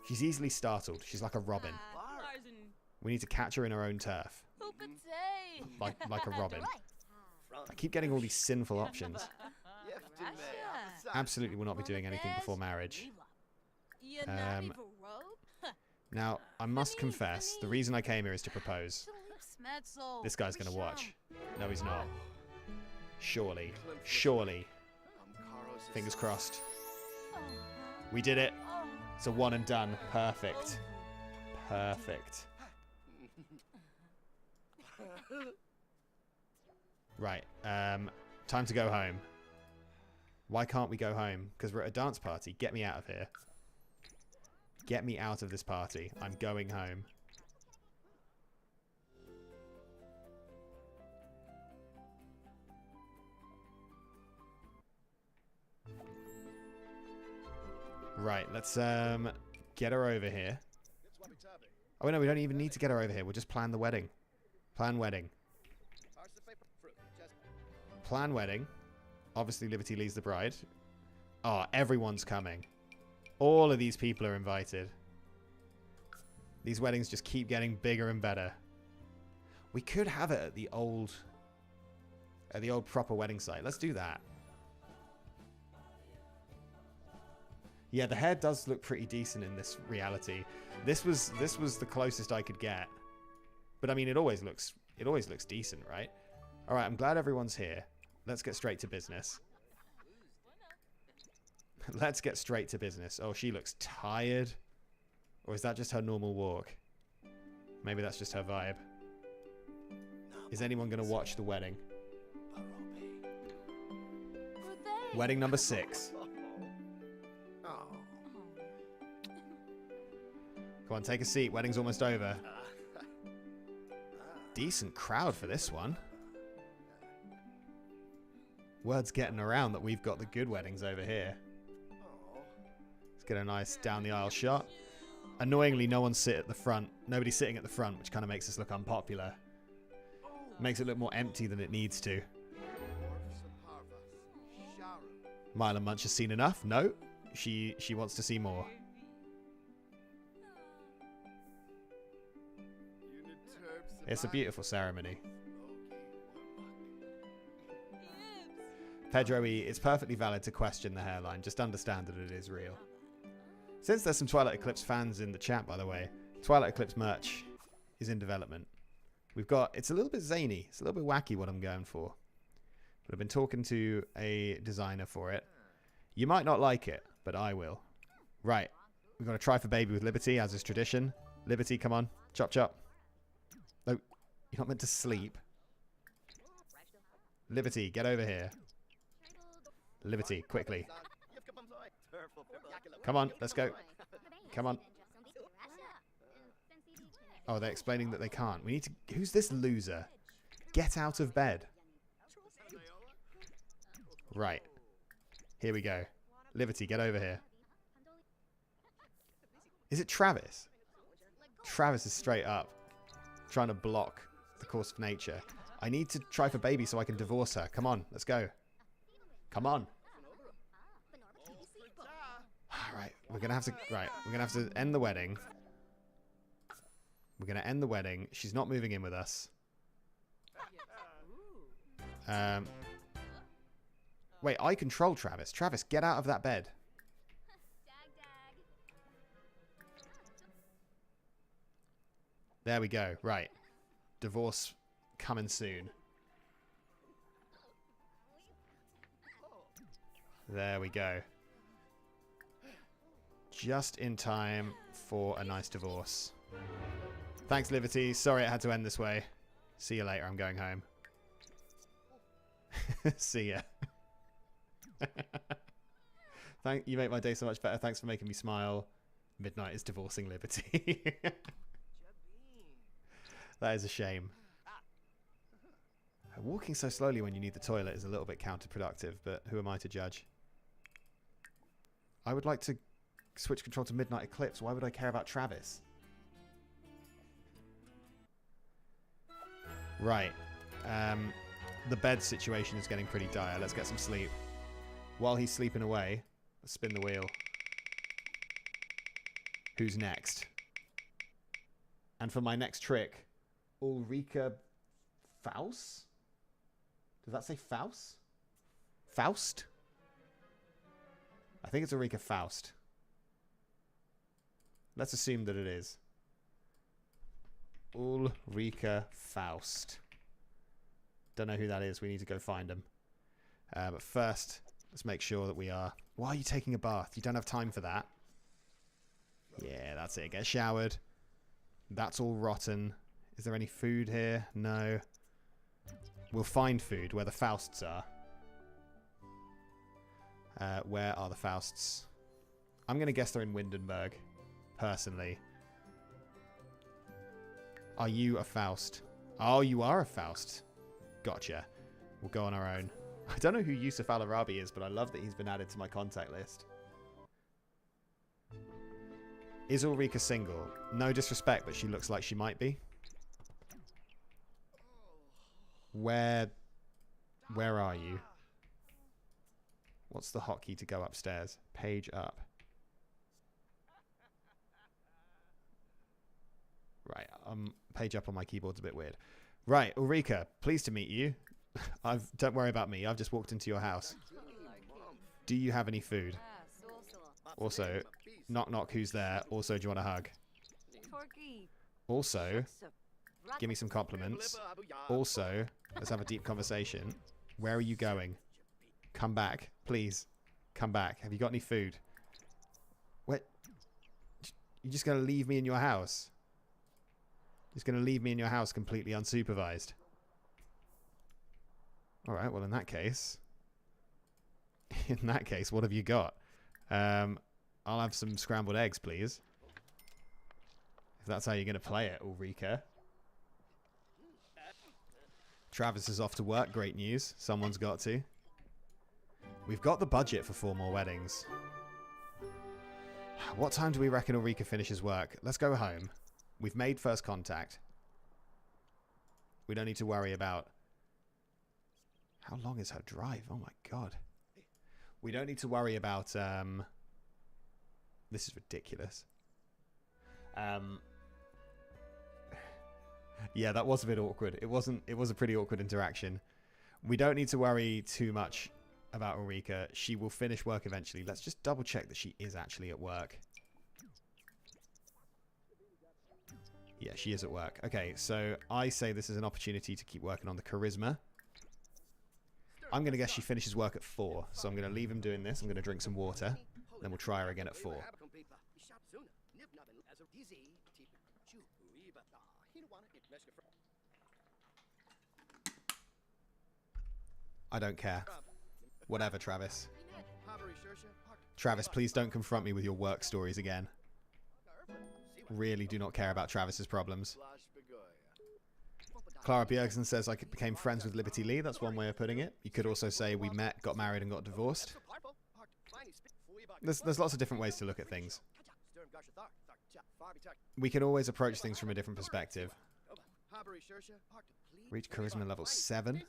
She's easily startled. She's like a robin. We need to catch her in her own turf. Like a robin. I keep getting all these sinful options. Absolutely will not be doing anything before marriage. Now, I must confess, the reason I came here is to propose. This guy's going to watch. No, he's not. Surely. Surely. Fingers crossed. We did it. It's a one and done. Perfect. Perfect. Right. Time to go home. Why can't we go home? Because we're at a dance party. Get me out of here. Get me out of this party. I'm going home. Right, let's get her over here. Oh no, we don't even need to get her over here. We'll just plan the wedding. Plan wedding. Plan wedding. Obviously Liberty Lee's the bride. Oh, everyone's coming. All of these people are invited. These weddings just keep getting bigger and better. We could have it at the old proper wedding site. Let's do that. Yeah, the hair does look pretty decent in this reality. This was the closest I could get. But I mean, it always looks decent, right? All right, I'm glad everyone's here. Let's get straight to business. Let's get straight to business. Oh, she looks tired. Or is that just her normal walk? Maybe that's just her vibe. Is anyone going to watch the wedding? Wedding number 6. Come on, take a seat. Wedding's almost over. Decent crowd for this one. Word's getting around that we've got the good weddings over here. Let's get a nice down the aisle shot. Annoyingly, no one sit at the front. Nobody's sitting at the front, which kind of makes us look unpopular. Makes it look more empty than it needs to. Mila Munch has seen enough. No, she wants to see more. It's a beautiful ceremony. Pedro E, it's perfectly valid to question the hairline. Just understand that it is real. Since there's some Twilight Eclipse fans in the chat, by the way, Twilight Eclipse merch is in development. We've got, it's a little bit zany. It's a little bit wacky what I'm going for. But I've been talking to a designer for it. You might not like it, but I will. Right. We've got to try for baby with Liberty, as is tradition. Liberty, come on. Chop, chop. No, you're not meant to sleep. Liberty, get over here. Liberty, quickly. Come on, let's go. Come on. Oh, they're explaining that they can't. We need to... Who's this loser? Get out of bed. Right. Here we go. Liberty, get over here. Is it Travis? Travis is straight up trying to block the course of nature. I need to try for baby so I can divorce her. Come on, let's go. Come on. Right, we're gonna have to end the wedding. We're gonna end the wedding. She's not moving in with us. Wait, I control Travis. Travis, get out of that bed. There we go. Right. Divorce coming soon. There we go. Just in time for a nice divorce. Thanks, Liberty. Sorry it had to end this way. See you later. I'm going home. See ya. You make my day so much better. Thanks for making me smile. Midnight is divorcing Liberty. That is a shame. Walking so slowly when you need the toilet is a little bit counterproductive, but who am I to judge? I would like to switch control to Midnight Eclipse. Why would I care about Travis? Right. The bed situation is getting pretty dire. Let's get some sleep. While he's sleeping away, let's spin the wheel. Who's next? And for my next trick, Ulrika Faust? Does that say Faust? Faust? I think it's Ulrika Faust. Let's assume that it is. Ulrika Faust. Don't know who that is. We need to go find him. But first, let's make sure that we are... Why are you taking a bath? You don't have time for that. Yeah, that's it. Get showered. That's all rotten. Is there any food here? No. We'll find food where the Fausts are. Where are the Fausts? I'm going to guess they're in Windenburg, personally. Are you a Faust? Oh, you are a Faust. Gotcha. We'll go on our own. I don't know who Yusuf Al-Arabi is, but I love that he's been added to my contact list. Is Ulrika single? No disrespect, but she looks like she might be. Where are you? What's the hotkey to go upstairs? Page up. Right, page up on my keyboard's a bit weird. Right, Ulrika, pleased to meet you. Don't worry about me. I've just walked into your house. Do you have any food? Also, knock knock, who's there? Also, do you want a hug? Also, give me some compliments. Also, let's have a deep conversation. Where are you going? Come back, please. Come back. Have you got any food? What? You're just going to leave me in your house? Just going to leave me in your house completely unsupervised? Alright, well in that case... what have you got? I'll have some scrambled eggs, please. If that's how you're going to play it, Ulrika. Travis is off to work. Great news. Someone's got to. We've got the budget for 4 more weddings. What time do we reckon Ulrika finishes work? Let's go home. We've made first contact. We don't need to worry about... How long is her drive? Oh my god. We don't need to worry about... This is ridiculous. Yeah, that was a bit awkward. It was a pretty awkward interaction. We don't need to worry too much about Ulrika. She will finish work eventually. Let's just double check that she is actually at work. Yeah, she is at work. Okay, so I say this is an opportunity to keep working on the charisma. I'm going to guess she finishes work at 4. So I'm going to leave him doing this. I'm going to drink some water. Then we'll try her again at 4. I don't care. Whatever, Travis. Travis, please don't confront me with your work stories again. Really do not care about Travis's problems. Clara Bjergsen says I became friends with Liberty Lee. That's one way of putting it. You could also say we met, got married, and got divorced. There's lots of different ways to look at things. We can always approach things from a different perspective. Reach charisma level 7.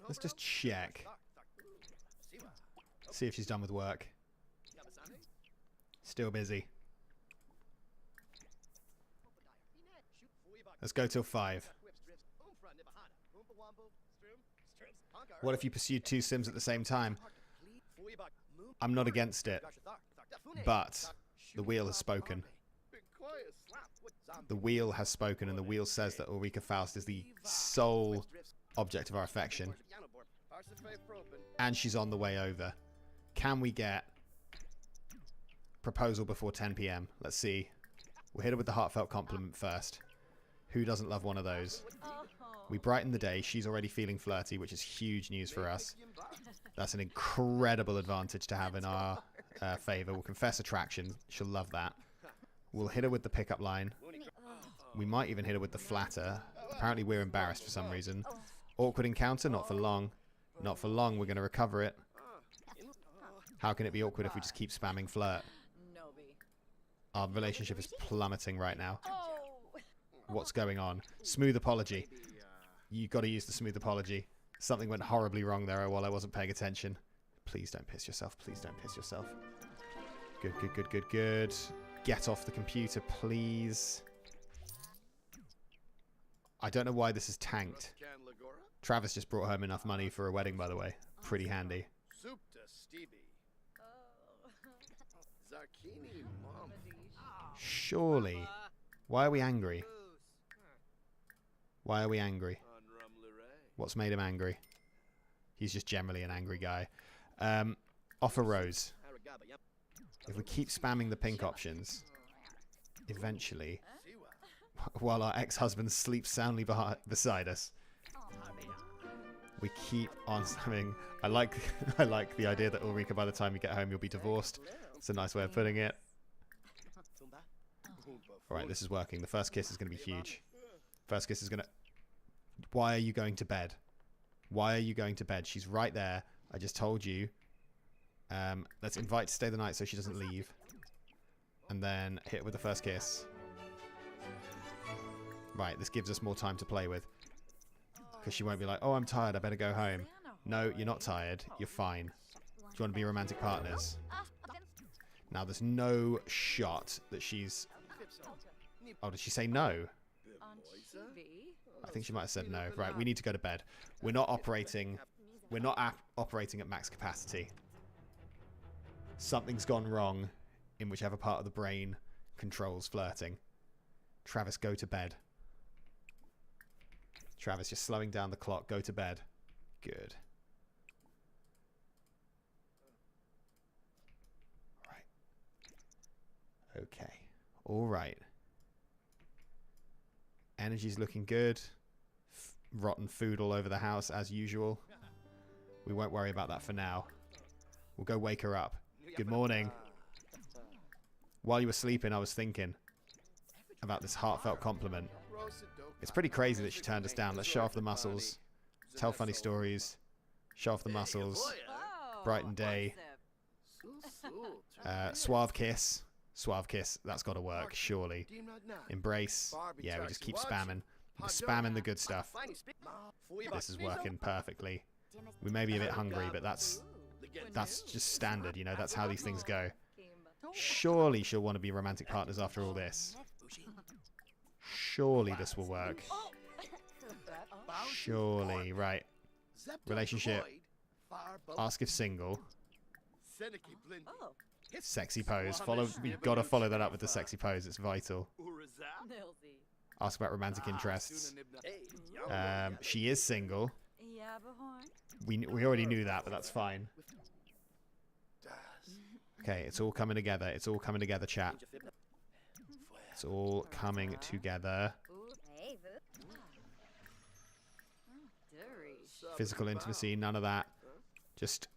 Let's just check. See if she's done with work. Still busy. Let's go till 5. What if you pursued 2 Sims at the same time? I'm not against it. But the wheel has spoken. The wheel has spoken, and the wheel says that Ulrika Faust is the sole object of our affection. And she's on the way over. Can we get proposal before 10 PM? Let's see. We'll hit her with the heartfelt compliment first. Who doesn't love one of those? We brighten the day. She's already feeling flirty, which is huge news for us. That's an incredible advantage to have in our favor. We'll confess attraction. She'll love that. We'll hit her with the pickup line. We might even hit her with the flatter. Apparently we're embarrassed for some reason. Awkward encounter, not for long. Not for long, we're going to recover it. How can it be awkward if we just keep spamming flirt? Our relationship is plummeting right now. What's going on? Smooth apology. You got to use the smooth apology. Something went horribly wrong there while I wasn't paying attention. Please don't piss yourself. Please don't piss yourself. Good, good, good, good, good. Get off the computer, please. I don't know why this is tanked. Travis just brought home enough money for a wedding, by the way. Pretty handy. Surely. Why are we angry? Why are we angry? What's made him angry? He's just generally an angry guy. Offer Rose. If we keep spamming the pink options, eventually, while our ex-husband sleeps soundly beside us, we keep on spamming. I like the idea that Ulrika, by the time you get home, you'll be divorced. It's a nice way of putting it. Alright, this is working. The first kiss is going to be huge. First kiss is going to... Why are you going to bed? Why are you going to bed? She's right there. I just told you. Let's invite to stay the night so she doesn't leave. And then hit her with the first kiss. Right, this gives us more time to play with. Because she won't be like, oh, I'm tired, I better go home. No, you're not tired. You're fine. Do you want to be romantic partners? Now, there's no shot that she's... Oh, did she say no? I think she might have said no. Right, we need to go to bed. We're not operating... We're not operating at max capacity. Something's gone wrong in whichever part of the brain controls flirting. Travis, go to bed. Travis, you're slowing down the clock. Go to bed. Good. Right. Okay. All right. Energy's looking good. Rotten food all over the house, as usual. We won't worry about that for now. We'll go wake her up. Good morning. While you were sleeping, I was thinking about this heartfelt compliment. It's pretty crazy that she turned us down. Let's show off the muscles. Tell funny stories. Show off the muscles. Brighten day. Suave kiss. Suave kiss. That's got to work, surely. Embrace. Yeah, we just keep spamming. We're spamming the good stuff. This is working perfectly. We may be a bit hungry, but that's just standard, you know. That's how these things go. Surely she'll want to be romantic partners after all this. Surely this will work. Surely. Right. Relationship. Ask if single. Sexy pose. You've got to follow that up with the sexy pose. It's vital. Ask about romantic interests. She is single. We already knew that, but that's fine. Okay, it's all coming together. It's all coming together, chat. It's all coming together. Physical intimacy, none of that. Just,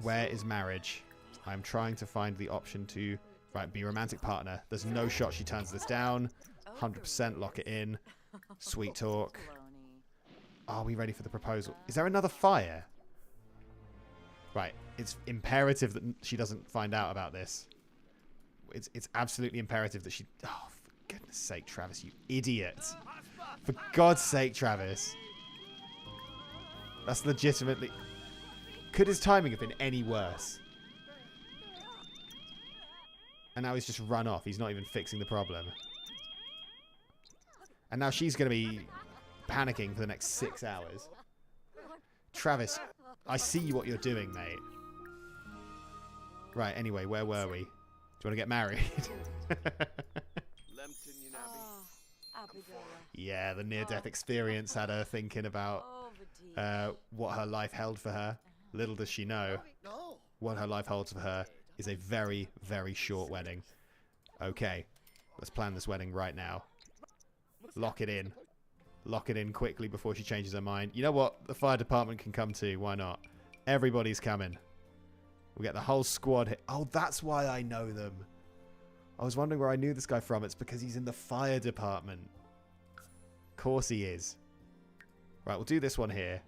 where is marriage? I'm trying to find the option to, right, be romantic partner. There's no shot she turns this down. 100% lock it in. Sweet talk. Are we ready for the proposal? Is there another fire? Right, it's imperative that she doesn't find out about this. It's absolutely imperative that she... Oh, for goodness sake, Travis, you idiot. For God's sake, Travis. That's legitimately... Could his timing have been any worse? And now he's just run off. He's not even fixing the problem. And now she's going to be panicking for the next 6 hours. Travis, I see what you're doing, mate. Right, anyway, where were we? Do you want to get married? Yeah, the near-death experience had her thinking about what her life held for her. Little does she know, what her life holds for her is a very, very short wedding. Okay, let's plan this wedding right now. Lock it in. Lock it in quickly before she changes her mind. You know what? The fire department can come too. Why not? Everybody's coming. We get the whole squad here. Oh, that's why I know them. I was wondering where I knew this guy from. It's because he's in the fire department. Of course he is. Right, we'll do this one here.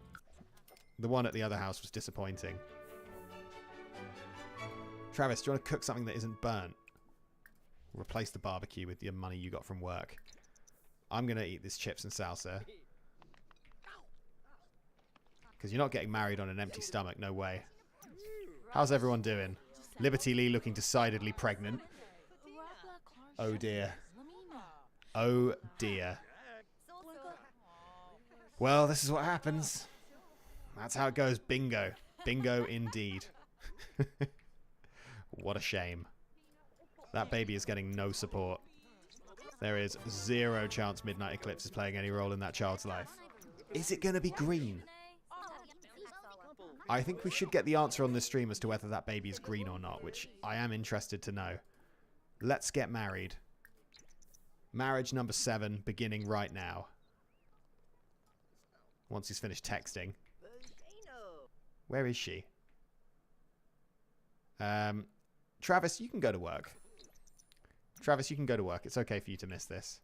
The one at the other house was disappointing. Travis, do you want to cook something that isn't burnt? Replace the barbecue with your money you got from work. I'm going to eat this chips and salsa. Because you're not getting married on an empty stomach. No way. How's everyone doing? Liberty Lee looking decidedly pregnant. Oh dear. Oh dear. Well, this is what happens. That's how it goes. Bingo. Bingo indeed. What a shame. That baby is getting no support. There is zero chance Midnight Eclipse is playing any role in that child's life. Is it going to be green? I think we should get the answer on this stream as to whether that baby is green or not, which I am interested to know. Let's get married. Marriage number 7, beginning right now. Once he's finished texting. Where is she? Travis, you can go to work. Travis, you can go to work. It's okay for you to miss this.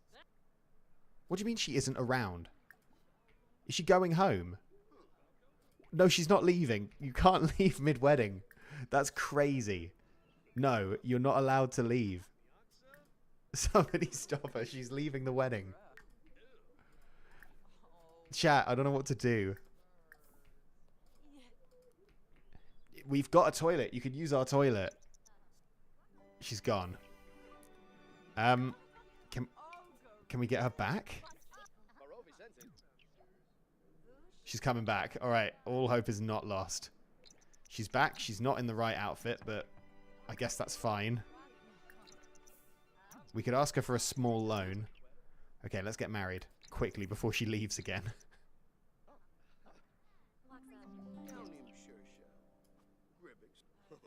What do you mean she isn't around? Is she going home? No, she's not leaving. You can't leave mid-wedding. That's crazy. No, you're not allowed to leave. Somebody stop her. She's leaving the wedding. Chat, I don't know what to do. We've got a toilet. You could use our toilet. She's gone. Can we get her back? She's coming back. All right. All hope is not lost. She's back. She's not in the right outfit, but I guess that's fine. We could ask her for a small loan. Okay, let's get married quickly before she leaves again.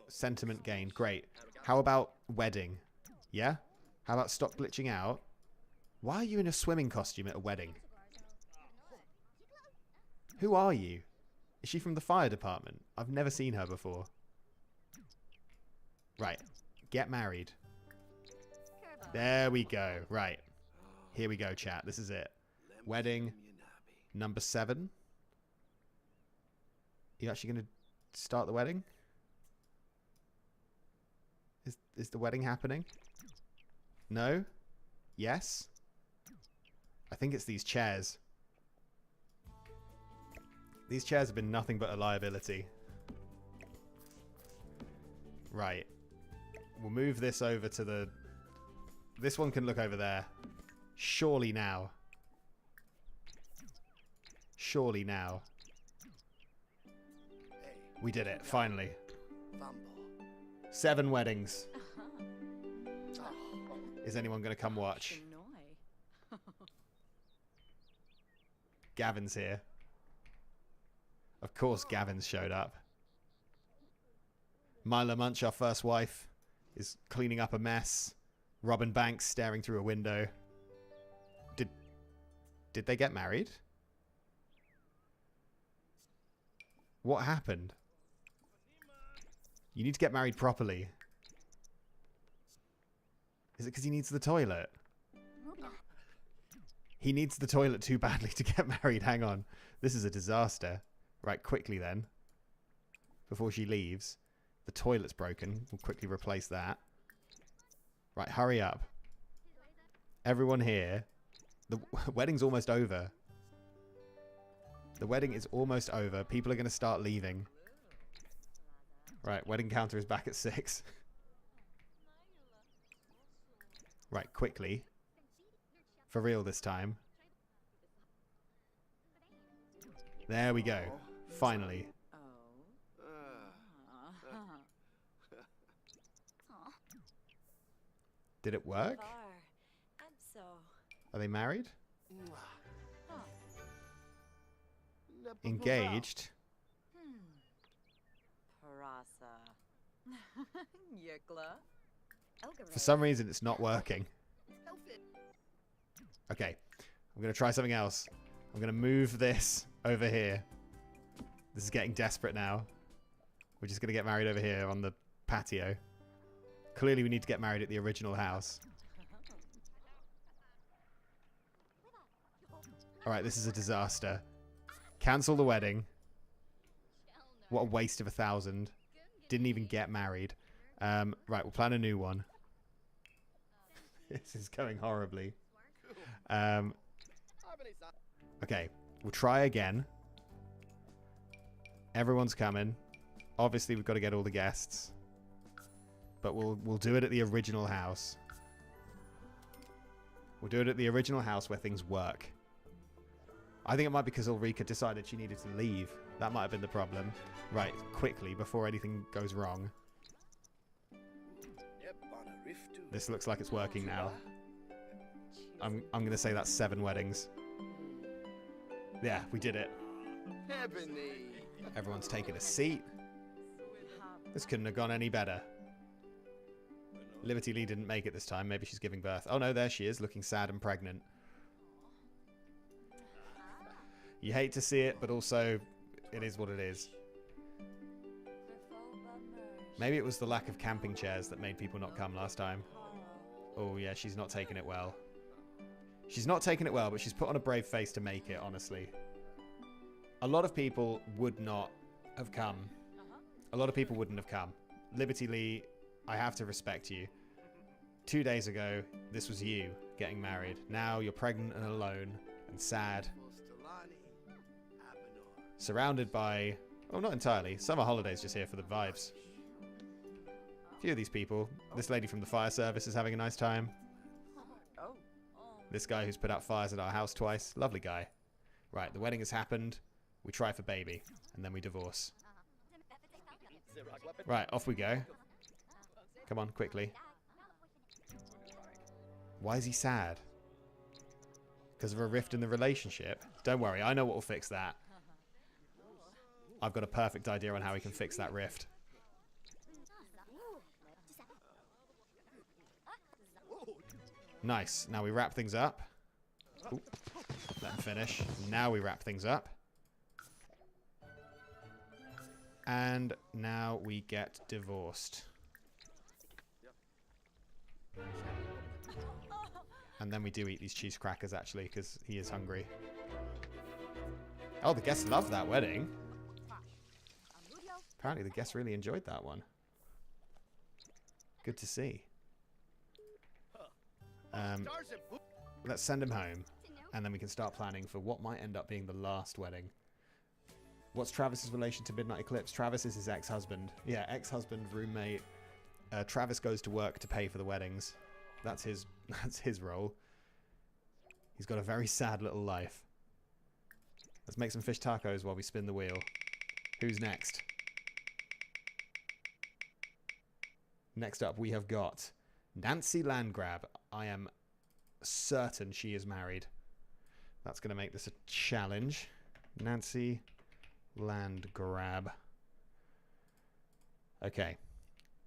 Sentiment gained. Great. How about wedding? Yeah? How about stop glitching out? Why are you in a swimming costume at a wedding? Who are you? Is she from the fire department? I've never seen her before. Right. Get married. There we go. Right. Here we go, chat. This is it. Wedding number 7. You actually going to start the wedding? Is the wedding happening? No? Yes? I think it's these chairs. These chairs have been nothing but a liability. Right. We'll move this over to the... This one can look over there. Surely now. Surely now. We did it, finally. 7 weddings. Is anyone going to come watch? Gavin's here. Of course Gavin's showed up. Mila Munch, our first wife, is cleaning up a mess. Robin Banks staring through a window. Did they get married? What happened? You need to get married properly. Is it because he needs the toilet? He needs the toilet too badly to get married. Hang on. This is a disaster. Right, quickly then. Before she leaves. The toilet's broken. We'll quickly replace that. Right, hurry up. Everyone here. The wedding's almost over. The wedding is almost over. People are going to start leaving. Right, wedding counter is back at 6. Right, quickly. For real this time. There we go. Finally. Did it work? Are they married? Engaged? For some reason, it's not working. Okay, I'm going to try something else. I'm going to move this over here. This is getting desperate now. We're just going to get married over here on the patio. Clearly we need to get married at the original house. Alright, this is a disaster. Cancel the wedding. What a waste of 1,000. Didn't even get married. Right, we'll plan a new one. This is going horribly. Okay, we'll try again. Everyone's coming. Obviously, we've got to get all the guests. But we'll do it at the original house. We'll do it at the original house where things work. I think it might be because Ulrika decided she needed to leave. That might have been the problem. Right, quickly, before anything goes wrong. This looks like it's working now. I'm going to say that's 7 weddings. Yeah, we did it. Everyone's taken a seat. This couldn't have gone any better. Liberty Lee didn't make it this time. Maybe she's giving birth. Oh no, there she is, looking sad and pregnant. You hate to see it, but also it is what it is. Maybe it was the lack of camping chairs that made people not come last time. Oh yeah, she's not taking it well. She's not taking it well, but she's put on a brave face to make it, honestly. A lot of people would not have come. A lot of people wouldn't have come. Liberty Lee, I have to respect you. 2 days ago, this was you getting married. Now you're pregnant and alone and sad. Surrounded by... well, not entirely. Summer holidays just here for the vibes. A few of these people. This lady from the fire service is having a nice time. This guy who's put out fires at our house twice. Lovely guy. Right, the wedding has happened. We try for baby. And then we divorce. Right, off we go. Come on, quickly. Why is he sad? Because of a rift in the relationship? Don't worry, I know what will fix that. I've got a perfect idea on how we can fix that rift. Nice. Now we wrap things up. Ooh, let him finish. Now we wrap things up. And now we get divorced. And then we do eat these cheese crackers, actually, because he is hungry. Oh, the guests love that wedding. Apparently the guests really enjoyed that one. Good to see. Let's send him home. And then we can start planning for what might end up being the last wedding. What's Travis's relation to Midnight Eclipse? Travis is his ex-husband. Yeah, ex-husband, roommate. Travis goes to work to pay for the weddings. That's his role. He's got a very sad little life. Let's make some fish tacos while we spin the wheel. Who's next? Next up, we have got Nancy Landgrab. I am certain she is married. That's going to make this a challenge. Nancy Landgrab. Okay.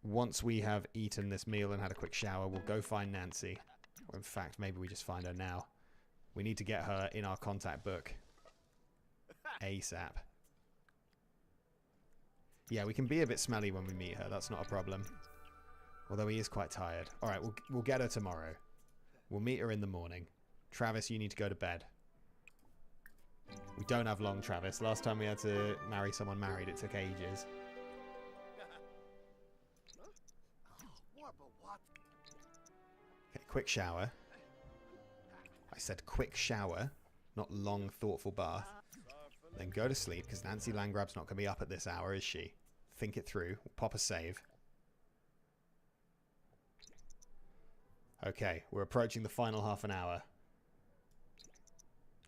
Once we have eaten this meal and had a quick shower, we'll go find Nancy. Or in fact, maybe we just find her now. We need to get her in our contact book. ASAP. Yeah, we can be a bit smelly when we meet her. That's not a problem. Although he is quite tired. Alright, we'll get her tomorrow. We'll meet her in the morning. Travis, you need to go to bed. We don't have long, Travis. Last time we had to marry someone married, it took ages. Okay, quick shower. I said quick shower, not long, thoughtful bath. Then go to sleep, because Nancy Landgrab's not going to be up at this hour, is she? Think it through. We'll pop a save. Okay, we're approaching the final half an hour.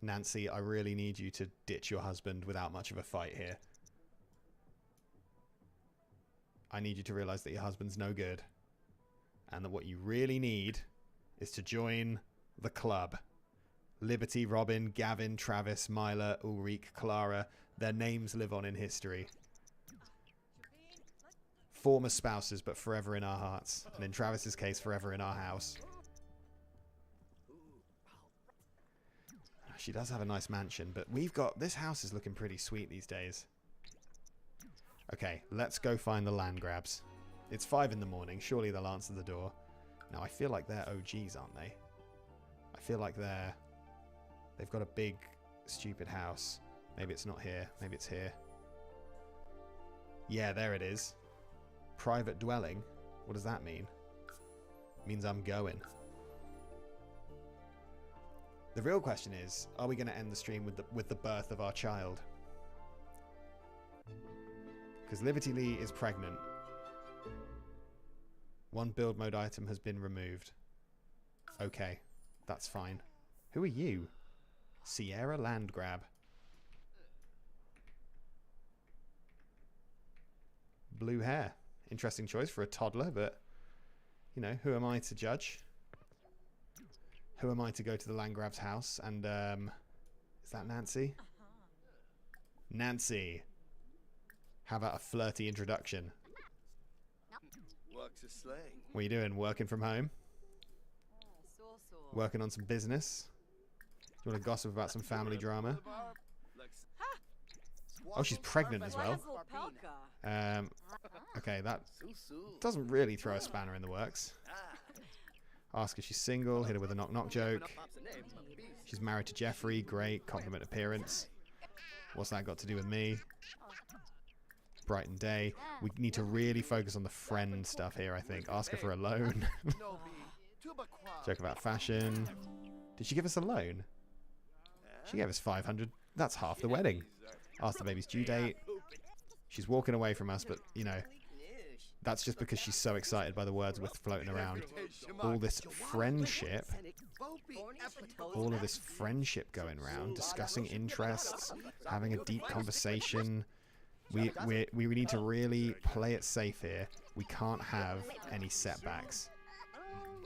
Nancy, I really need you to ditch your husband without much of a fight here. I need you to realize that your husband's no good. And that what you really need is to join the club. Liberty, Robin, Gavin, Travis, Myla, Ulrike, Clara. Their names live on in history. Former spouses, but forever in our hearts. And in Travis's case, forever in our house. She does have a nice mansion, but we've got... This house is looking pretty sweet these days. Okay, let's go find the land grabs. It's 5 in the morning. Surely they'll answer the door. Now, I feel like they're OGs, aren't they? I feel like they've got a big, stupid house. Maybe it's not here. Maybe it's here. Yeah, there it is. Private dwelling. What does that mean? It means I'm going. The real question is, are we going to end the stream with the birth of our child? Because Liberty Lee is pregnant. One build mode item has been removed. Okay, that's fine. Who are you? Sierra Landgrab. Blue hair. Interesting choice for a toddler, but, you know, who am I to judge? Who am I to go to the Landgrab's house? And, is that Nancy? Nancy. How about a flirty introduction? Works a slang. What are you doing? Working from home? Working on some business? You want to gossip about some family drama? Oh, she's pregnant as well. Okay, that doesn't really throw a spanner in the works. Ask if she's single, hit her with a knock-knock joke. She's married to Jeffrey, great, compliment appearance. What's that got to do with me? Brighton day. We need to really focus on the friend stuff here, I think. Ask her for a loan. Joke about fashion. Did she give us a loan? She gave us 500. That's half the wedding. Ask the baby's due date. She's walking away from us, but, you know, that's just because she's so excited by the words we're floating around. All this friendship. All of this friendship going around. Discussing interests. Having a deep conversation. We need to really play it safe here. We can't have any setbacks.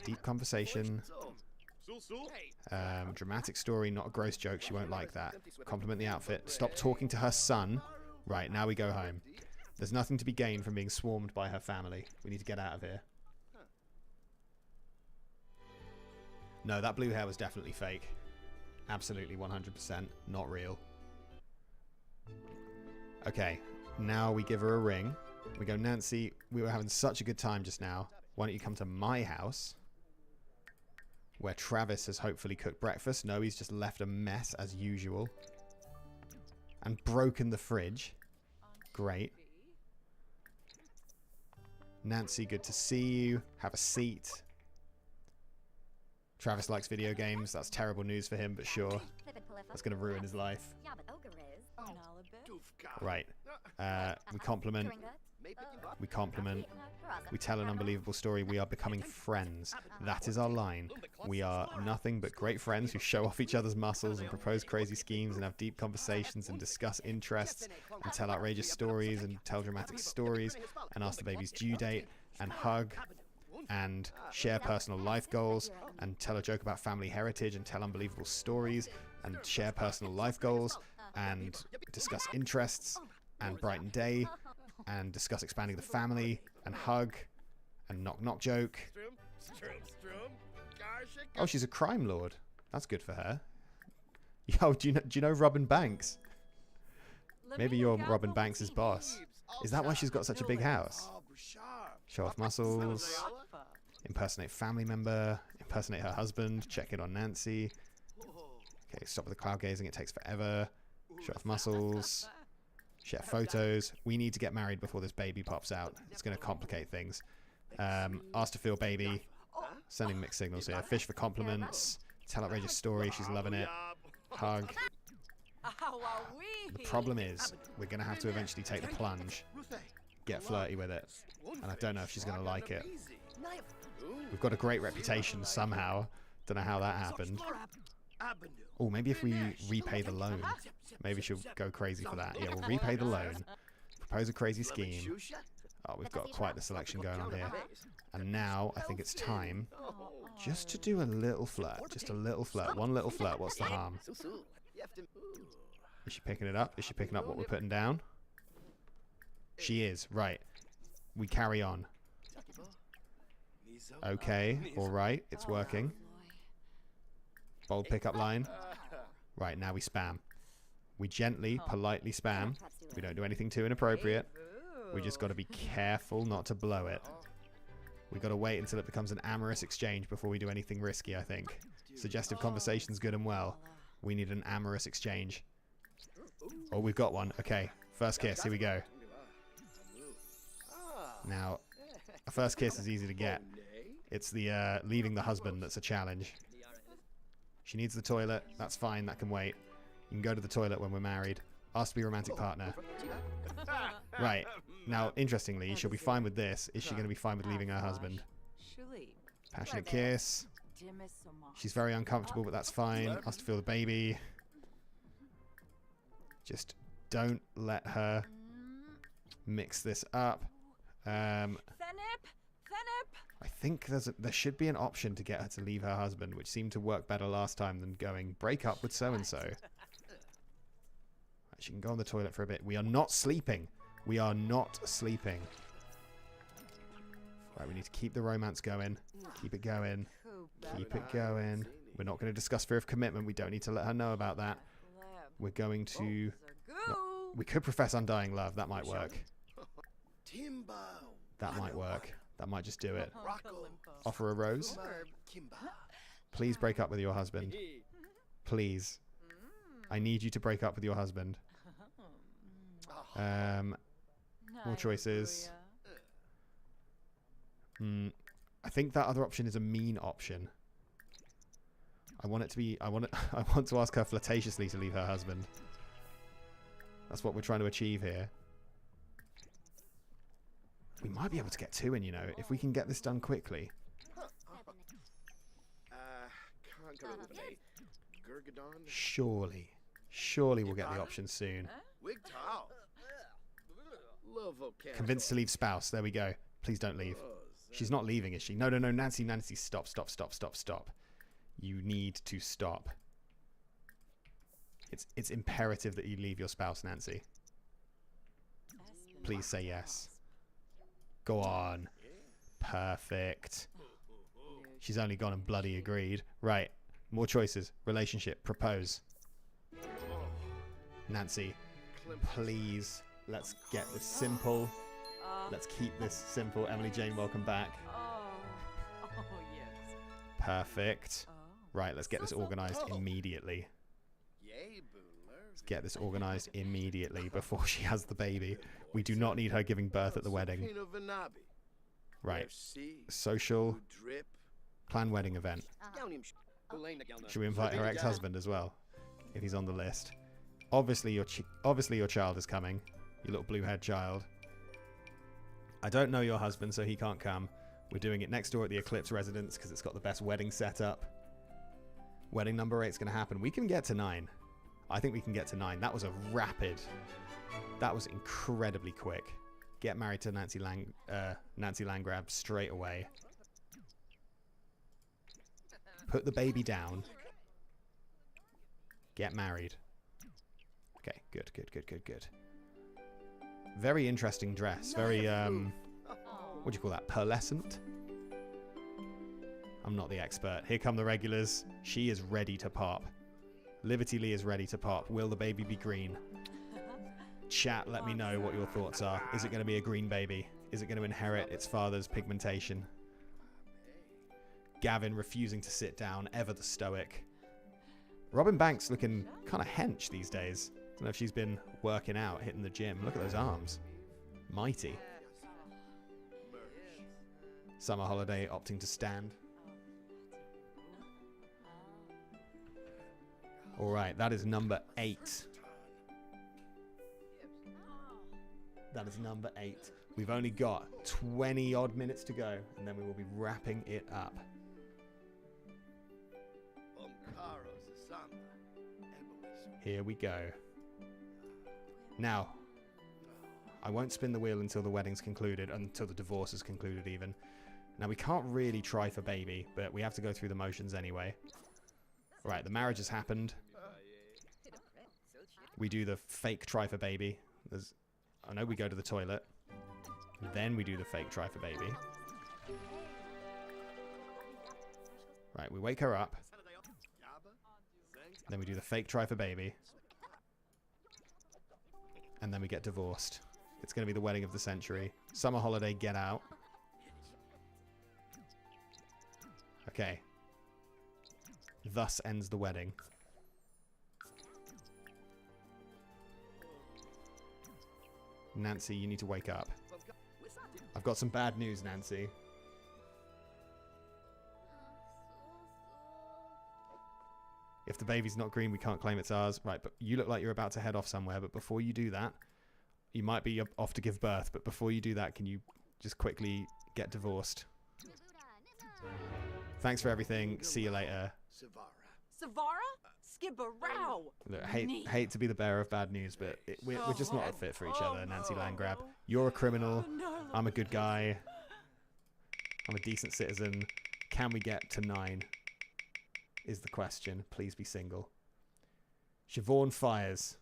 Deep conversation. Dramatic story, not a gross joke. She won't like that. Compliment the outfit. Stop talking to her son. Right, now we go home. There's nothing to be gained from being swarmed by her family. We need to get out of here. No, that blue hair was definitely fake. Absolutely 100% not real. Okay, now we give her a ring. We go, Nancy, we were having such a good time just now. Why don't you come to my house? Where Travis has hopefully cooked breakfast. No, he's just left a mess as usual. And broken the fridge. Great. Nancy, good to see you. Have a seat. Travis likes video games. That's terrible news for him, but sure. That's going to ruin his life. Right. We compliment. We compliment. We tell an unbelievable story. We are becoming friends. That is our line. We are nothing but great friends who show off each other's muscles and propose crazy schemes and have deep conversations and discuss interests and tell outrageous stories and tell dramatic stories and ask the baby's due date and hug and share personal life goals and tell a joke about family heritage and tell unbelievable stories and share personal life goals and discuss interests and brighten day and discuss expanding the family and hug and knock-knock joke. Oh, she's a crime lord. That's good for her. Yo, do you know Robin Banks? Maybe you're Robin Banks' boss. Is that why she's got such a big house? Show off muscles. Impersonate family member. Impersonate her husband. Check in on Nancy. Okay, stop with the cloud gazing. It takes forever. Show off muscles. Share photos. We need to get married before this baby pops out. It's going to complicate things. Ask to feel baby. Sending mixed signals here. Fish for compliments. Tell outrageous story. She's loving it. Hug. The problem is, we're going to have to eventually take the plunge. Get flirty with it. And I don't know if she's going to like it. We've got a great reputation somehow. Don't know how that happened. Oh, maybe if we repay the loan. Maybe she'll go crazy for that. Yeah, we'll repay the loan. Propose a crazy scheme. Oh, we've got quite the selection going on here. And now, I think it's time just to do a little flirt. Just a little flirt. One little flirt. What's the harm? Is she picking it up? Is she picking up what we're putting down? She is. Right. We carry on. Okay. All right. It's working. Bold pickup line. Right, now we spam. We gently, politely spam. We don't do anything too inappropriate. We just got to be careful not to blow it. We got to wait until it becomes an amorous exchange before we do anything risky, I think. Suggestive conversation's good and well. We need an amorous exchange. Oh, we've got one. Okay, first kiss. Here we go. Now, a first kiss is easy to get. It's the leaving the husband that's a challenge. She needs the toilet. That's fine. That can wait. You can go to the toilet when we're married. Ask to be a romantic partner. Right. Now, interestingly, she'll be fine with this. Is she going to be fine with leaving her husband? Passionate kiss. She's very uncomfortable, but that's fine. Ask to feel the baby. Just don't let her mix this up. I think there should be an option to get her to leave her husband, which seemed to work better last time than going break up with so-and-so. Right, she can go on the toilet for a bit. We are not sleeping. We are not sleeping. Right, we need to keep the romance going. Keep it going. Keep it going. We're not going to discuss fear of commitment. We don't need to let her know about that. We're going to... No, we could profess undying love. That might work. That might work. That might just do it. Offer a rose. Please break up with your husband. Please. I need you to break up with your husband. More choices. I think that other option is a mean option. I want it to be... I want to ask her flirtatiously to leave her husband. That's what we're trying to achieve here. We might be able to get two in, you know, if we can get this done quickly. Surely. Surely we'll get the option soon. Convinced to leave spouse. There we go. Please don't leave. She's not leaving, is she? No, no, no. Nancy, Nancy, stop, stop, stop, stop, stop. You need to stop. It's imperative that you leave your spouse, Nancy. Please say yes. Go on. Perfect. She's only gone and bloody agreed. Right. More choices. Relationship. Propose. Nancy, please. Let's get this simple. Let's keep this simple. Emily Jane, welcome back. Perfect. Right, let's get this organized immediately. Let's get this organized immediately before she has the baby. We do not need her giving birth at the wedding. Right. Social. Planned wedding event. Should we invite her ex-husband as well? If he's on the list. Obviously your child is coming. Your little blue-haired child. I don't know your husband, so he can't come. We're doing it next door at the Eclipse residence because it's got the best wedding setup. Wedding number 8 is going to happen. We can get to 9. I think we can get to 9. That was a rapid... That was incredibly quick. Get married to Nancy Landgrab straight away. Put the baby down. Get married. Okay, good, good, good, good, good. Very interesting dress. Very, what do you call that? Pearlescent? I'm not the expert. Here come the regulars. She is ready to pop. Liberty Lee is ready to pop. Will the baby be green? Chat, let me know what your thoughts are. Is it going to be a green baby? Is it going to inherit its father's pigmentation? Gavin refusing to sit down, ever the stoic. Robin Banks looking kind of hench these days. Don't know if she's been working out, hitting the gym. Look at those arms. Mighty. Summer holiday opting to stand. Alright, that is number 8. That is number 8. We've only got 20 odd minutes to go, and then we will be wrapping it up. Here we go. Now, I won't spin the wheel until the wedding's concluded, until the divorce is concluded even. Now, we can't really try for baby, but we have to go through the motions anyway. Right, the marriage has happened. We do the fake try for baby. I know we go to the toilet. Then we do the fake try for baby. Right, we wake her up. Then we do the fake try for baby. And then we get divorced. It's going to be the wedding of the century. Summer holiday, get out. Okay. Thus ends the wedding. Nancy, you need to wake up. I've got some bad news, Nancy. If the baby's not green, we can't claim it's ours. Right, but you look like you're about to head off somewhere. But before you do that, you might be off to give birth. But before you do that, can you just quickly get divorced? Thanks for everything. See you later. Savara? Skibberau! Look, hate to be the bearer of bad news, but we're just not a fit for each other, Nancy Landgrab. You're a criminal. I'm a good guy. I'm a decent citizen. Can we get to 9? Is the question. Please be single. Siobhan Fires.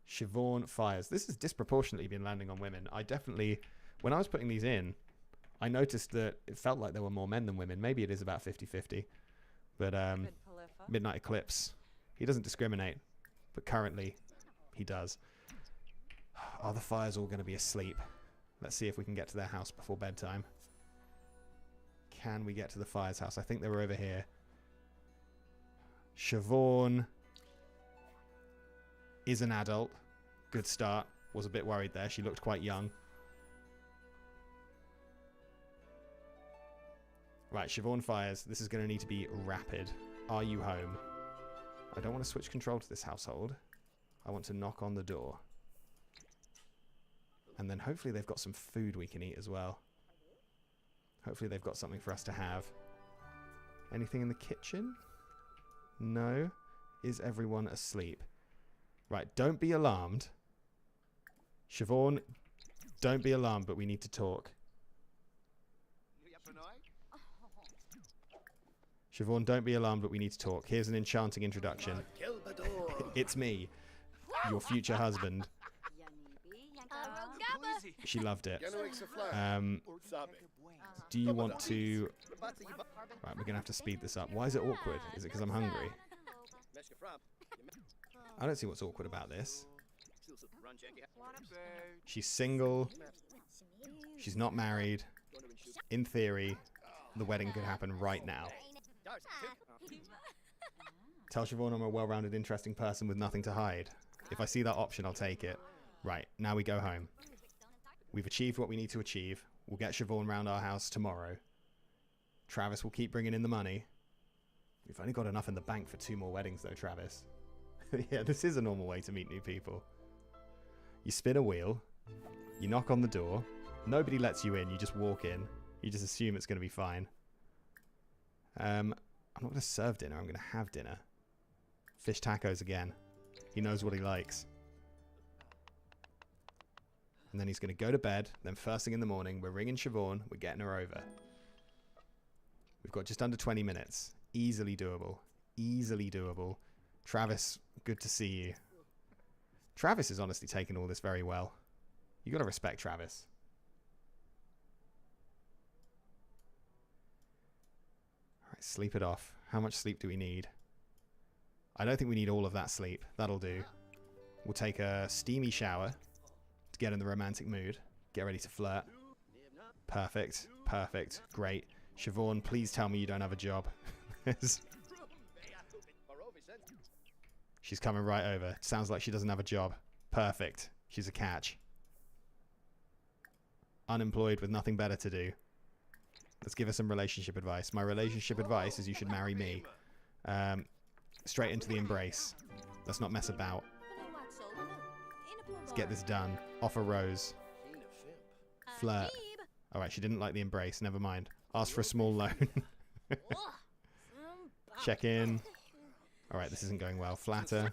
Siobhan Fires. This has disproportionately been landing on women. I definitely, when I was putting these in, I noticed that it felt like there were more men than women. Maybe it is about 50-50. But Midnight Eclipse. He doesn't discriminate. But currently, he does. Are the Fires all going to be asleep? Let's see if we can get to their house before bedtime. Can we get to the Fires house? I think they were over here. Siobhan is an adult. Good start. Was a bit worried there. She looked quite young. Right, Siobhan Fires. This is going to need to be rapid. Are you home? I don't want to switch control to this household. I want to knock on the door. And then hopefully they've got some food we can eat as well. Hopefully they've got something for us to have. Anything in the kitchen? No. Is everyone asleep? Right, don't be alarmed. Siobhan, don't be alarmed, but we need to talk. Siobhan, don't be alarmed, but we need to talk. Here's an enchanting introduction. It's me, your future husband. She loved it. Do you want to... Right, we're going to have to speed this up. Why is it awkward? Is it because I'm hungry? I don't see what's awkward about this. She's single. She's not married. In theory, the wedding could happen right now. Tell Siobhan I'm a well-rounded, interesting person with nothing to hide. If I see that option, I'll take it. Right, now we go home. We've achieved what we need to achieve. We'll get Siobhan round our house tomorrow. Travis will keep bringing in the money. We've only got enough in the bank for 2 more weddings, though, Travis. Yeah, this is a normal way to meet new people. You spin a wheel. You knock on the door. Nobody lets you in. You just walk in. You just assume it's going to be fine. I'm not going to serve dinner. I'm going to have dinner. Fish tacos again. He knows what he likes. And then he's going to go to bed. Then first thing in the morning, we're ringing Siobhan. We're getting her over. We've got just under 20 minutes. Easily doable. Easily doable. Travis, good to see you. Travis is honestly taking all this very well. You got to respect Travis. All right, sleep it off. How much sleep do we need? I don't think we need all of that sleep. That'll do. We'll take a steamy shower to get in the romantic mood. Get ready to flirt. Perfect. Perfect. Great. Siobhan, please tell me you don't have a job. She's coming right over. Sounds like she doesn't have a job. Perfect. She's a catch. Unemployed with nothing better to do. Let's give her some relationship advice. My relationship advice is you should marry me. Straight into the embrace. Let's not mess about. Let's get this done. Offer rose. Flirt. Alright, she didn't like the embrace. Never mind. Ask for a small loan. Check in. Alright, this isn't going well. Flatter.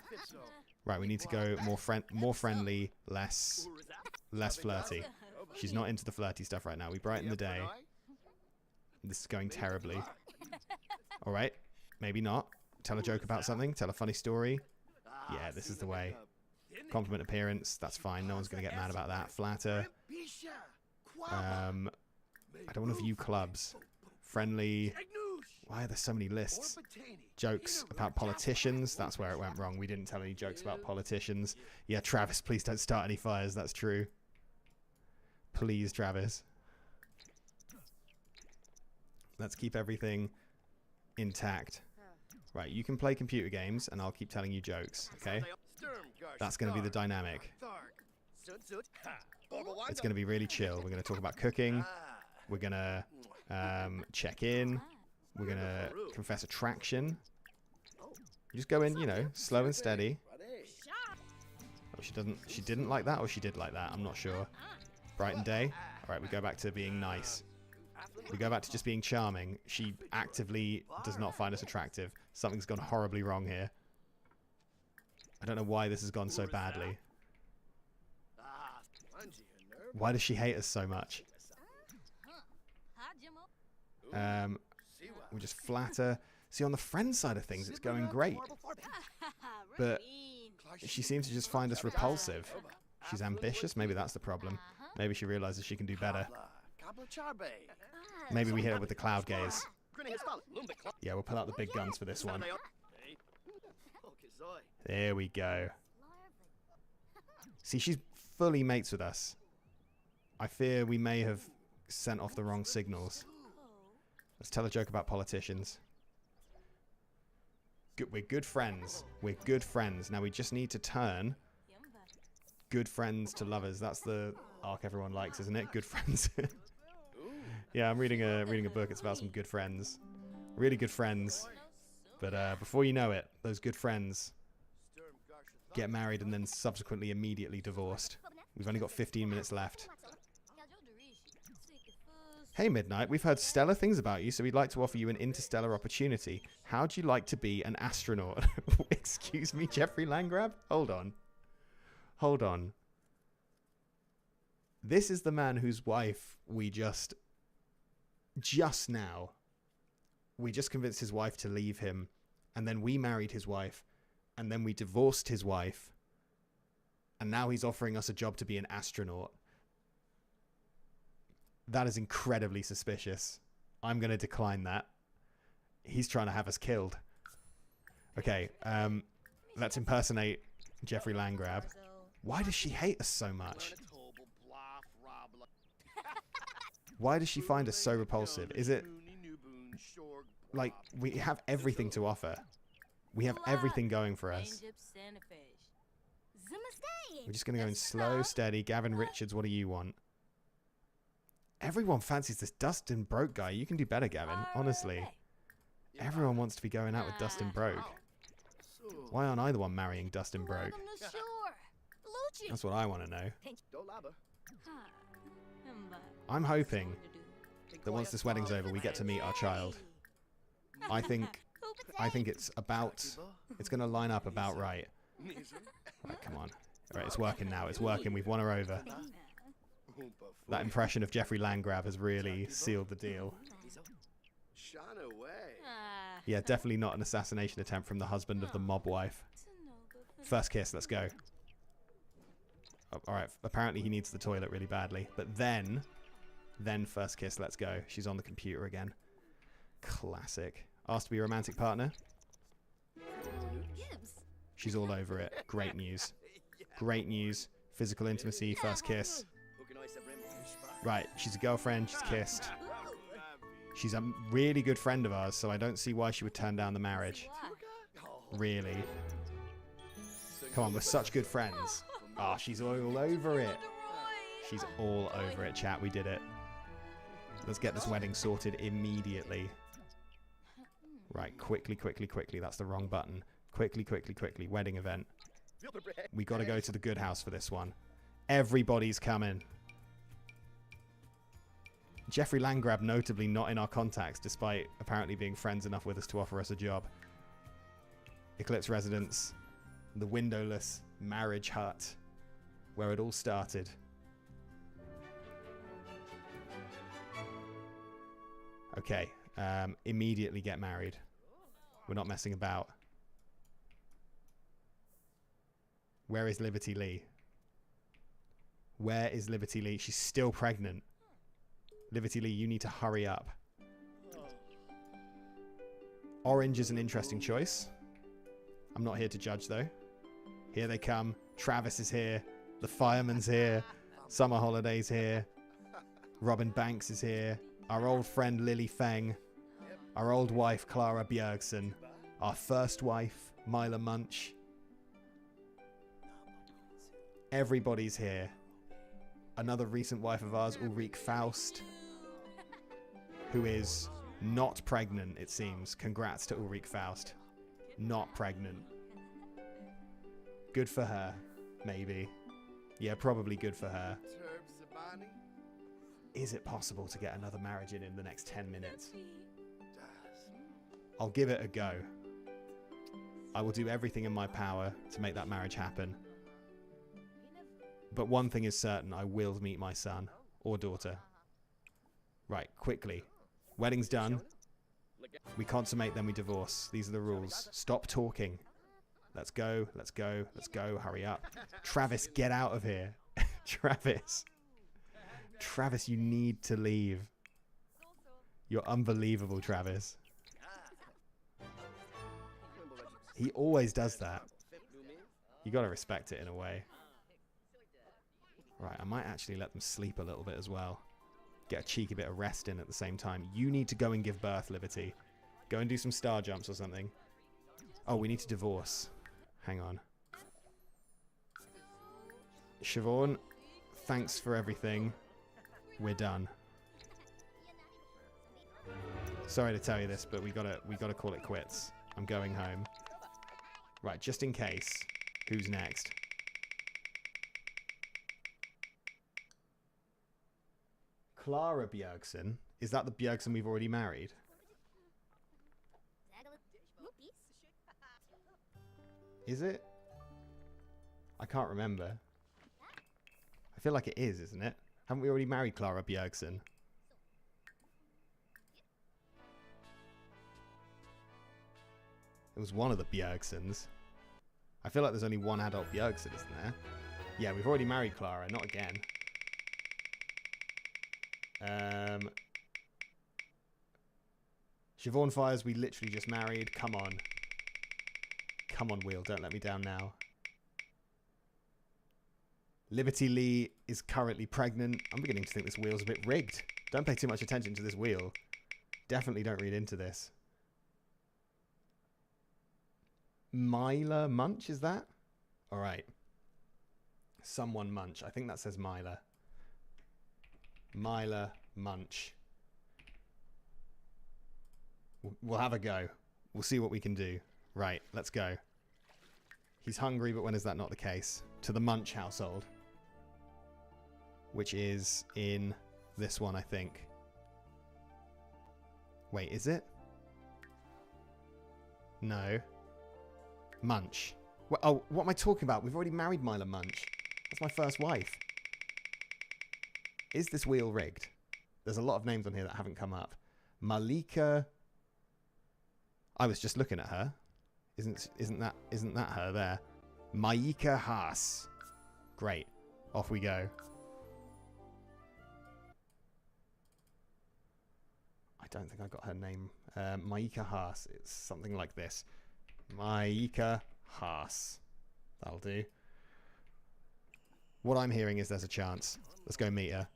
Right, we need to go more friendly, less flirty. She's not into the flirty stuff right now. We brighten the day. This is going terribly. Alright, maybe not. Tell a joke about something. Tell a funny story. Yeah, this is the way. Compliment appearance. That's fine. No one's going to get mad about that. Flatter. I don't want to view clubs. Friendly. Why are there so many lists? Jokes about politicians. That's where it went wrong. We didn't tell any jokes about politicians. Yeah, Travis, please don't start any fires. That's true. Please, Travis. Let's keep everything intact. Right, you can play computer games, and I'll keep telling you jokes, okay? That's going to be the dynamic. It's going to be really chill. We're going to talk about cooking. We're going to check in. We're going to confess attraction. You just go in, you know, slow and steady. Oh, she didn't like that, or she did like that? I'm not sure. Brighton day. All right, we go back to being nice. We go back to just being charming. She actively does not find us attractive. Something's gone horribly wrong here. I don't know why this has gone so badly. Why does she hate us so much? We just flatter. See, on the friend side of things, it's going great. But she seems to just find us repulsive. She's ambitious. Maybe that's the problem. Maybe she realizes she can do better. Maybe we hit her with the cloud gaze. Yeah, we'll pull out the big guns for this one. There we go. See, she's fully mates with us. I fear we may have sent off the wrong signals. Let's tell a joke about politicians. We're good friends. We're good friends. Now we just need to turn good friends to lovers. That's the arc everyone likes, isn't it? Good friends. Yeah, I'm reading a book. It's about some good friends. Really good friends. But before you know it, those good friends get married and then subsequently immediately divorced. We've only got 15 minutes left. Hey, Midnight, we've heard stellar things about you, so we'd like to offer you an interstellar opportunity. How'd you like to be an astronaut? Excuse me, Jeffrey Landgrab? Hold on. Hold on. This is the man whose wife we just now, we just convinced his wife to leave him, and then we married his wife, and then we divorced his wife, and now he's offering us a job to be an astronaut. That is incredibly suspicious. I'm going to decline that. He's trying to have us killed. Okay, let's impersonate Jeffrey Landgrab. Why does she hate us so much? Why does she find us so repulsive? Is it like we have everything to offer? We have everything going for us. We're just going to go in slow, steady. Gavin Richards, what do you want? Everyone fancies this Dustin Broke guy. You can do better, Gavin. Honestly. Everyone wants to be going out with Dustin Broke. Why aren't I the one marrying Dustin Broke? That's what I want to know. I'm hoping that once this wedding's over, we get to meet our child. I think it's going to line up about right. Right, come on. All right, it's working now. It's working. We've won her over. That impression of Jeffrey Landgrab has really sealed the deal. Yeah, definitely not an assassination attempt from the husband of the mob wife. First kiss, let's go. Oh, alright, apparently he needs the toilet really badly. But then first kiss, let's go. She's on the computer again. Classic. Asked to be a romantic partner. She's all over it. Great news. Great news. Physical intimacy, first kiss. Right, she's a girlfriend, she's kissed. She's a really good friend of ours, so I don't see why she would turn down the marriage. Really. Come on, we're such good friends. Ah, she's all over it. She's all over it, chat. We did it. Let's get this wedding sorted immediately. Right, quickly. That's the wrong button. Quickly. Wedding event. We got to go to the good house for this one. Everybody's coming. Jeffrey Landgrab notably not in our contacts, despite apparently being friends enough with us to offer us a job. Eclipse Residence. The windowless marriage hut. Where it all started. Okay. Immediately get married. We're not messing about. Where is Liberty Lee? Where is Liberty Lee? She's still pregnant. Liberty Lee, you need to hurry up. Orange is an interesting choice. I'm not here to judge, though. Here they come. Travis is here. The fireman's here. Summer Holiday's here. Robin Banks is here. Our old friend Lily Feng. Our old wife Clara Bjergsen. Our first wife Mila Munch. Everybody's here. Another recent wife of ours, Ulrike Faust, who is not pregnant, it seems. Congrats to Ulrike Faust. Not pregnant. Good for her, maybe. Yeah, probably good for her. Is it possible to get another marriage in the next 10 minutes? I'll give it a go. I will do everything in my power to make that marriage happen. But one thing is certain, I will meet my son or daughter. Right, quickly. Wedding's done. We consummate, then we divorce. These are the rules. Stop talking. Let's go, let's go, let's go. Hurry up. Travis, get out of here. Travis. Travis, you need to leave. You're unbelievable, Travis. He always does that. You gotta respect it in a way. Right, I might actually let them sleep a little bit as well. Get a cheeky bit of rest in at the same time. You need to go and give birth, Liberty. Go and do some star jumps or something. Oh, we need to divorce. Hang on. Siobhan, thanks for everything. We're done. Sorry to tell you this, but we gotta call it quits. I'm going home. Right, just in case. Who's next? Clara Bjergsen. Is that the Bjergsen we've already married? Is it? I can't remember. I feel like it is, isn't it? Haven't we already married Clara Bjergsen? It was one of the Bjergsens. I feel like there's only one adult Bjergsen, isn't there? Yeah, we've already married Clara, not again. Siobhan Fires, we literally just married. Come on. Come on, Wheel, don't let me down now. Liberty Lee is currently pregnant. I'm beginning to think this wheel's a bit rigged. Don't pay too much attention to this wheel. Definitely don't read into this. Mila Munch, is that? Alright. Someone Munch. I think that says Mila. Mila Munch. We'll have a go. We'll see what we can do. Right, let's go. He's hungry, but when is that not the case? To the Munch household. Which is in this one, I think. Wait, is it? No. Munch. Oh, what am I talking about? We've already married Mila Munch. That's my first wife. Is this wheel rigged? There's a lot of names on here that haven't come up. Malika. I was just looking at her. Isn't that her there? Maika Haas. Great. Off we go. I don't think I got her name. Maika Haas. It's something like this. Maika Haas. That'll do. What I'm hearing is there's a chance. Let's go meet her.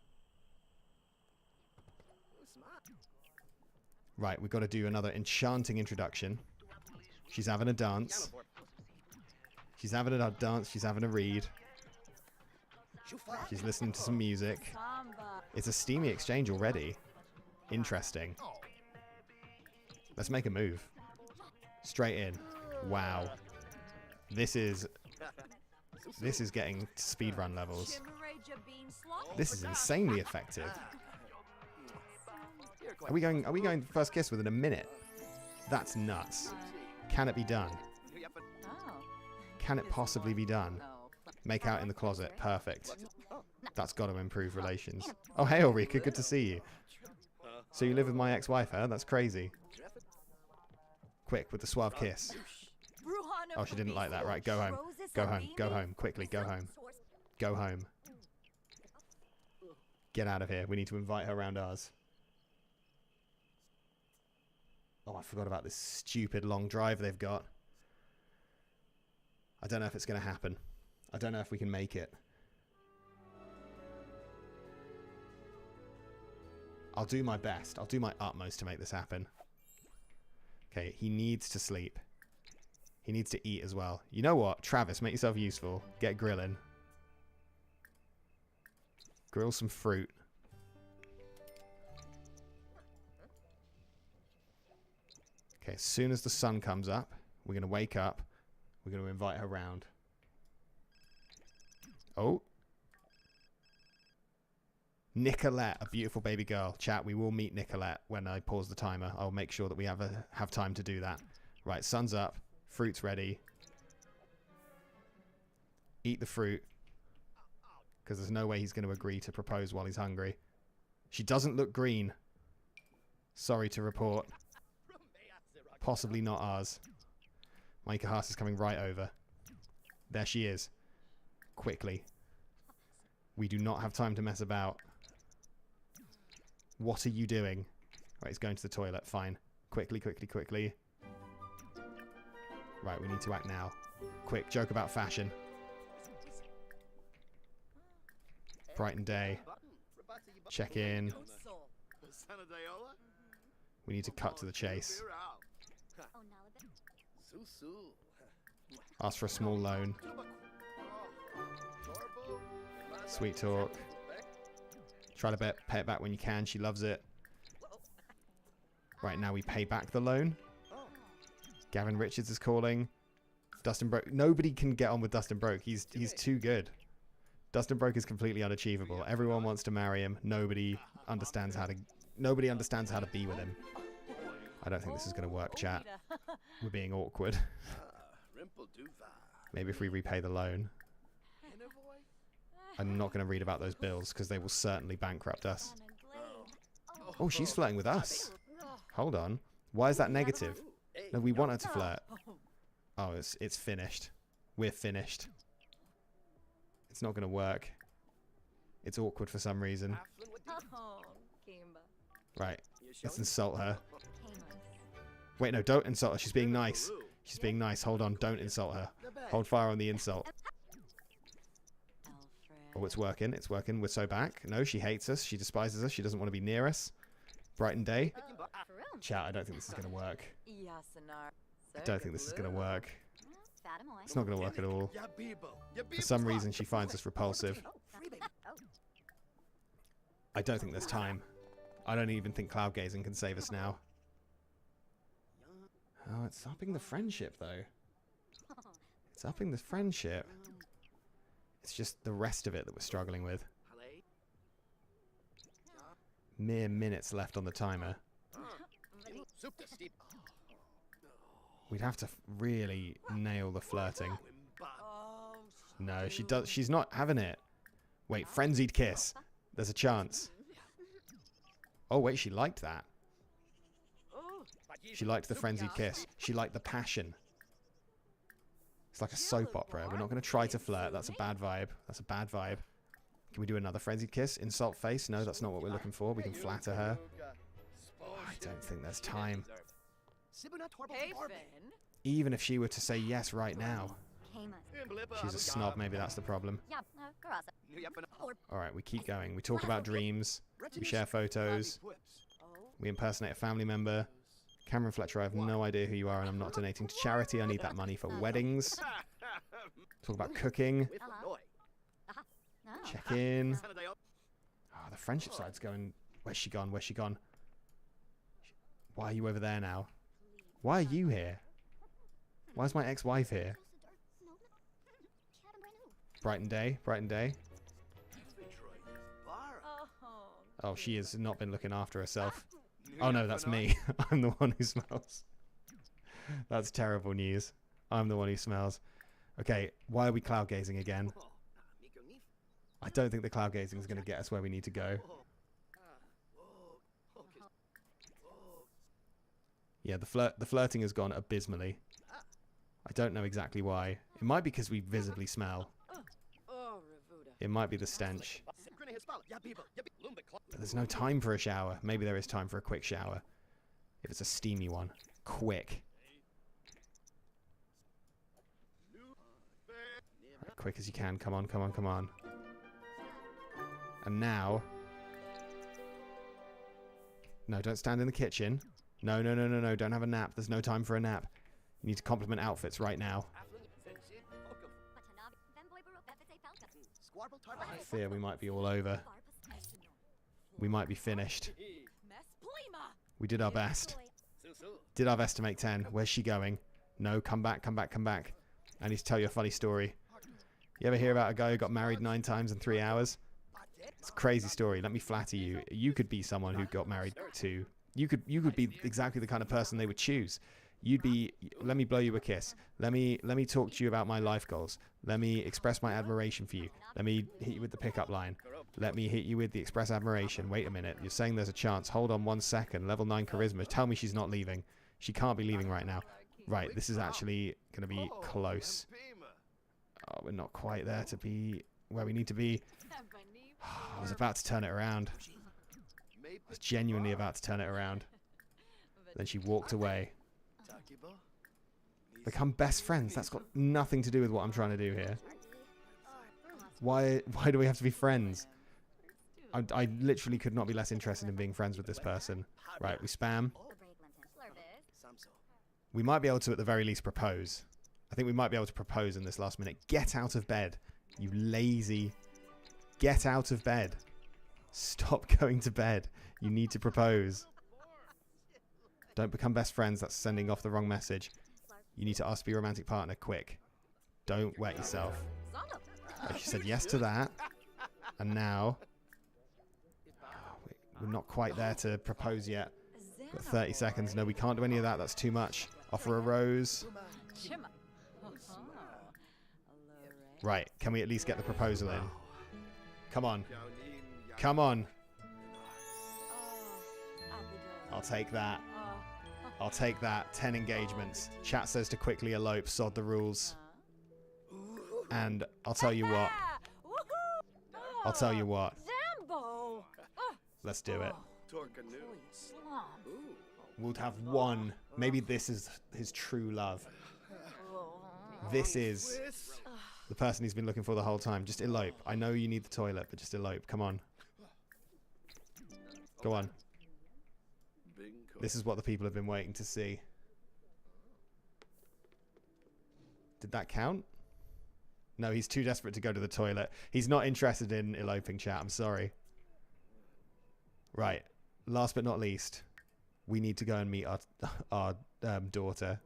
Right, we've got to do another enchanting introduction. She's having a dance. She's having a dance. She's having a read. She's listening to some music. It's a steamy exchange already. Interesting. Let's make a move. Straight in. Wow. This is getting speedrun levels. This is insanely effective. Are we going first kiss within a minute? That's nuts. Can it be done? Can it possibly be done? Make out in the closet. Perfect. That's got to improve relations. Oh, hey, Ulrika. Good to see you. So you live with my ex-wife, huh? That's crazy. Quick, with the suave kiss. Oh, she didn't like that. Right, go home. Go home. Go home. Quickly, go home. Go home. Get out of here. We need to invite her around ours. Oh, I forgot about this stupid long drive they've got. I don't know if it's going to happen. I don't know if we can make it. I'll do my best. I'll do my utmost to make this happen. Okay, he needs to sleep. He needs to eat as well. You know what? Travis, make yourself useful. Get grilling. Grill some fruit. Okay, as soon as the sun comes up, we're going to wake up. We're going to invite her round. Oh. Nicolette, a beautiful baby girl. Chat, we will meet Nicolette when I pause the timer. I'll make sure that we have time to do that. Right, sun's up. Fruit's ready. Eat the fruit. Because there's no way he's going to agree to propose while he's hungry. She doesn't look green. Sorry to report. Possibly not ours. Micah Haas is coming right over. There she is. Quickly. We do not have time to mess about. What are you doing? Right, he's going to the toilet. Fine. Quickly, quickly, quickly. Right, we need to act now. Quick, joke about fashion. Brighton day. Check in. We need to cut to the chase. Ask for a small loan. Sweet talk. Try to pay it back when you can. She loves it. Right, now we pay back the loan. Gavin Richards is calling. Dustin Broke. Nobody can get on with Dustin Broke. He's too good. Dustin Broke is completely unachievable. Everyone wants to marry him. Nobody understands how to be with him. I don't think this is going to work, chat. We're being awkward. Maybe if we repay the loan. I'm not going to read about those bills because they will certainly bankrupt us. Oh, she's flirting with us. Hold on. Why is that negative? No, we want her to flirt. Oh, it's finished. We're finished. It's not going to work. It's awkward for some reason. Right. Let's insult her. Wait, no, don't insult her. She's being nice. She's being nice. Hold on. Don't insult her. Hold fire on the insult. Oh, it's working. It's working. We're so back. No, she hates us. She despises us. She doesn't want to be near us. Brighton day. Chat, I don't think this is going to work. I don't think this is going to work. It's not going to work at all. For some reason, she finds us repulsive. I don't think there's time. I don't even think cloud gazing can save us now. Oh, it's upping the friendship, though. It's upping the friendship. It's just the rest of it that we're struggling with. Mere minutes left on the timer. We'd have to really nail the flirting. No, she does. She's not having it. Wait, frenzied kiss. There's a chance. Oh, wait, she liked that. She liked the frenzied kiss. She liked the passion. It's like a soap opera. We're not going to try to flirt. That's a bad vibe. That's a bad vibe. Can we do another frenzied kiss? Insult face? No, that's not what we're looking for. We can flatter her. Oh, I don't think there's time. Even if she were to say yes right now. She's a snob. Maybe that's the problem. Alright, we keep going. We talk about dreams. We share photos. We impersonate a family member. Cameron Fletcher, I have no idea who you are and I'm not donating to charity. I need that money for weddings. Talk about cooking. Check in. Oh, the friendship side's going... Where's she gone? Where's she gone? Why are you over there now? Why are you here? Why is my ex-wife here? Brighton day. Brighton day. Oh, she has not been looking after herself. Oh no, that's me. I'm the one who smells. That's terrible news. I'm the one who smells. Okay, why are we cloud gazing again? I don't think the cloud gazing is going to get us where we need to go. Yeah, the flirting has gone abysmally. I don't know exactly why. It might be because we visibly smell. It might be the stench. But there's no time for a shower. Maybe there is time for a quick shower. If it's a steamy one. Quick. Quick as you can. Come on, come on, come on. And now... No, don't stand in the kitchen. No, no, no, no, no. Don't have a nap. There's no time for a nap. You need to compliment outfits right now. I fear we might be all over. We might be finished. We did our best. Did our best to make 10. Where's she going? No, come back, come back, come back. I need to tell you a funny story. You ever hear about a guy who got married 9 times in 3 hours? It's a crazy story. Let me flatter you. You could be someone who got married to... You could be exactly the kind of person they would choose. You'd be, let me blow you a kiss. Let me talk to you about my life goals. Let me express my admiration for you. Let me hit you with the pickup line. Let me hit you with the express admiration. Wait a minute. You're saying there's a chance. Hold on 1 second. Level 9 charisma. Tell me she's not leaving. She can't be leaving right now. Right, this is actually going to be close. Oh, we're not quite there to be where we need to be. I was about to turn it around. I was genuinely about to turn it around. Then she walked away. Become best friends. That's got nothing to do with what I'm trying to do here. Why do we have to be friends? I literally could not be less interested in being friends with this person. Right, we spam. We might be able to, at the very least, propose. I think we might be able to propose in this last minute. Get out of bed, you lazy... Get out of bed. Stop going to bed. You need to propose. Don't become best friends. That's sending off the wrong message. You need to ask to be a romantic partner. Quick. Don't wet yourself. If she said yes to that, and now... We're not quite there to propose yet. Got 30 seconds. No, we can't do any of that. That's too much. Offer a rose. Right. Can we at least get the proposal in? Come on. Come on. I'll take that. I'll take that. 10 engagements. Chat says to quickly elope. Sod the rules. And I'll tell you what. I'll tell you what. Let's do it. We'll have one. Maybe this is his true love. This is the person he's been looking for the whole time. Just elope. I know you need the toilet, but just elope. Come on. Go on. This is what the people have been waiting to see. Did that count? No, he's too desperate to go to the toilet. He's not interested in eloping, chat. I'm sorry. Right. Last but not least, we need to go and meet our daughter.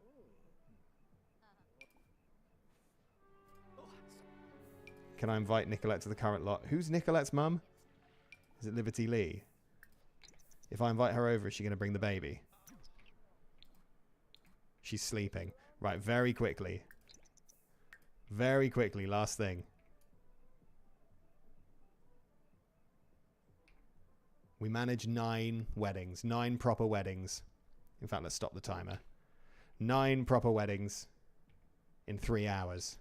Can I invite Nicolette to the current lot? Who's Nicolette's mum? Is it Liberty Lee? If I invite her over, is she going to bring the baby? She's sleeping. Right, very quickly. Very quickly, last thing. We manage 9 weddings. 9 proper weddings. In fact, let's stop the timer. 9 proper weddings in 3 hours.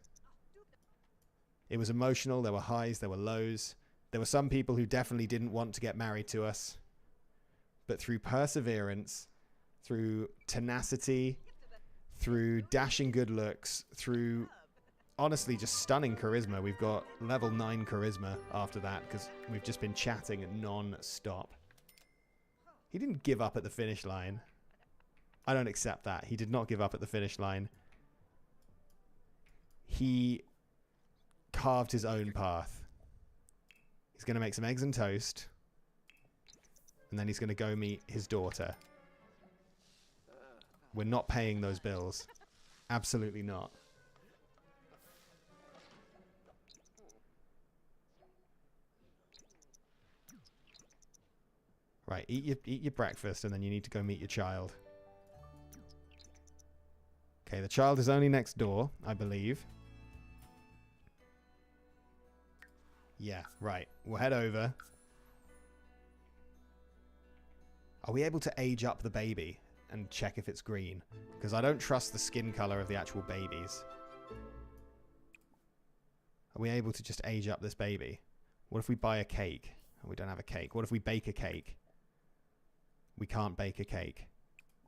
It was emotional. There were highs, there were lows. There were some people who definitely didn't want to get married to us. But through perseverance, through tenacity, through dashing good looks, through honestly just stunning charisma. We've got level 9 charisma after that because we've just been chatting non-stop. He didn't give up at the finish line. I don't accept that. He did not give up at the finish line. He carved his own path. He's going to make some eggs and toast. And then he's going to go meet his daughter. We're not paying those bills. Absolutely not. Right, eat your breakfast and then you need to go meet your child. Okay, the child is only next door, I believe. Yeah, right. We'll head over. Are we able to age up the baby and check if it's green? Because I don't trust the skin color of the actual babies. Are we able to just age up this baby? What if we buy a cake? Oh, we don't have a cake. What if we bake a cake? We can't bake a cake.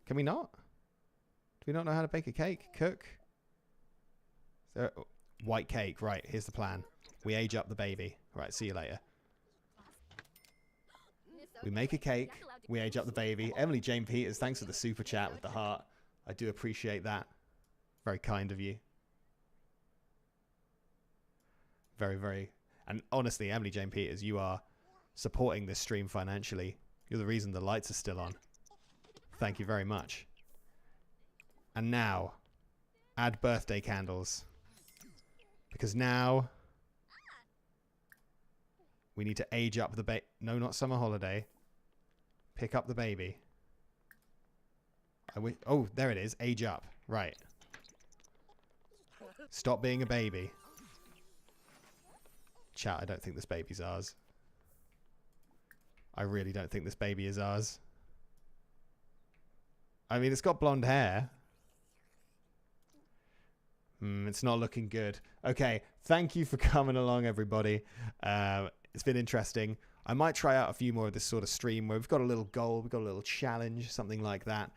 Can we not? Do we not know how to bake a cake? Cook? White cake. Right, here's the plan. We age up the baby. Right, see you later. We make a cake. We age up the baby. Emily Jane Peters, thanks for the super chat with the heart. I do appreciate that. Very kind of you. Very, very... And honestly, Emily Jane Peters, you are supporting this stream financially. You're the reason the lights are still on. Thank you very much. And now, add birthday candles. Because now, we need to age up the baby. No, not summer holiday. Pick up the baby. Oh, there it is. Age up. Right. Stop being a baby. Chat, I don't think this baby's ours. I really don't think this baby is ours. I mean, it's got blonde hair. It's not looking good. Okay, thank you for coming along, everybody. It's been interesting. I might try out a few more of this sort of stream where we've got a little goal, we've got a little challenge, something like that.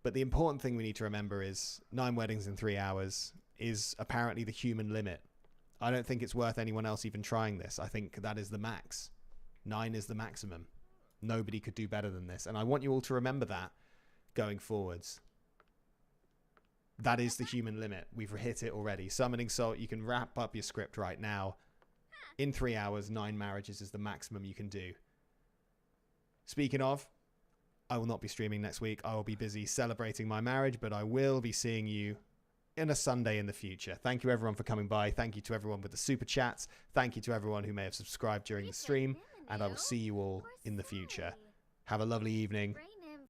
But the important thing we need to remember is 9 weddings in 3 hours is apparently the human limit. I don't think it's worth anyone else even trying this. I think that is the max. 9 is the maximum. Nobody could do better than this. And I want you all to remember that going forwards. That is the human limit. We've hit it already. Summoning Salt, you can wrap up your script right now. In 3 hours, 9 marriages is the maximum you can do. Speaking of, I will not be streaming next week. I will be busy celebrating my marriage, but I will be seeing you in a Sunday in the future. Thank you everyone for coming by. Thank you to everyone with the super chats. Thank you to everyone who may have subscribed during the stream. And I will see you all in the future. Have a lovely evening.